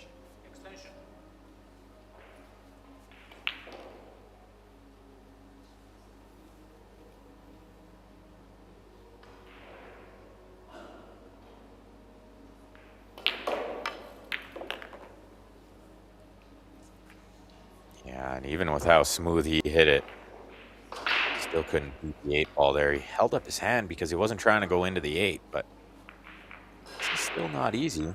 Yeah, and even with how smooth he hit it, still couldn't beat the 8 ball there. He held up his hand because he wasn't trying to go into the 8, but it's still not easy.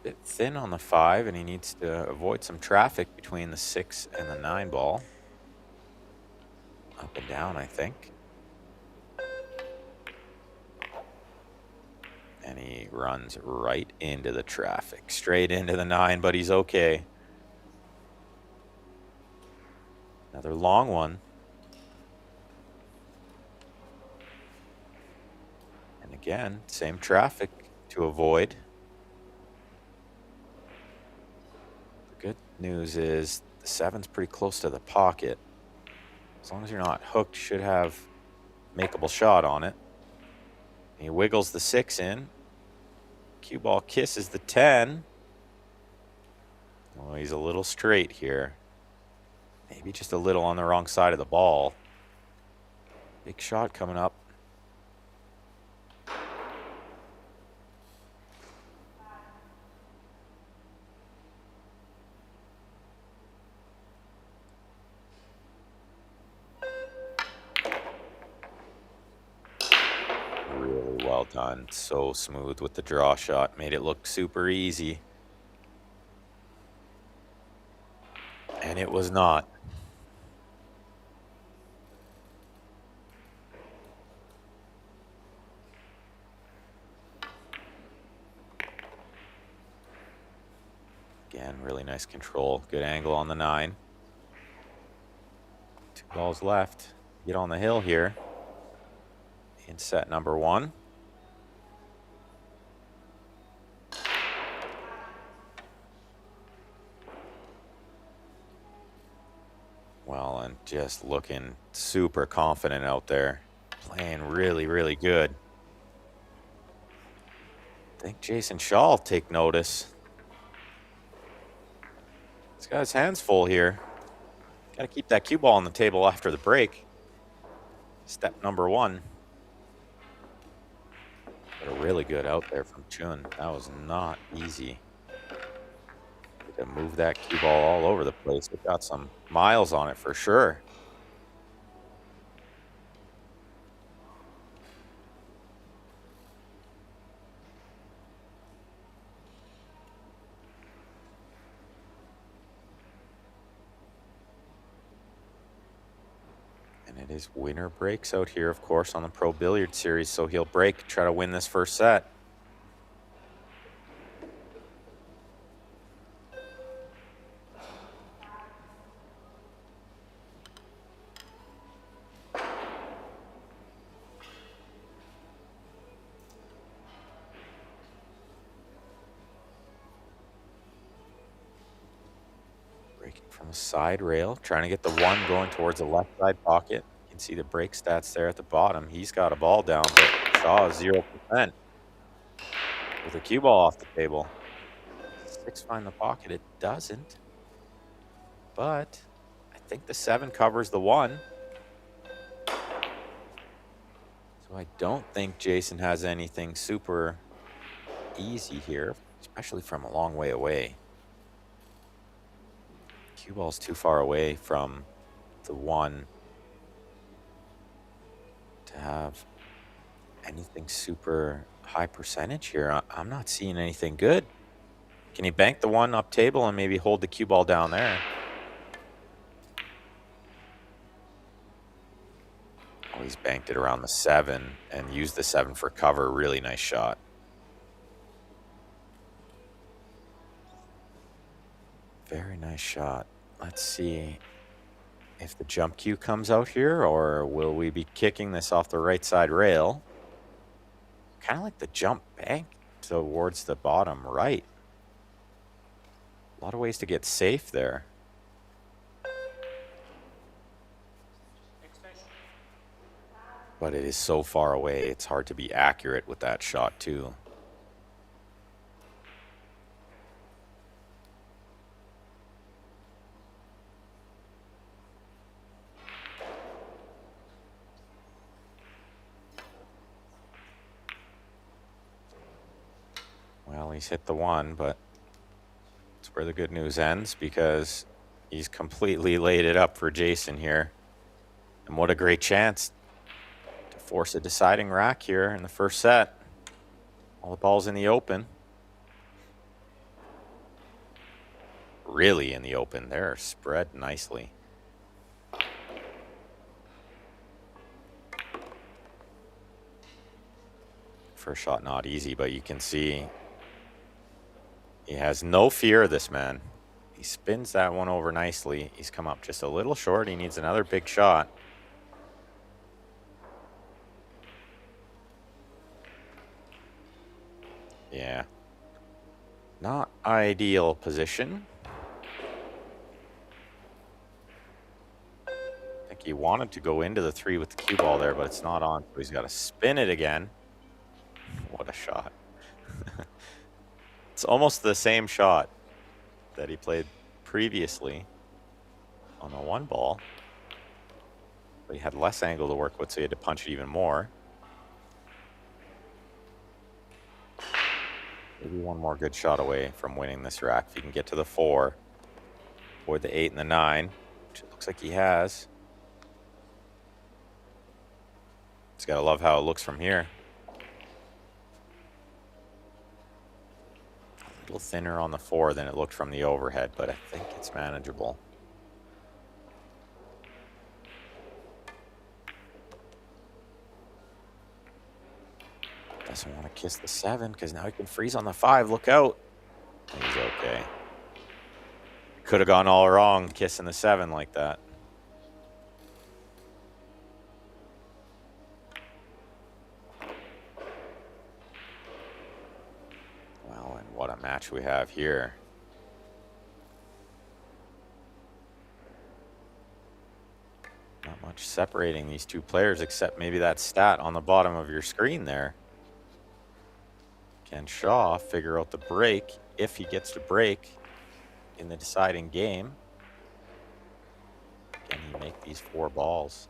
Bit thin on the 5, and he needs to avoid some traffic between the 6 and the 9 ball. Up and down, I think. And he runs right into the traffic, straight into the 9, but he's okay. Another long one. And again, same traffic to avoid. The good news is the 7's pretty close to the pocket. As long as you're not hooked, you should have a makeable shot on it. He wiggles the 6 in. Cue ball kisses the 10. Oh, he's a little straight here. Maybe just a little on the wrong side of the ball. Big shot coming up. Really well done. So smooth with the draw shot. Made it look super easy. And it was not. Again, really nice control. Good angle on the 9. 2 balls left. Get on the hill here in set number 1. Well, and just looking super confident out there. Playing really, really good. I think Jason Shaw will take notice. He's got his hands full here. Got to keep that cue ball on the table after the break. Step number 1. But really good out there from Chun. That was not easy. To move that cue ball all over the place. It got some miles on it for sure. And it is winner breaks out here, of course, on the Pro Billiard Series. So he'll break, try to win this first set. Breaking from a side rail, trying to get the one going towards the left side pocket. You can see the break stats there at the bottom. He's got a ball down, but Shaw is 0% with a cue ball off the table. 6 find the pocket. It doesn't. But I think the 7 covers the 1. So I don't think Jason has anything super easy here, especially from a long way away. Cue ball's too far away from the 1 to have anything super high percentage here. I'm not seeing anything good. Can he bank the 1 up table and maybe hold the cue ball down there? Oh, he's banked it around the 7 and used the 7 for cover. Really nice shot. Very nice shot. Let's see if the jump cue comes out here, or will we be kicking this off the right side rail? Kind of like the jump bank towards the bottom right. A lot of ways to get safe there. But it is so far away, it's hard to be accurate with that shot too. Well, he's hit the 1, but that's where the good news ends, because he's completely laid it up for Jason here. And what a great chance to force a deciding rack here in the first set. All the balls in the open. Really in the open. They're spread nicely. First shot not easy, but you can see he has no fear of this man. He spins that one over nicely. He's come up just a little short. He needs another big shot. Yeah. Not ideal position. I think he wanted to go into the 3 with the cue ball there, but it's not on. So he's got to spin it again. What a shot. It's almost the same shot that he played previously on the 1 ball. But he had less angle to work with, so he had to punch it even more. Maybe one more good shot away from winning this rack. If he can get to the 4, or the 8 and the 9, which it looks like he has. Just gotta love how it looks from here. A little thinner on the 4 than it looked from the overhead, but I think it's manageable. Doesn't want to kiss the 7 because now he can freeze on the 5. Look out. He's okay. Could have gone all wrong kissing the 7 like that. Well, and what a match we have here. Not much separating these two players except maybe that stat on the bottom of your screen there. Can Shaw figure out the break, if he gets to break in the deciding game? Can he make these 4 balls?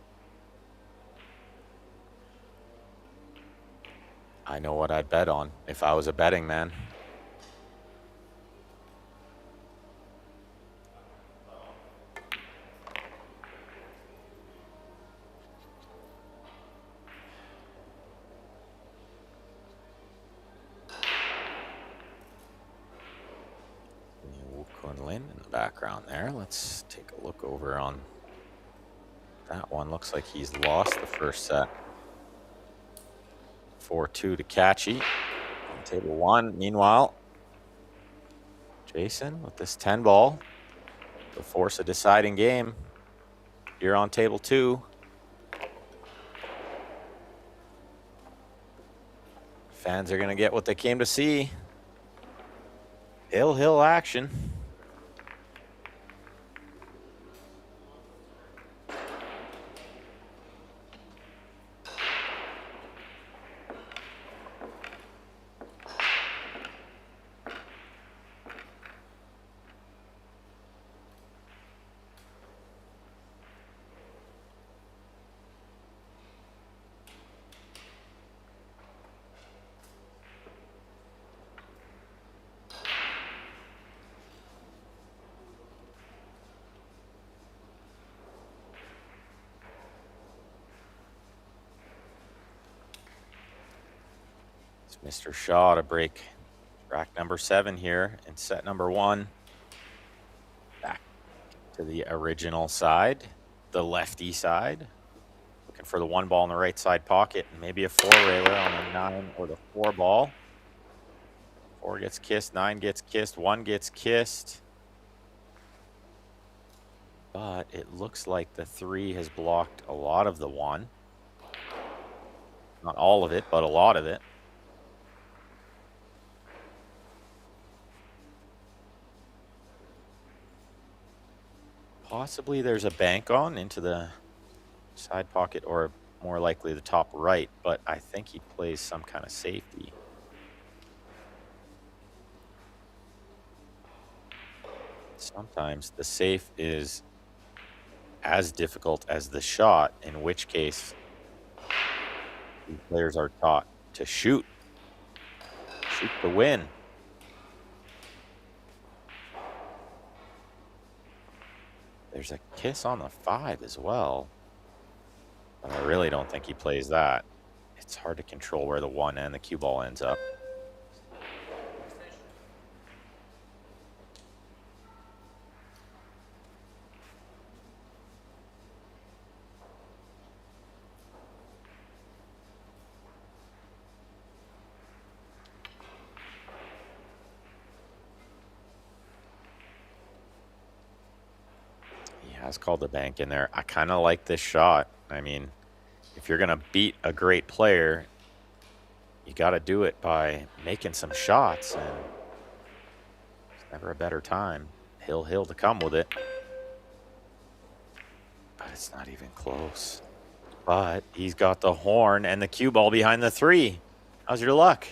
I know what I'd bet on if I was a betting man. In the background there. Let's take a look over on That one looks like he's lost the first set. 4-2 to Kachi on table 1. Meanwhile, Jason with this 10 ball will force a deciding game here on table 2. Fans are going to get what they came to see. Hill action. Mr. Shaw to break rack number 7 here in set number 1. Back to the original side, the lefty side. Looking for the 1 ball in the right side pocket and maybe a 4-railer on the 9 or the 4 ball. 4 gets kissed, 9 gets kissed, 1 gets kissed. But it looks like the 3 has blocked a lot of the 1. Not all of it, but a lot of it. Possibly there's a bank on into the side pocket, or more likely the top right, but I think he plays some kind of safety. Sometimes the safe is as difficult as the shot, in which case these players are taught to shoot to win. There's a kiss on the 5 as well, but I really don't think he plays that. It's hard to control where the 1 and the cue ball ends up. Has called the bank in there. I kind of like this shot. I mean, if you're going to beat a great player, you got to do it by making some shots, and it's never a better time. Hill to come with it. But it's not even close. But he's got the horn and the cue ball behind the 3. How's your luck?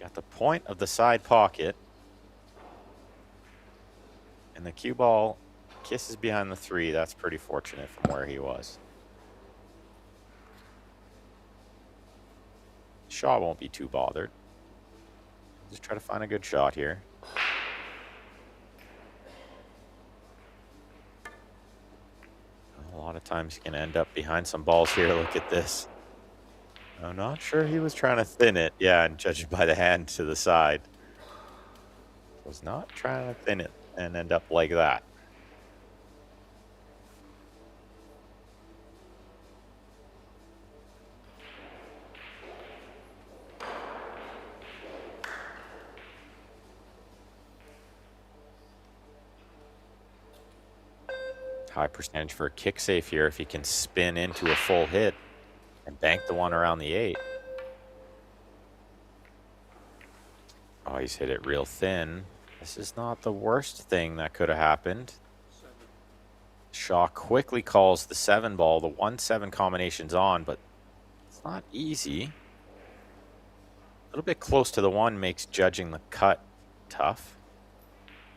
Got the point of the side pocket. And the cue ball kisses behind the 3. That's pretty fortunate from where he was. Shaw won't be too bothered. Just try to find a good shot here. A lot of times you can end up behind some balls here. Look at this. I'm not sure he was trying to thin it. Yeah, and judging by the hand to the side, was not trying to thin it and end up like that. High percentage for a kick safe here if he can spin into a full hit and bank the 1 around the 8. Oh, he's hit it real thin. This is not the worst thing that could have happened. Shaw quickly calls the 7 ball. The 1-7 combination's on, but it's not easy. A little bit close to the 1 makes judging the cut tough.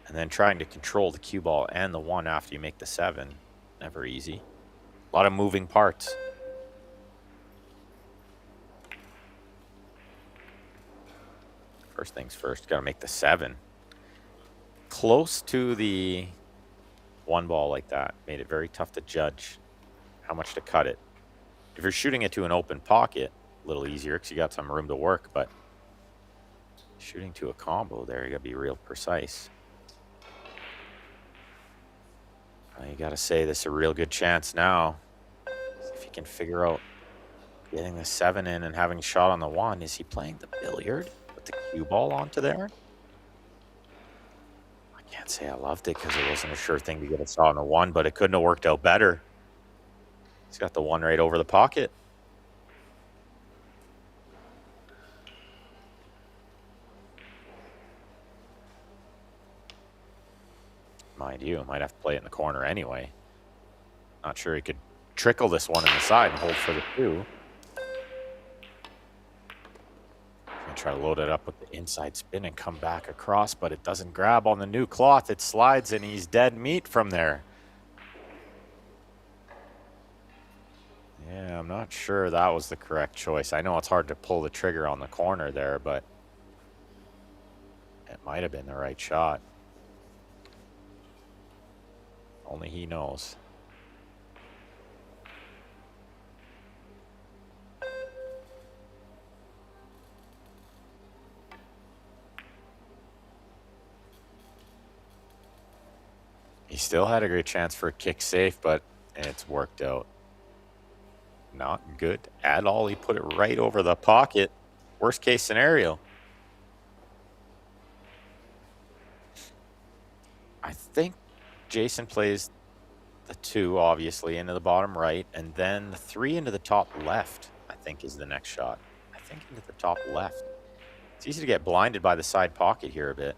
And then trying to control the cue ball and the 1 after you make the 7. Never easy. A lot of moving parts. First things first, got to make the 7. Close to the 1 ball like that made it very tough to judge how much to cut it. If you're shooting it to an open pocket, a little easier because you got some room to work, but shooting to a combo there, you got to be real precise. You got to say this is a real good chance now. See if he can figure out getting the 7 in and having a shot on the 1. Is he playing the billiard with the cue ball onto there? I can't say I loved it because it wasn't a sure thing to get a shot on the 1, but it couldn't have worked out better. He's got the 1 right over the pocket. Mind you, might have to play it in the corner anyway. Not sure he could trickle this one in the side and hold for the 2. Gonna try to load it up with the inside spin and come back across, but it doesn't grab on the new cloth. It slides and he's dead meat from there. Yeah, I'm not sure that was the correct choice. I know it's hard to pull the trigger on the corner there, but it might have been the right shot. Only he knows. He still had a great chance for a kick safe, but it's worked out. Not good at all. He put it right over the pocket. Worst case scenario. I think Jason plays the 2, obviously, into the bottom right, and then the 3 into the top left, I think, is the next shot. I think into the top left. It's easy to get blinded by the side pocket here a bit.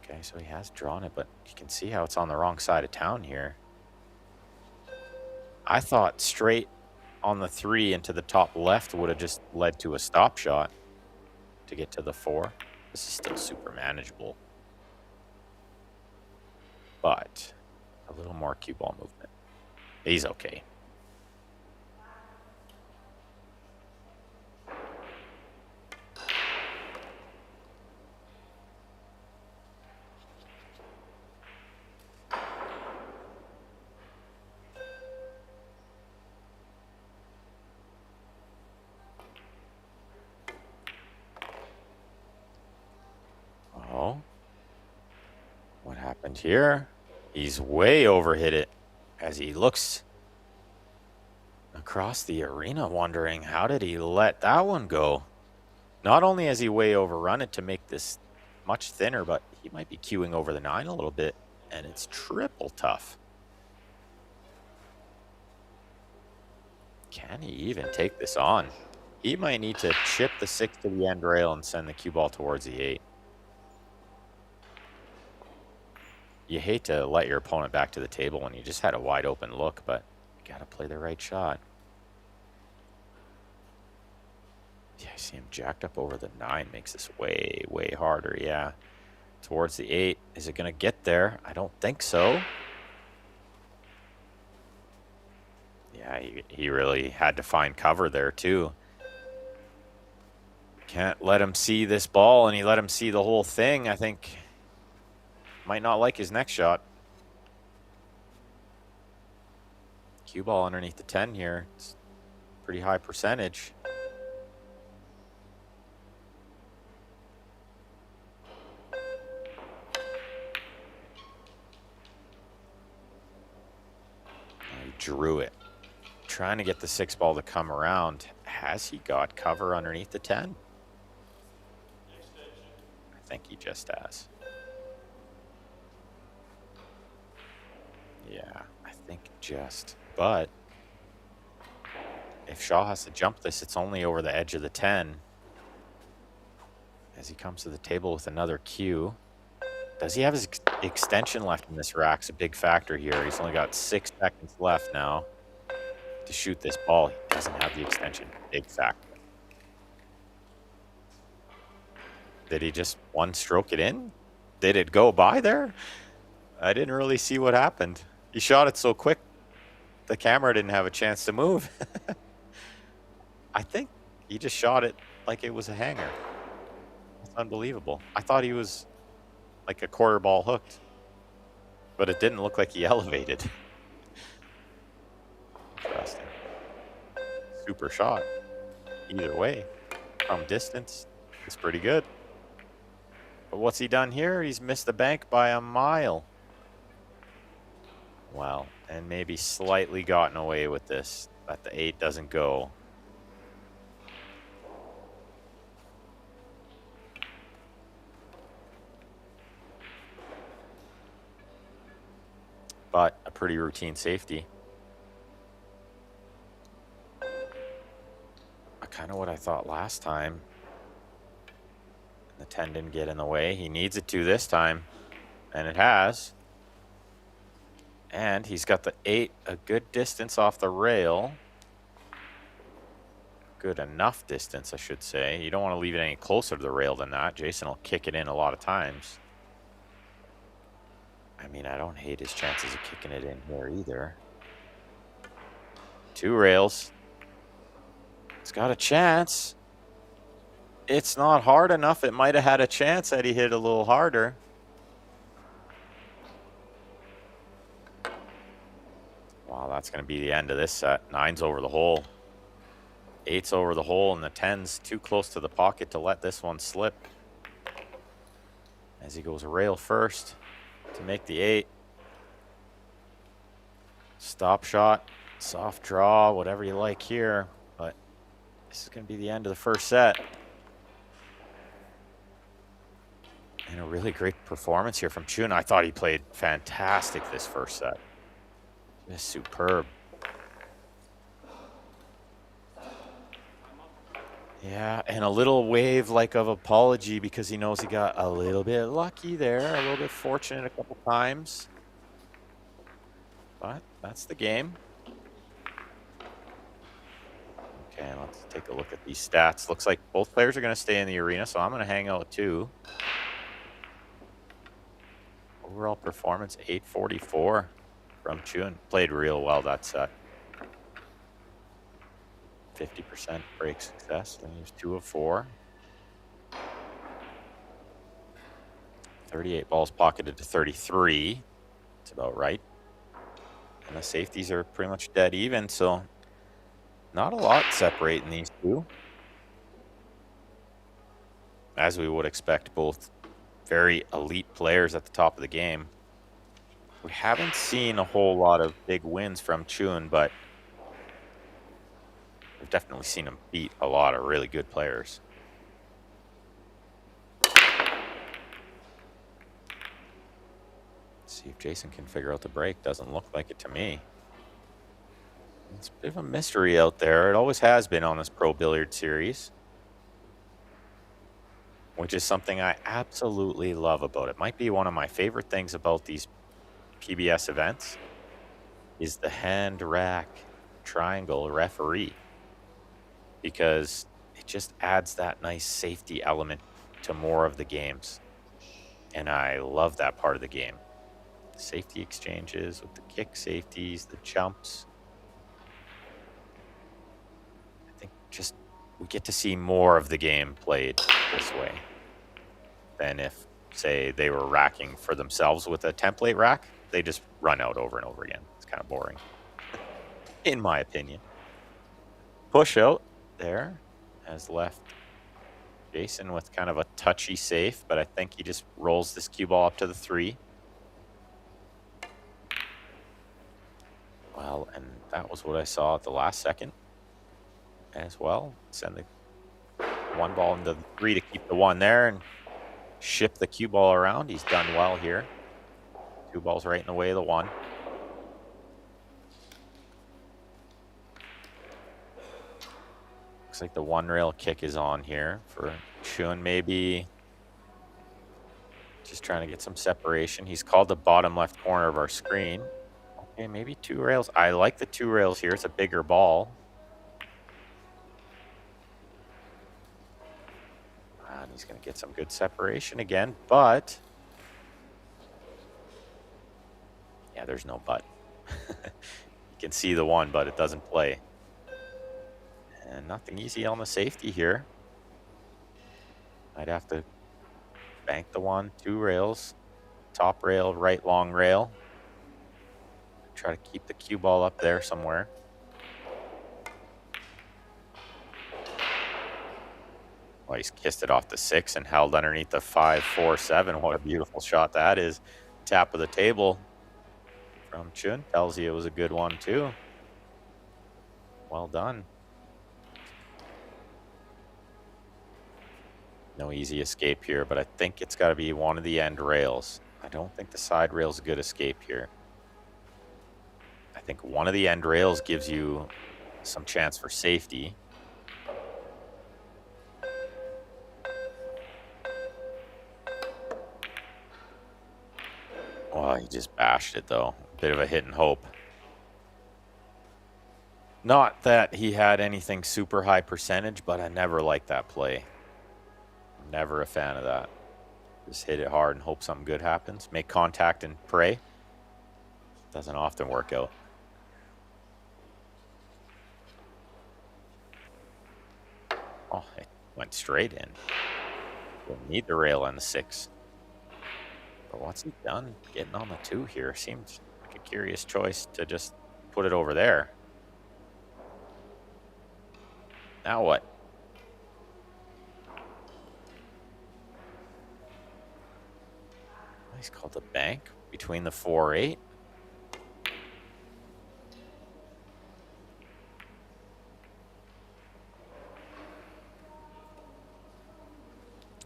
Okay, so he has drawn it, but you can see how it's on the wrong side of town here. I thought straight on the 3 into the top left would have just led to a stop shot to get to the 4. This is still super manageable. But a little more cue ball movement. He's okay. Oh. What happened here? He's way overhit it as he looks across the arena wondering how did he let that one go? Not only has he way overrun it to make this much thinner, but he might be queuing over the 9 a little bit, and it's triple tough. Can he even take this on? He might need to chip the 6 to the end rail and send the cue ball towards the 8. You hate to let your opponent back to the table when you just had a wide open look, but you got to play the right shot. Yeah, I see him jacked up over the 9. Makes this way, way harder. Yeah. Towards the 8. Is it going to get there? I don't think so. Yeah, he really had to find cover there, too. Can't let him see this ball, and he let him see the whole thing, I think. Might not like his next shot. Cue ball underneath the 10 here. It's pretty high percentage. He drew it. Trying to get the 6 ball to come around. Has he got cover underneath the 10? I think he just has. Yeah, I think just. But if Shaw has to jump this, it's only over the edge of the 10. As he comes to the table with another cue. Does he have his extension left in this rack's a big factor here. He's only got 6 seconds left now to shoot this ball. He doesn't have the extension. Big factor. Did he just one stroke it in? Did it go by there? I didn't really see what happened. He shot it so quick, the camera didn't have a chance to move. I think he just shot it like it was a hanger. It's unbelievable. I thought he was like a quarter ball hooked, but it didn't look like he elevated. Interesting. Super shot. Either way, from distance, it's pretty good. what's he done here? He's missed the bank by a mile. Well, and maybe slightly gotten away with this, but the 8 doesn't go. But a pretty routine safety. Kind of what I thought last time. The 10 didn't get in the way. He needs it to this time, and it has. And he's got the 8 a good distance off the rail. Good enough distance, I should say. You don't want to leave it any closer to the rail than that. Jason will kick it in a lot of times. I mean, I don't hate his chances of kicking it in here either. 2 rails. It's got a chance. It's not hard enough. It might have had a chance had he hit a little harder. Wow, that's going to be the end of this set. 9's over the hole. 8's over the hole, and the 10's too close to the pocket to let this one slip. As he goes rail first to make the 8. Stop shot, soft draw, whatever you like here. But this is going to be the end of the first set. And a really great performance here from Chun. I thought he played fantastic this first set. Just superb. Yeah, and a little wave like of apology because he knows he got a little bit lucky there, a little bit fortunate a couple times. But that's the game. Okay, let's take a look at these stats. Looks like both players are going to stay in the arena, so I'm going to hang out too. Overall performance, 844 from Chun. Played real well that set. 50% break success. Then he was 2 of 4. 38 balls pocketed to 33. That's about right. And the safeties are pretty much dead even, so not a lot separating these two. As we would expect, both very elite players at the top of the game. We haven't seen a whole lot of big wins from Chun, but we've definitely seen him beat a lot of really good players. Let's see if Jason can figure out the break. Doesn't look like it to me. It's a bit of a mystery out there. It always has been on this Pro Billiard series, which is something I absolutely love about it. Might be one of my favorite things about these PBS events is the hand rack triangle referee, because it just adds that nice safety element to more of the games. And I love that part of the game. Safety exchanges with the kick safeties, the jumps. I think just we get to see more of the game played this way than if, say, they were racking for themselves with a template rack. They just run out over and over again. It's kind of boring, in my opinion. Push out there has left Jason with kind of a touchy safe, but I think he just rolls this cue ball up to the 3. Well, and that was what I saw at the last second as well. Send the 1 ball into the 3 to keep the 1 there and ship the cue ball around. He's done well here. 2 balls right in the way of the 1. Looks like the 1 rail kick is on here for Chun, maybe just trying to get some separation. He's called the bottom left corner of our screen. Okay, maybe 2 rails. I like the 2 rails here. It's a bigger ball. And he's going to get some good separation again, but yeah, there's no but. You can see the 1, but it doesn't play. And nothing easy on the safety here. I'd have to bank the 1, 2 rails, top rail, right long rail. Try to keep the cue ball up there somewhere. Well, he's kissed it off the 6 and held underneath the 5, 4, 7. What a beautiful shot that is. Tap of the table from Chun tells you it was a good one too. Well done. No easy escape here, but I think it's got to be one of the end rails. I don't think the side rail's a good escape here. I think one of the end rails gives you some chance for safety. Oh, he just bashed it though. Bit of a hit and hope. Not that he had anything super high percentage, but I never liked that play. Never a fan of that. Just hit it hard and hope something good happens. Make contact and pray. Doesn't often work out. Oh, it went straight in. Didn't need the rail on the 6. But what's he done getting on the 2 here? Seems like a curious choice to just put it over there. Now what? He's called the bank between the 4-8.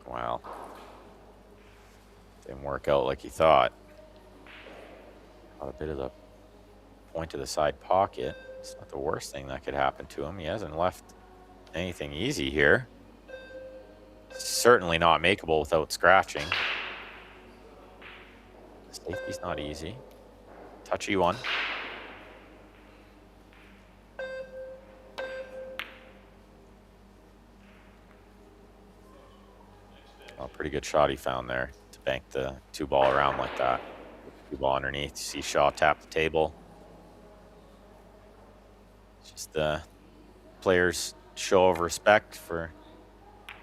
Wow. Didn't work out like he thought. Got a bit of the point to the side pocket. It's not the worst thing that could happen to him. He hasn't left anything easy here. Certainly not makeable without scratching. Safety's not easy. Touchy one. Oh, pretty good shot he found there to bank the 2 ball around like that. 2 ball underneath. You see Shaw tap the table. It's just the players' show of respect for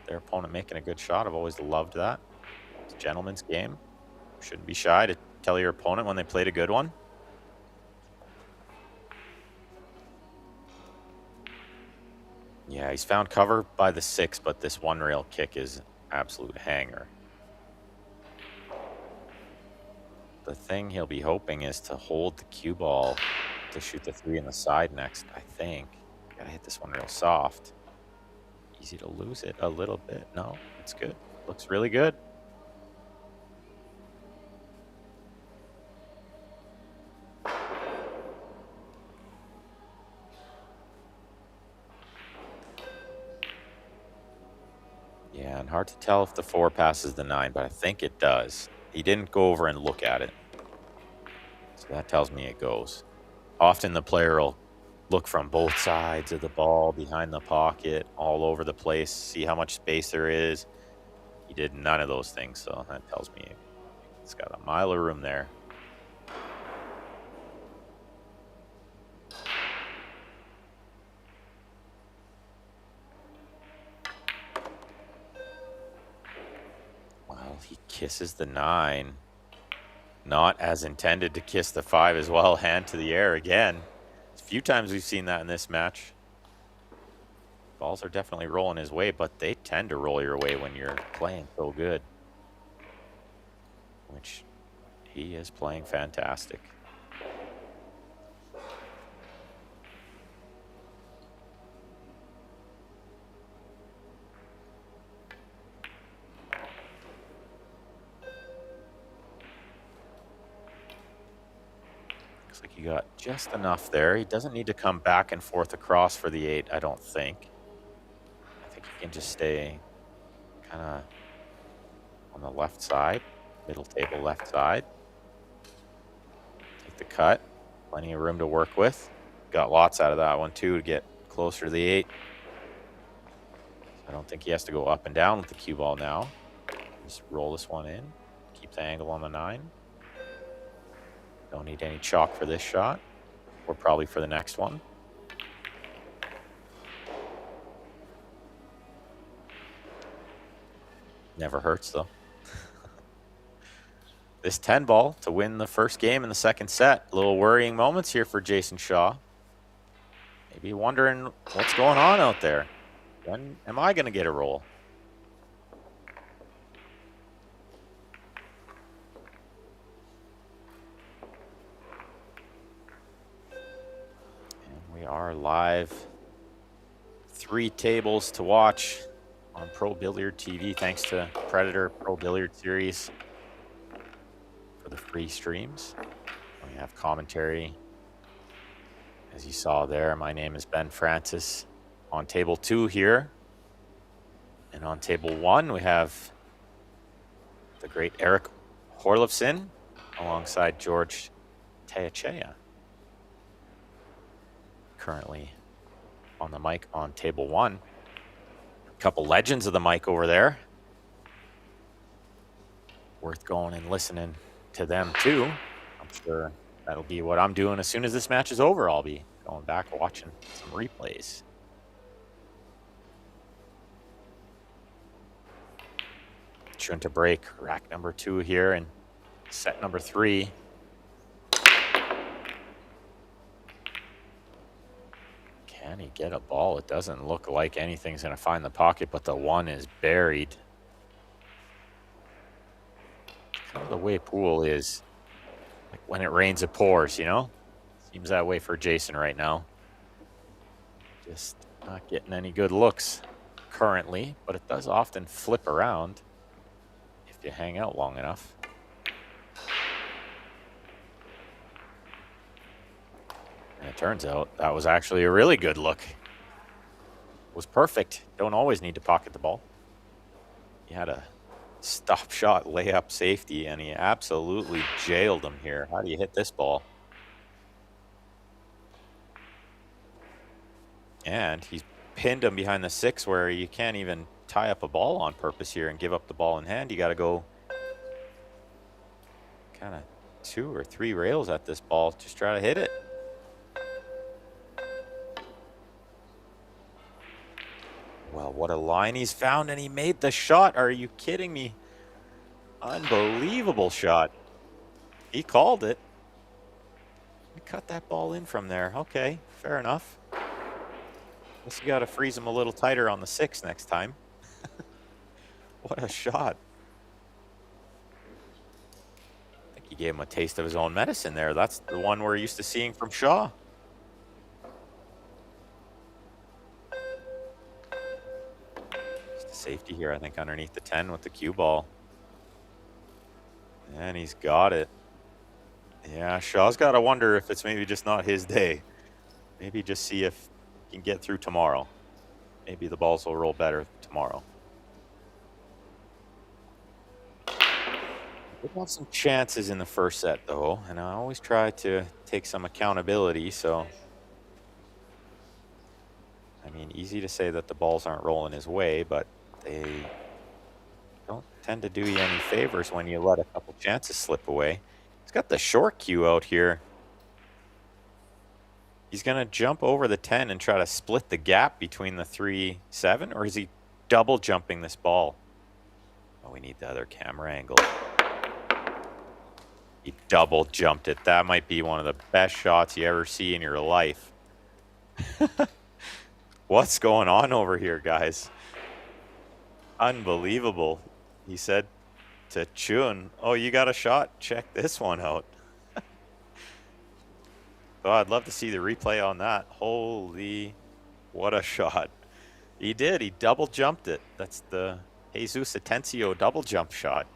their opponent making a good shot. I've always loved that. It's a gentleman's game. Shouldn't be shy to tell your opponent when they played a good one. Yeah, he's found cover by the 6, but this 1 rail kick is absolute hanger. The thing he'll be hoping is to hold the cue ball to shoot the 3 in the side next, I think. Gotta hit this one real soft. Easy to lose it a little bit. No, it's good. Looks really good. Yeah, and hard to tell if the 4 passes the 9, but I think it does. He didn't go over and look at it. So that tells me it goes. Often the player will look from both sides of the ball, behind the pocket, all over the place, see how much space there is. He did none of those things, so that tells me it's got a mile of room there. Well, he kisses the 9. Not as intended to kiss the 5 as well. Hand to the air again. A few times we've seen that in this match. Balls are definitely rolling his way, but they tend to roll your way when you're playing so good. Which he is playing fantastic. Looks like he got just enough there. He doesn't need to come back and forth across for the 8, I don't think. I think he can just stay kind of on the left side, middle table left side. Take the cut. Plenty of room to work with. Got lots out of that one too to get closer to the 8. I don't think he has to go up and down with the cue ball now. Just roll this one in. Keep the angle on the 9. Don't need any chalk for this shot, or probably for the next one. Never hurts though. This 10 ball to win the first game in the second set. A little worrying moments here for Jason Shaw. Maybe wondering what's going on out there. When am I going to get a roll? are live. 3 tables to watch on Pro Billiard TV, thanks to Predator Pro Billiard Series for the free streams. We have commentary, as you saw there. My name is Ben Francis on table 2 here. And on table 1, we have the great Eric Horlefson alongside George Teachea. Currently on the mic on table 1. A couple legends of the mic over there. Worth going and listening to them too. I'm sure that'll be what I'm doing as soon as this match is over. I'll be going back watching some replays. Tune to break rack number 2 here and set number 3. Can he get a ball? It doesn't look like anything's going to find the pocket, but the 1 is buried. Kind of the way pool is. Like when it rains, it pours, you know? Seems that way for Jason right now. Just not getting any good looks currently, but it does often flip around if you hang out long enough. And it turns out that was actually a really good look. It was perfect. Don't always need to pocket the ball. He had a stop shot layup safety, and he absolutely jailed him here. How do you hit this ball? And he's pinned him behind the 6 where you can't even tie up a ball on purpose here and give up the ball in hand. You got to go kind of 2 or 3 rails at this ball. Just try to hit it. Well, what a line he's found, and he made the shot. Are you kidding me? Unbelievable shot. He called it. He cut that ball in from there. Okay, fair enough. Guess you got to freeze him a little tighter on the 6 next time. What a shot. I think he gave him a taste of his own medicine there. That's the one we're used to seeing from Shaw. Safety here, I think, underneath the 10 with the cue ball. And he's got it. Yeah, Shaw's got to wonder if it's maybe just not his day. Maybe just see if he can get through tomorrow. Maybe the balls will roll better tomorrow. We got some chances in the first set, though, and I always try to take some accountability, so... I mean, easy to say that the balls aren't rolling his way, but they don't tend to do you any favors when you let a couple chances slip away. He's got the short cue out here. He's going to jump over the 10 and try to split the gap between the 3-7, or is he double jumping this ball? Oh, we need the other camera angle. He double jumped it. That might be one of the best shots you ever see in your life. What's going on over here, guys? Unbelievable. He said to Chun, oh, you got a shot? Check this one out. Oh, I'd love to see the replay on that. Holy, what a shot. He did. He double jumped it. That's the Jesus Atencio double jump shot.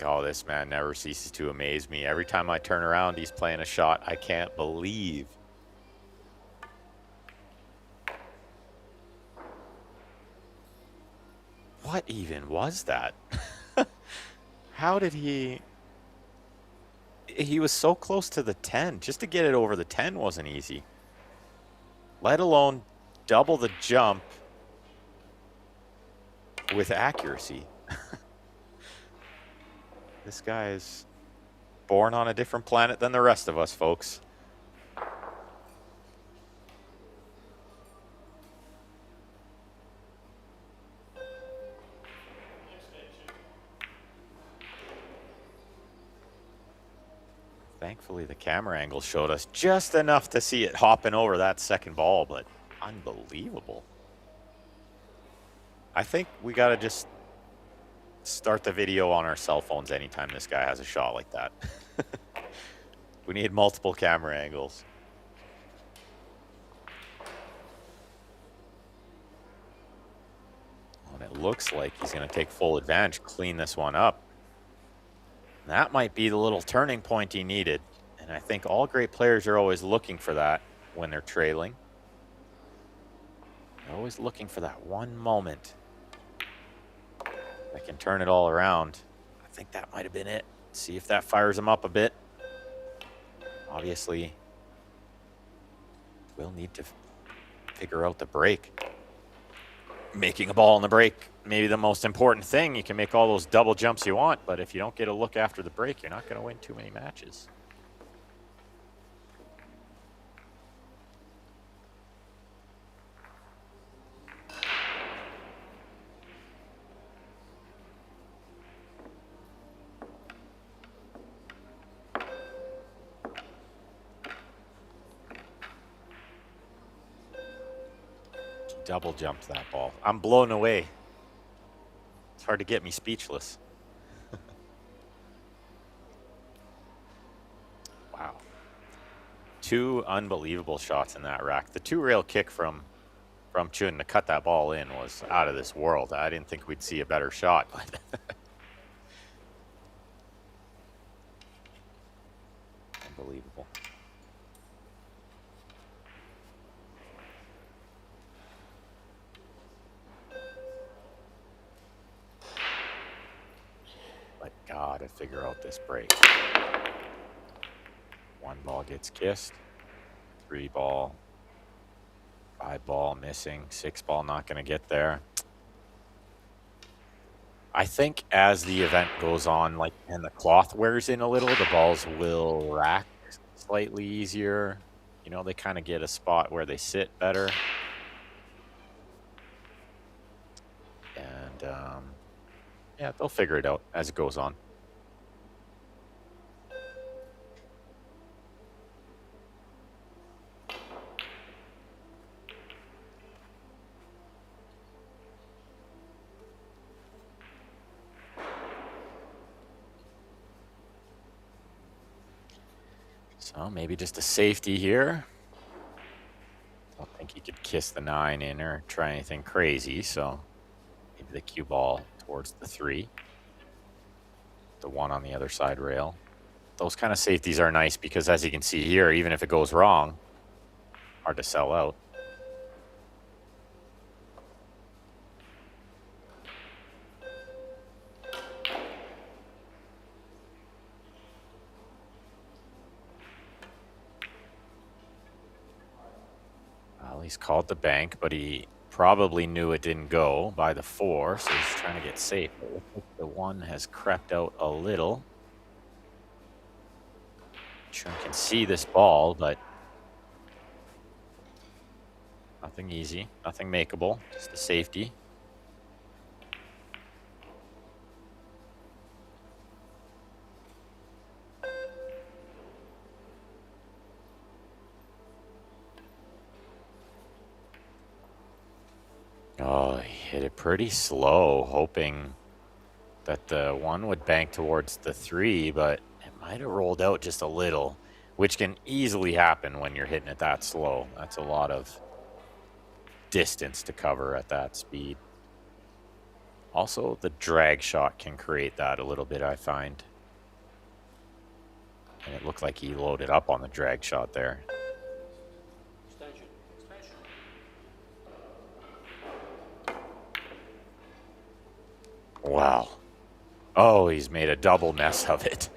Oh, this man never ceases to amaze me. Every time I turn around, he's playing a shot I can't believe. What even was that? How did he was so close to the 10. Just to get it over the 10 wasn't easy. Let alone double the jump with accuracy. This guy is born on a different planet than the rest of us, folks. Thankfully, the camera angle showed us just enough to see it hopping over that second ball, but unbelievable. I think we got to just start the video on our cell phones anytime this guy has a shot like that. We need multiple camera angles. And it looks like he's going to take full advantage, clean this one up. That might be the little turning point he needed. And I think all great players are always looking for that when they're trailing. They're always looking for that one moment that can turn it all around. I think that might have been it. See if that fires him up a bit. Obviously, we'll need to figure out the break. Making a ball in the break, maybe the most important thing. You can make all those double jumps you want, but if you don't get a look after the break, you're not going to win too many matches. Double jumped that ball. I'm blown away. It's hard to get me speechless. Wow. 2 unbelievable shots in that rack. The 2-rail kick from Chun to cut that ball in was out of this world. I didn't think we'd see a better shot. Unbelievable. Gotta figure out this break. 1 ball gets kissed. 3 ball. 5 ball missing. 6 ball not going to get there. I think as the event goes on, like, and the cloth wears in a little, the balls will rack slightly easier. You know, they kind of get a spot where they sit better. And, yeah, they'll figure it out as it goes on. So maybe just a safety here. I don't think he could kiss the 9 in or try anything crazy, so maybe the cue ball towards the 3. The 1 on the other side rail. Those kind of safeties are nice because, as you can see here, even if it goes wrong, hard to sell out. Well, he's called the bank, but he probably knew it didn't go by the 4, so he's trying to get safe. The 1 has crept out a little. Chun can see this ball, but nothing easy, nothing makeable, just a safety. Oh, he hit it pretty slow, hoping that the 1 would bank towards the 3, but it might have rolled out just a little, which can easily happen when you're hitting it that slow. That's a lot of distance to cover at that speed. Also, the drag shot can create that a little bit, I find. And it looked like he loaded up on the drag shot there. Wow. Oh, he's made a double mess of it.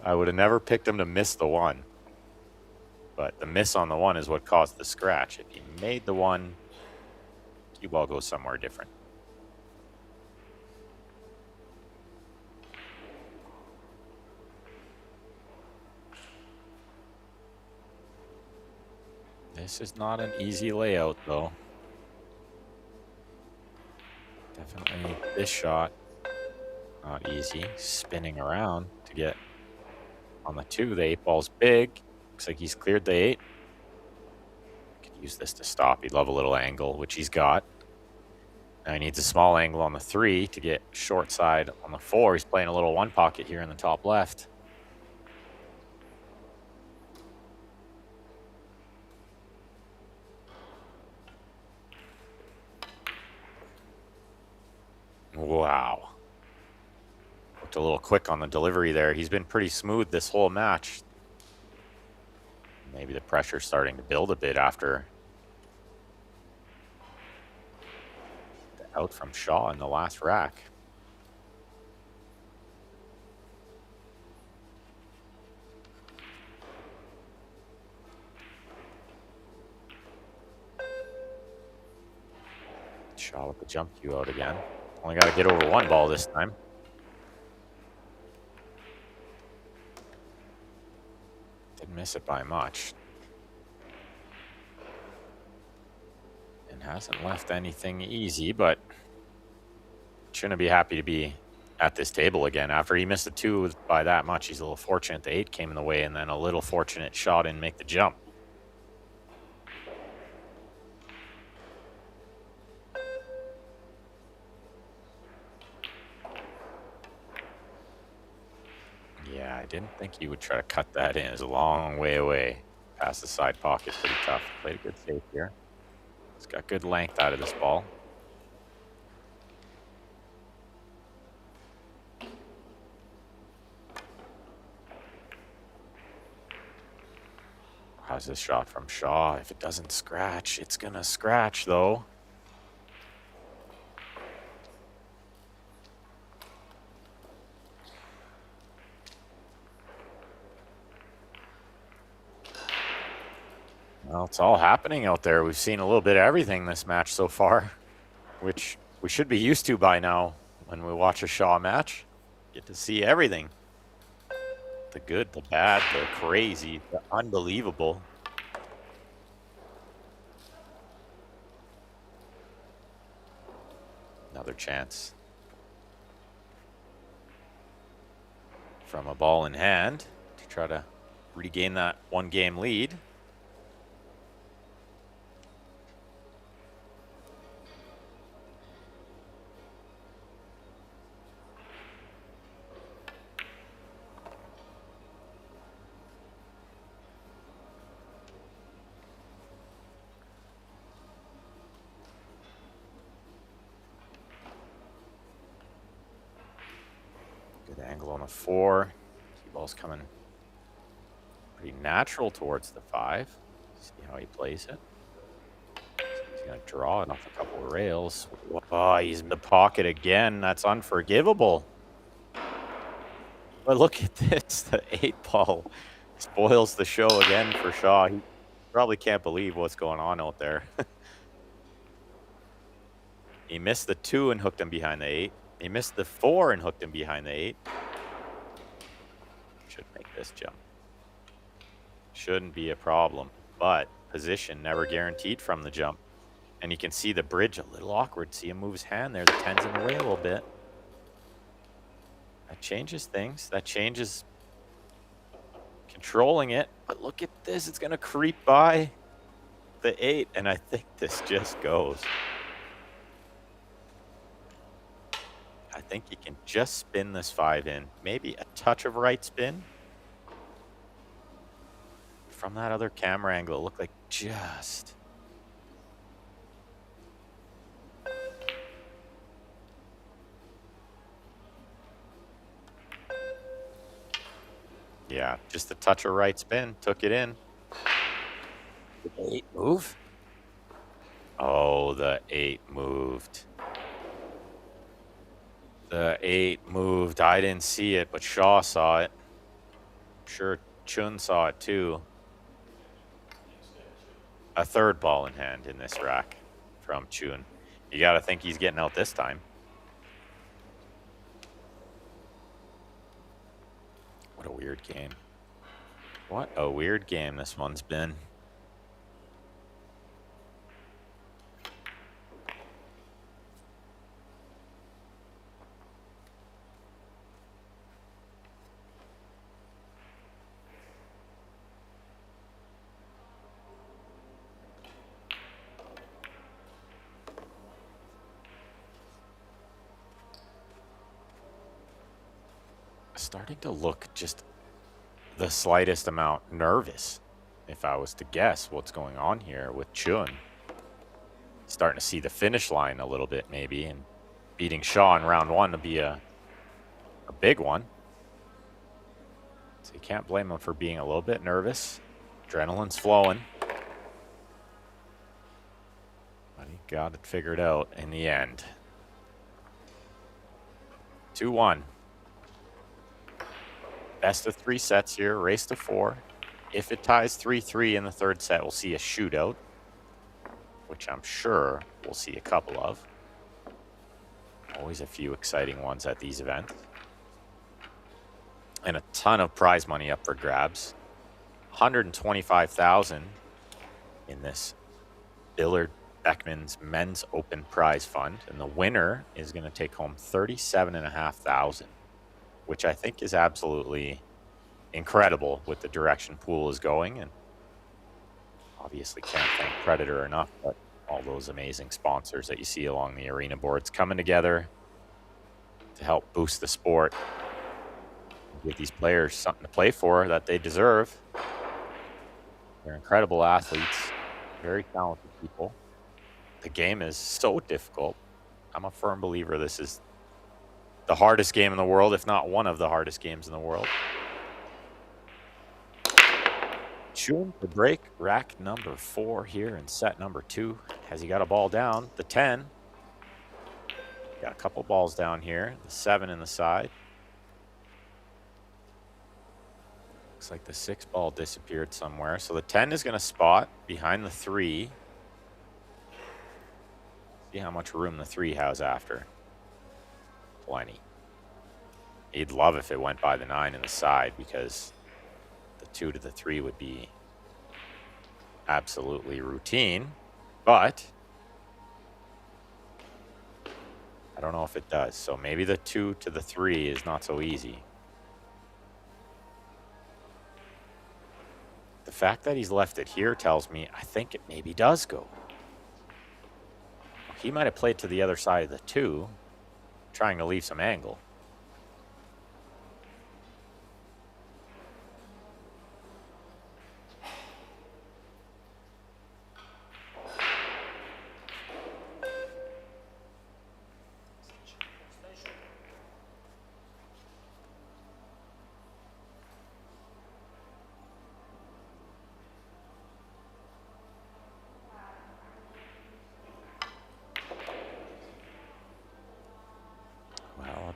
I would have never picked him to miss the 1. But the miss on the 1 is what caused the scratch. If he made the 1, cue ball goes somewhere different. This is not an easy layout, though. Definitely this shot, not easy. Spinning around to get on the 2. The 8 ball's big. Looks like he's cleared the 8. Could use this to stop. He'd love a little angle, which he's got. Now he needs a small angle on the 3 to get short side on the 4. He's playing a little 1 pocket here in the top left. Wow. Looked a little quick on the delivery there. He's been pretty smooth this whole match. Maybe the pressure's starting to build a bit after the out from Shaw in the last rack. Shaw with the jump cue out again. Only got to get over one ball this time. Didn't miss it by much. And hasn't left anything easy, but shouldn't be happy to be at this table again. After he missed the 2 by that much, he's a little fortunate. The 8 came in the way, and then a little fortunate shot and make the jump. Yeah, I didn't think he would try to cut that in. It's a long way away. Past the side pocket, pretty tough. Played a good save here. He's got good length out of this ball. How's this shot from Shaw? If it doesn't scratch, it's gonna scratch though. Well, it's all happening out there. We've seen a little bit of everything this match so far, which we should be used to by now when we watch a Shaw match. Get to see everything. The good, the bad, the crazy, the unbelievable. Another chance. From a ball in hand to try to regain that 1-game lead. Good angle on the 4. Ball's coming pretty natural towards the 5. See how he plays it. He's going to draw it off a couple of rails. Oh, he's in the pocket again. That's unforgivable. But look at this. The 8 ball spoils the show again for Shaw. He probably can't believe what's going on out there. He missed the 2 and hooked him behind the 8. He missed the 4 and hooked him behind the 8. Should make this jump. Shouldn't be a problem, but position never guaranteed from the jump. And you can see the bridge a little awkward. See him move his hand there. The 10's in the way a little bit. That changes things. That changes controlling it. But look at this. It's going to creep by the 8, and I think this just goes. I think you can just spin this 5 in. Maybe a touch of right spin. From that other camera angle, it looked like just. Yeah, just a touch of right spin. Took it in. Did the 8 move? Oh, the 8 moved. The 8 moved. I didn't see it, but Shaw saw it. I'm sure Chun saw it too. A 3rd ball in hand in this rack from Chun. You got to think he's getting out this time. What a weird game. What a weird game this one's been. Starting to look just the slightest amount nervous, if I was to guess what's going on here with Chun. Starting to see the finish line a little bit maybe and beating Shaw in round 1 to be a big one. So you can't blame him for being a little bit nervous. Adrenaline's flowing. But he got it figured out in the end. 2-1. Best of 3 sets here, race to 4. If it ties 3-3 in the 3rd set, we'll see a shootout, which I'm sure we'll see a couple of. Always a few exciting ones at these events. And a ton of prize money up for grabs. $125,000 in this Billard Beckmann's Men's Open Prize Fund. And the winner is going to take home $37,500, which I think is absolutely incredible with the direction pool is going. And obviously can't thank Predator enough, but all those amazing sponsors that you see along the arena boards coming together to help boost the sport. Give these players something to play for that they deserve. They're incredible athletes, very talented people. The game is so difficult. I'm a firm believer this is the hardest game in the world, if not one of the hardest games in the world. Chewing to break rack number 4 here in set number 2. Has he got a ball down? The 10. Got a couple balls down here. The 7 in the side. Looks like the 6 ball disappeared somewhere. So the 10 is going to spot behind the 3. See how much room the 3 has after. Plenty. He'd love if it went by the 9 in the side, because the 2 to the 3 would be absolutely routine. But I don't know if it does. So maybe the 2 to the 3 is not so easy. The fact that he's left it here tells me I think it maybe does go. He might have played to the other side of the 2, trying to leave some angle.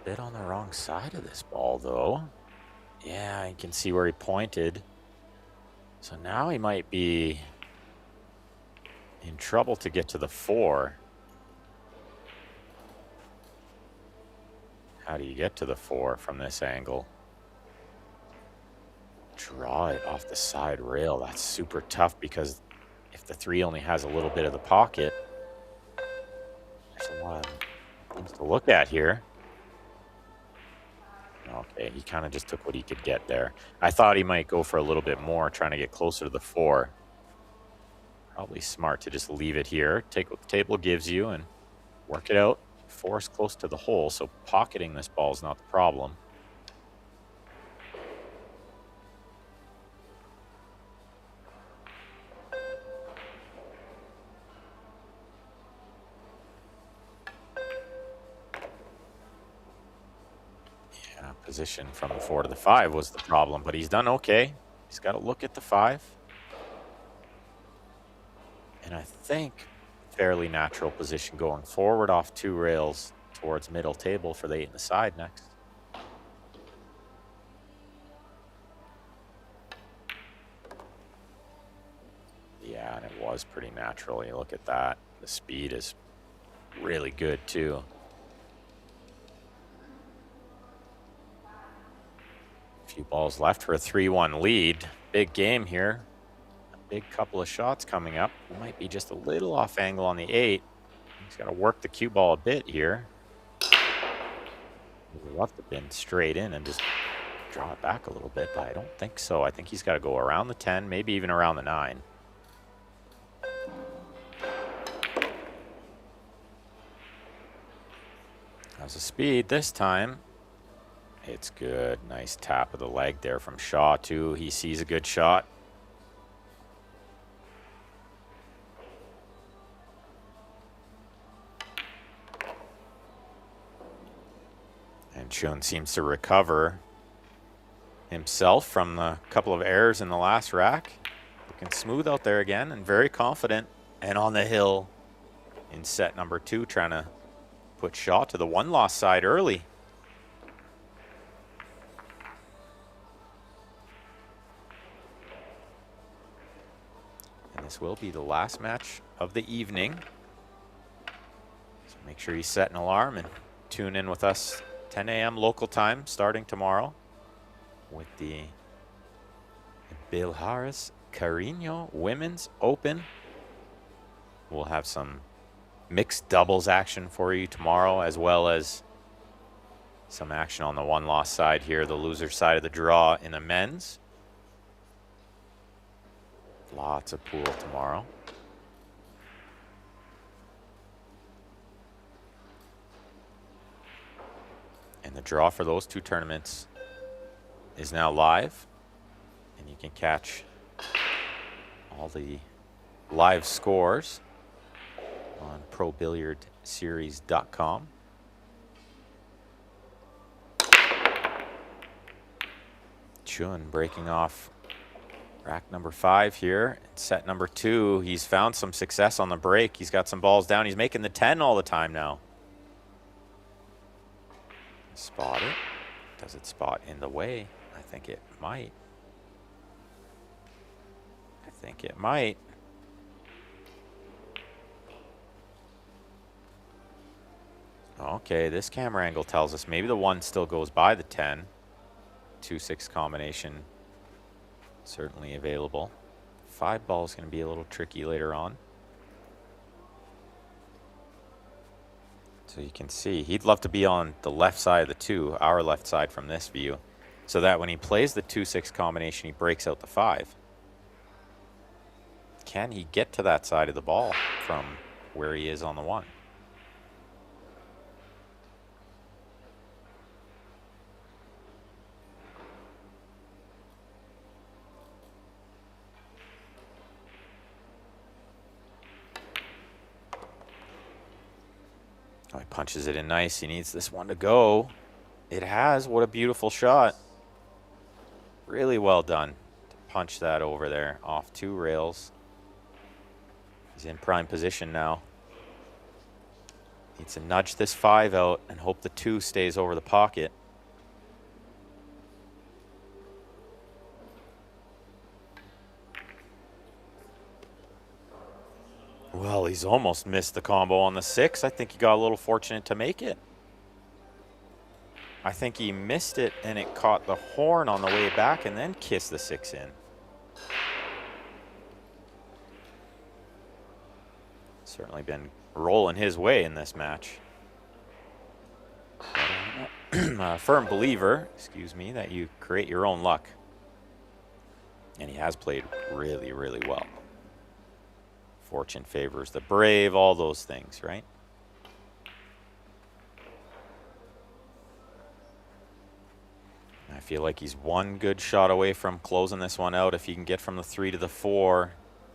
Bit on the wrong side of this ball, though. Yeah, you can see where he pointed. So now he might be in trouble to get to the 4. How do you get to the 4 from this angle? Draw it off the side rail. That's super tough, because if the 3 only has a little bit of the pocket, there's a lot of things to look at here. Okay, he kind of just took what he could get there. I thought he might go for a little bit more, trying to get closer to the 4. Probably smart to just leave it here, take what the table gives you, and work it out. 4 is close to the hole, so pocketing this ball is not the problem. Position from the 4 to the 5 was the problem, but he's done okay. He's got to look at the 5. And I think fairly natural position going forward off 2 rails towards middle table for the 8 in the side next. Yeah, and it was pretty natural. You look at that. The speed is really good too. Few balls left for a 3-1 lead. Big game here. A big couple of shots coming up. It might be just a little off angle on the 8. He's got to work the cue ball a bit here. He would love to bend straight in and just draw it back a little bit, but I don't think so. I think he's got to go around the 10, maybe even around the 9. How's the speed this time? It's good. Nice tap of the leg there from Shaw, too. He sees a good shot. And Johann seems to recover himself from the couple of errors in the last rack. Looking smooth out there again and very confident and on the hill in set number 2, trying to put Shaw to the one-loss side early. And this will be the last match of the evening. So make sure you set an alarm and tune in with us 10 a.m. local time starting tomorrow with the Billiards Carrinho Women's Open. We'll have some mixed doubles action for you tomorrow, as well as some action on the one-loss side here, the loser side of the draw in the men's. Lots of pool tomorrow. And the draw for those 2 tournaments is now live, and you can catch all the live scores on ProBilliardSeries.com. Johann breaking off rack number 5 here. Set number 2, he's found some success on the break. He's got some balls down. He's making the 10 all the time now. Spot it. Does it spot in the way? I think it might. I think it might. Okay, this camera angle tells us maybe the 1 still goes by the 10. 2-6 combination certainly available. 5 ball is going to be a little tricky later on. So you can see he'd love to be on the left side of the 2, our left side from this view, so that when he plays the 2-6 combination, he breaks out the 5. Can he get to that side of the ball from where he is on the 1? Oh, he punches it in nice. He needs this one to go. It has. What a beautiful shot. Really well done to punch that over there off 2 rails. He's in prime position now. Needs to nudge this 5 out and hope the 2 stays over the pocket. Well, he's almost missed the combo on the 6. I think he got a little fortunate to make it. I think he missed it and it caught the horn on the way back and then kissed the 6 in. Certainly been rolling his way in this match. A firm believer, excuse me, that you create your own luck. And he has played really, really well. Fortune favors the brave, all those things, right? I feel like he's 1 good shot away from closing this one out. If he can get from the 3 to the 4,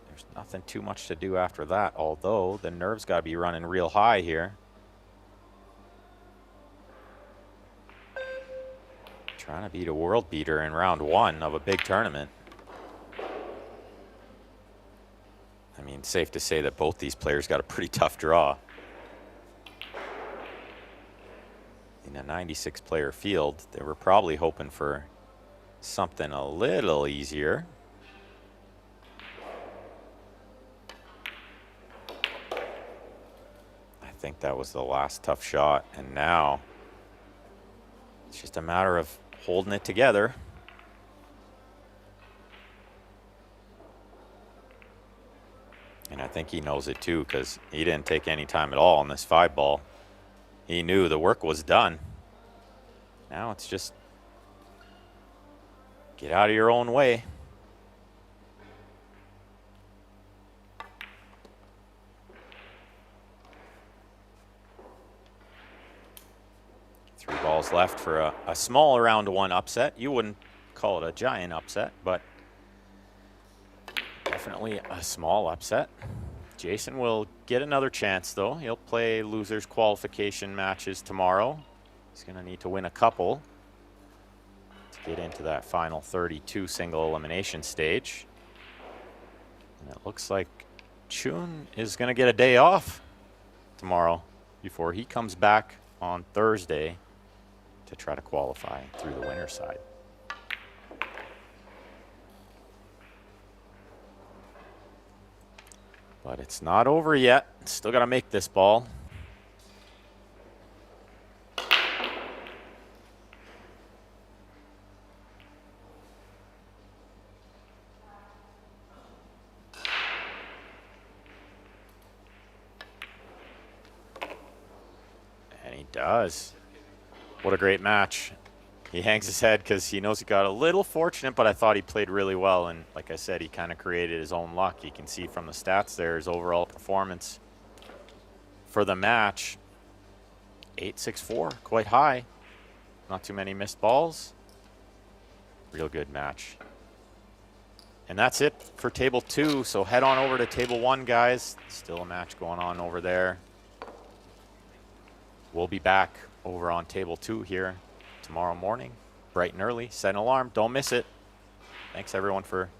there's nothing too much to do after that, although the nerves got to be running real high here. Trying to beat a world beater in round 1 of a big tournament. I mean, safe to say that both these players got a pretty tough draw. In a 96-player field, they were probably hoping for something a little easier. I think that was the last tough shot, and now it's just a matter of holding it together. And I think he knows it too, because he didn't take any time at all on this 5 ball. He knew the work was done. Now it's just get out of your own way. Three balls left for a small round 1 upset. You wouldn't call it a giant upset, but definitely a small upset. Jason will get another chance, though. He'll play losers qualification matches tomorrow He's going to need to win a couple to get into that final 32 single elimination stage. And it looks like Chun is going to get a day off tomorrow before he comes back on Thursday to try to qualify through the winner's side. But it's not over yet. Still got to make this ball. And he does. What a great match. He hangs his head because he knows he got a little fortunate, but I thought he played really well. And like I said, he kind of created his own luck. You can see from the stats there, his overall performance for the match. 8-6-4, quite high. Not too many missed balls. Real good match. And that's it for table 2. So head on over to table 1, guys. Still a match going on over there. We'll be back over on table 2 here tomorrow morning, bright and early. Set an alarm. Don't miss it. Thanks, everyone, for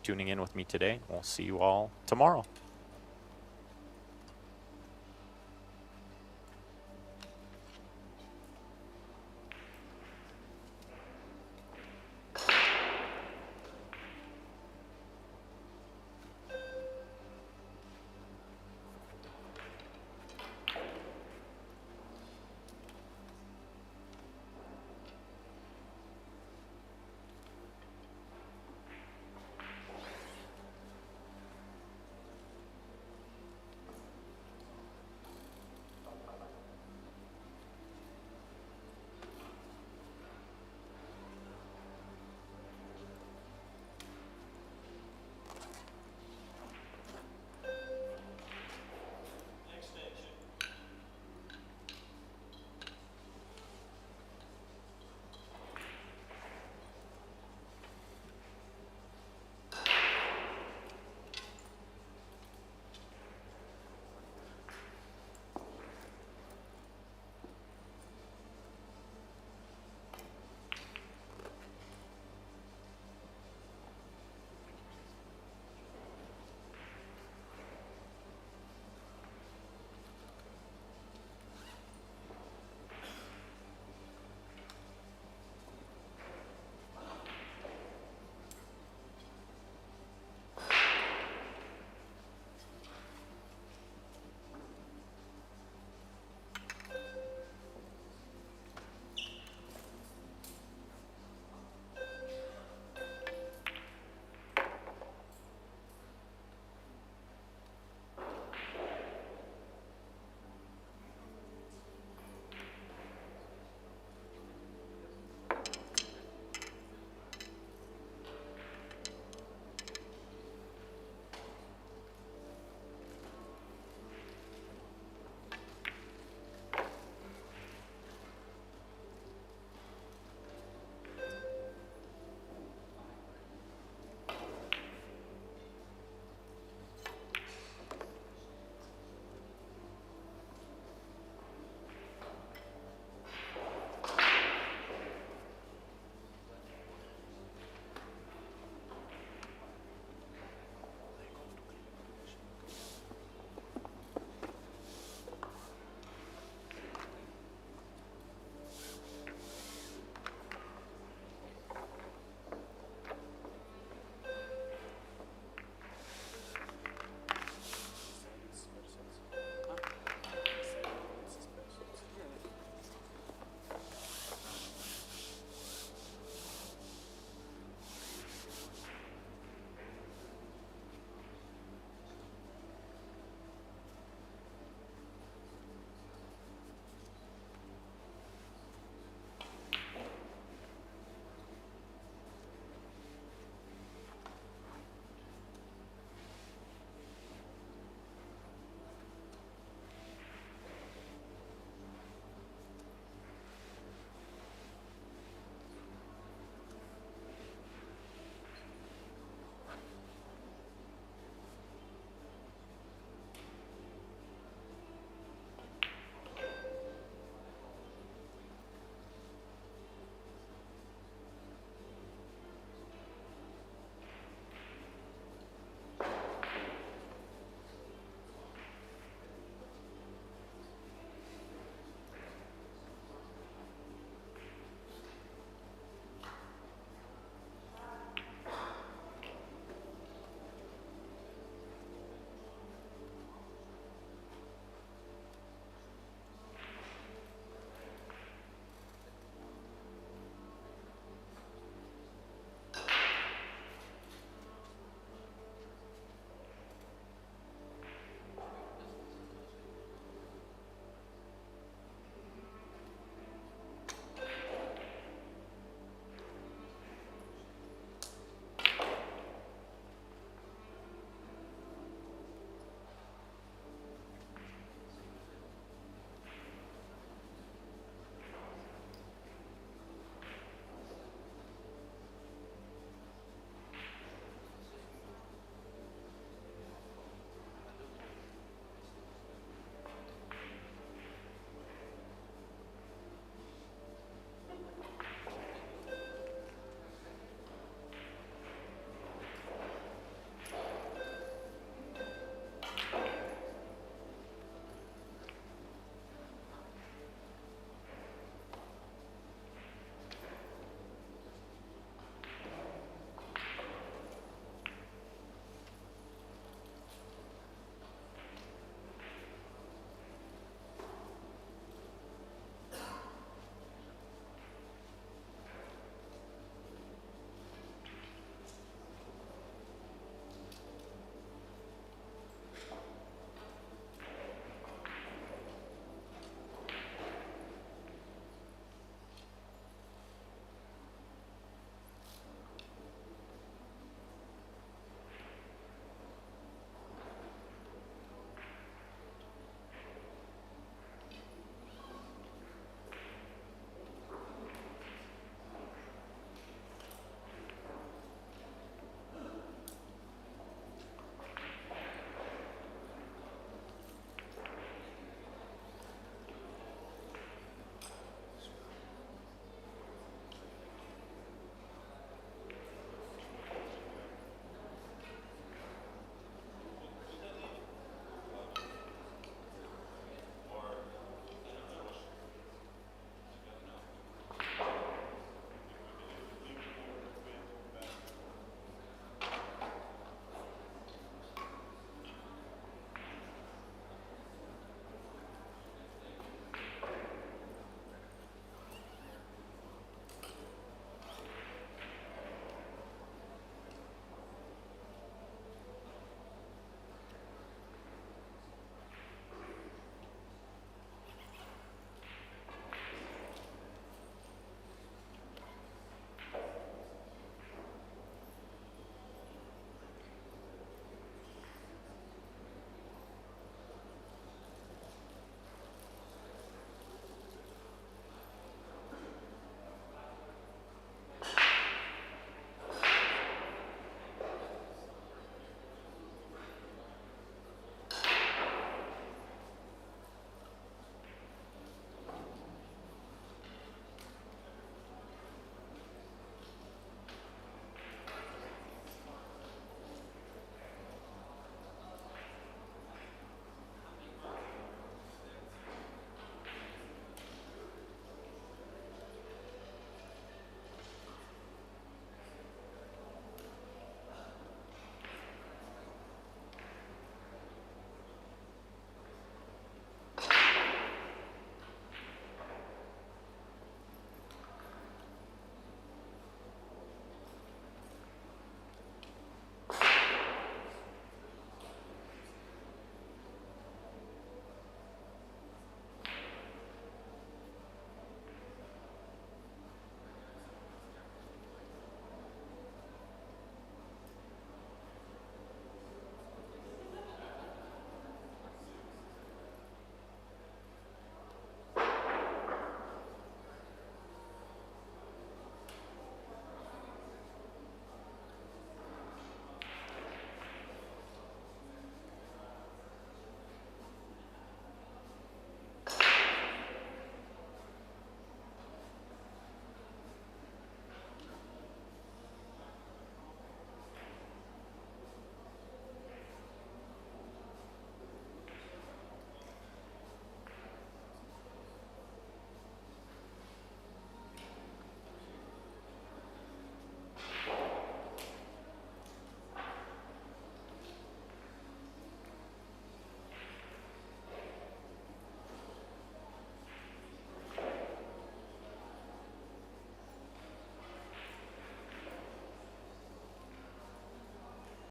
tuning in with me today. We'll see you all tomorrow.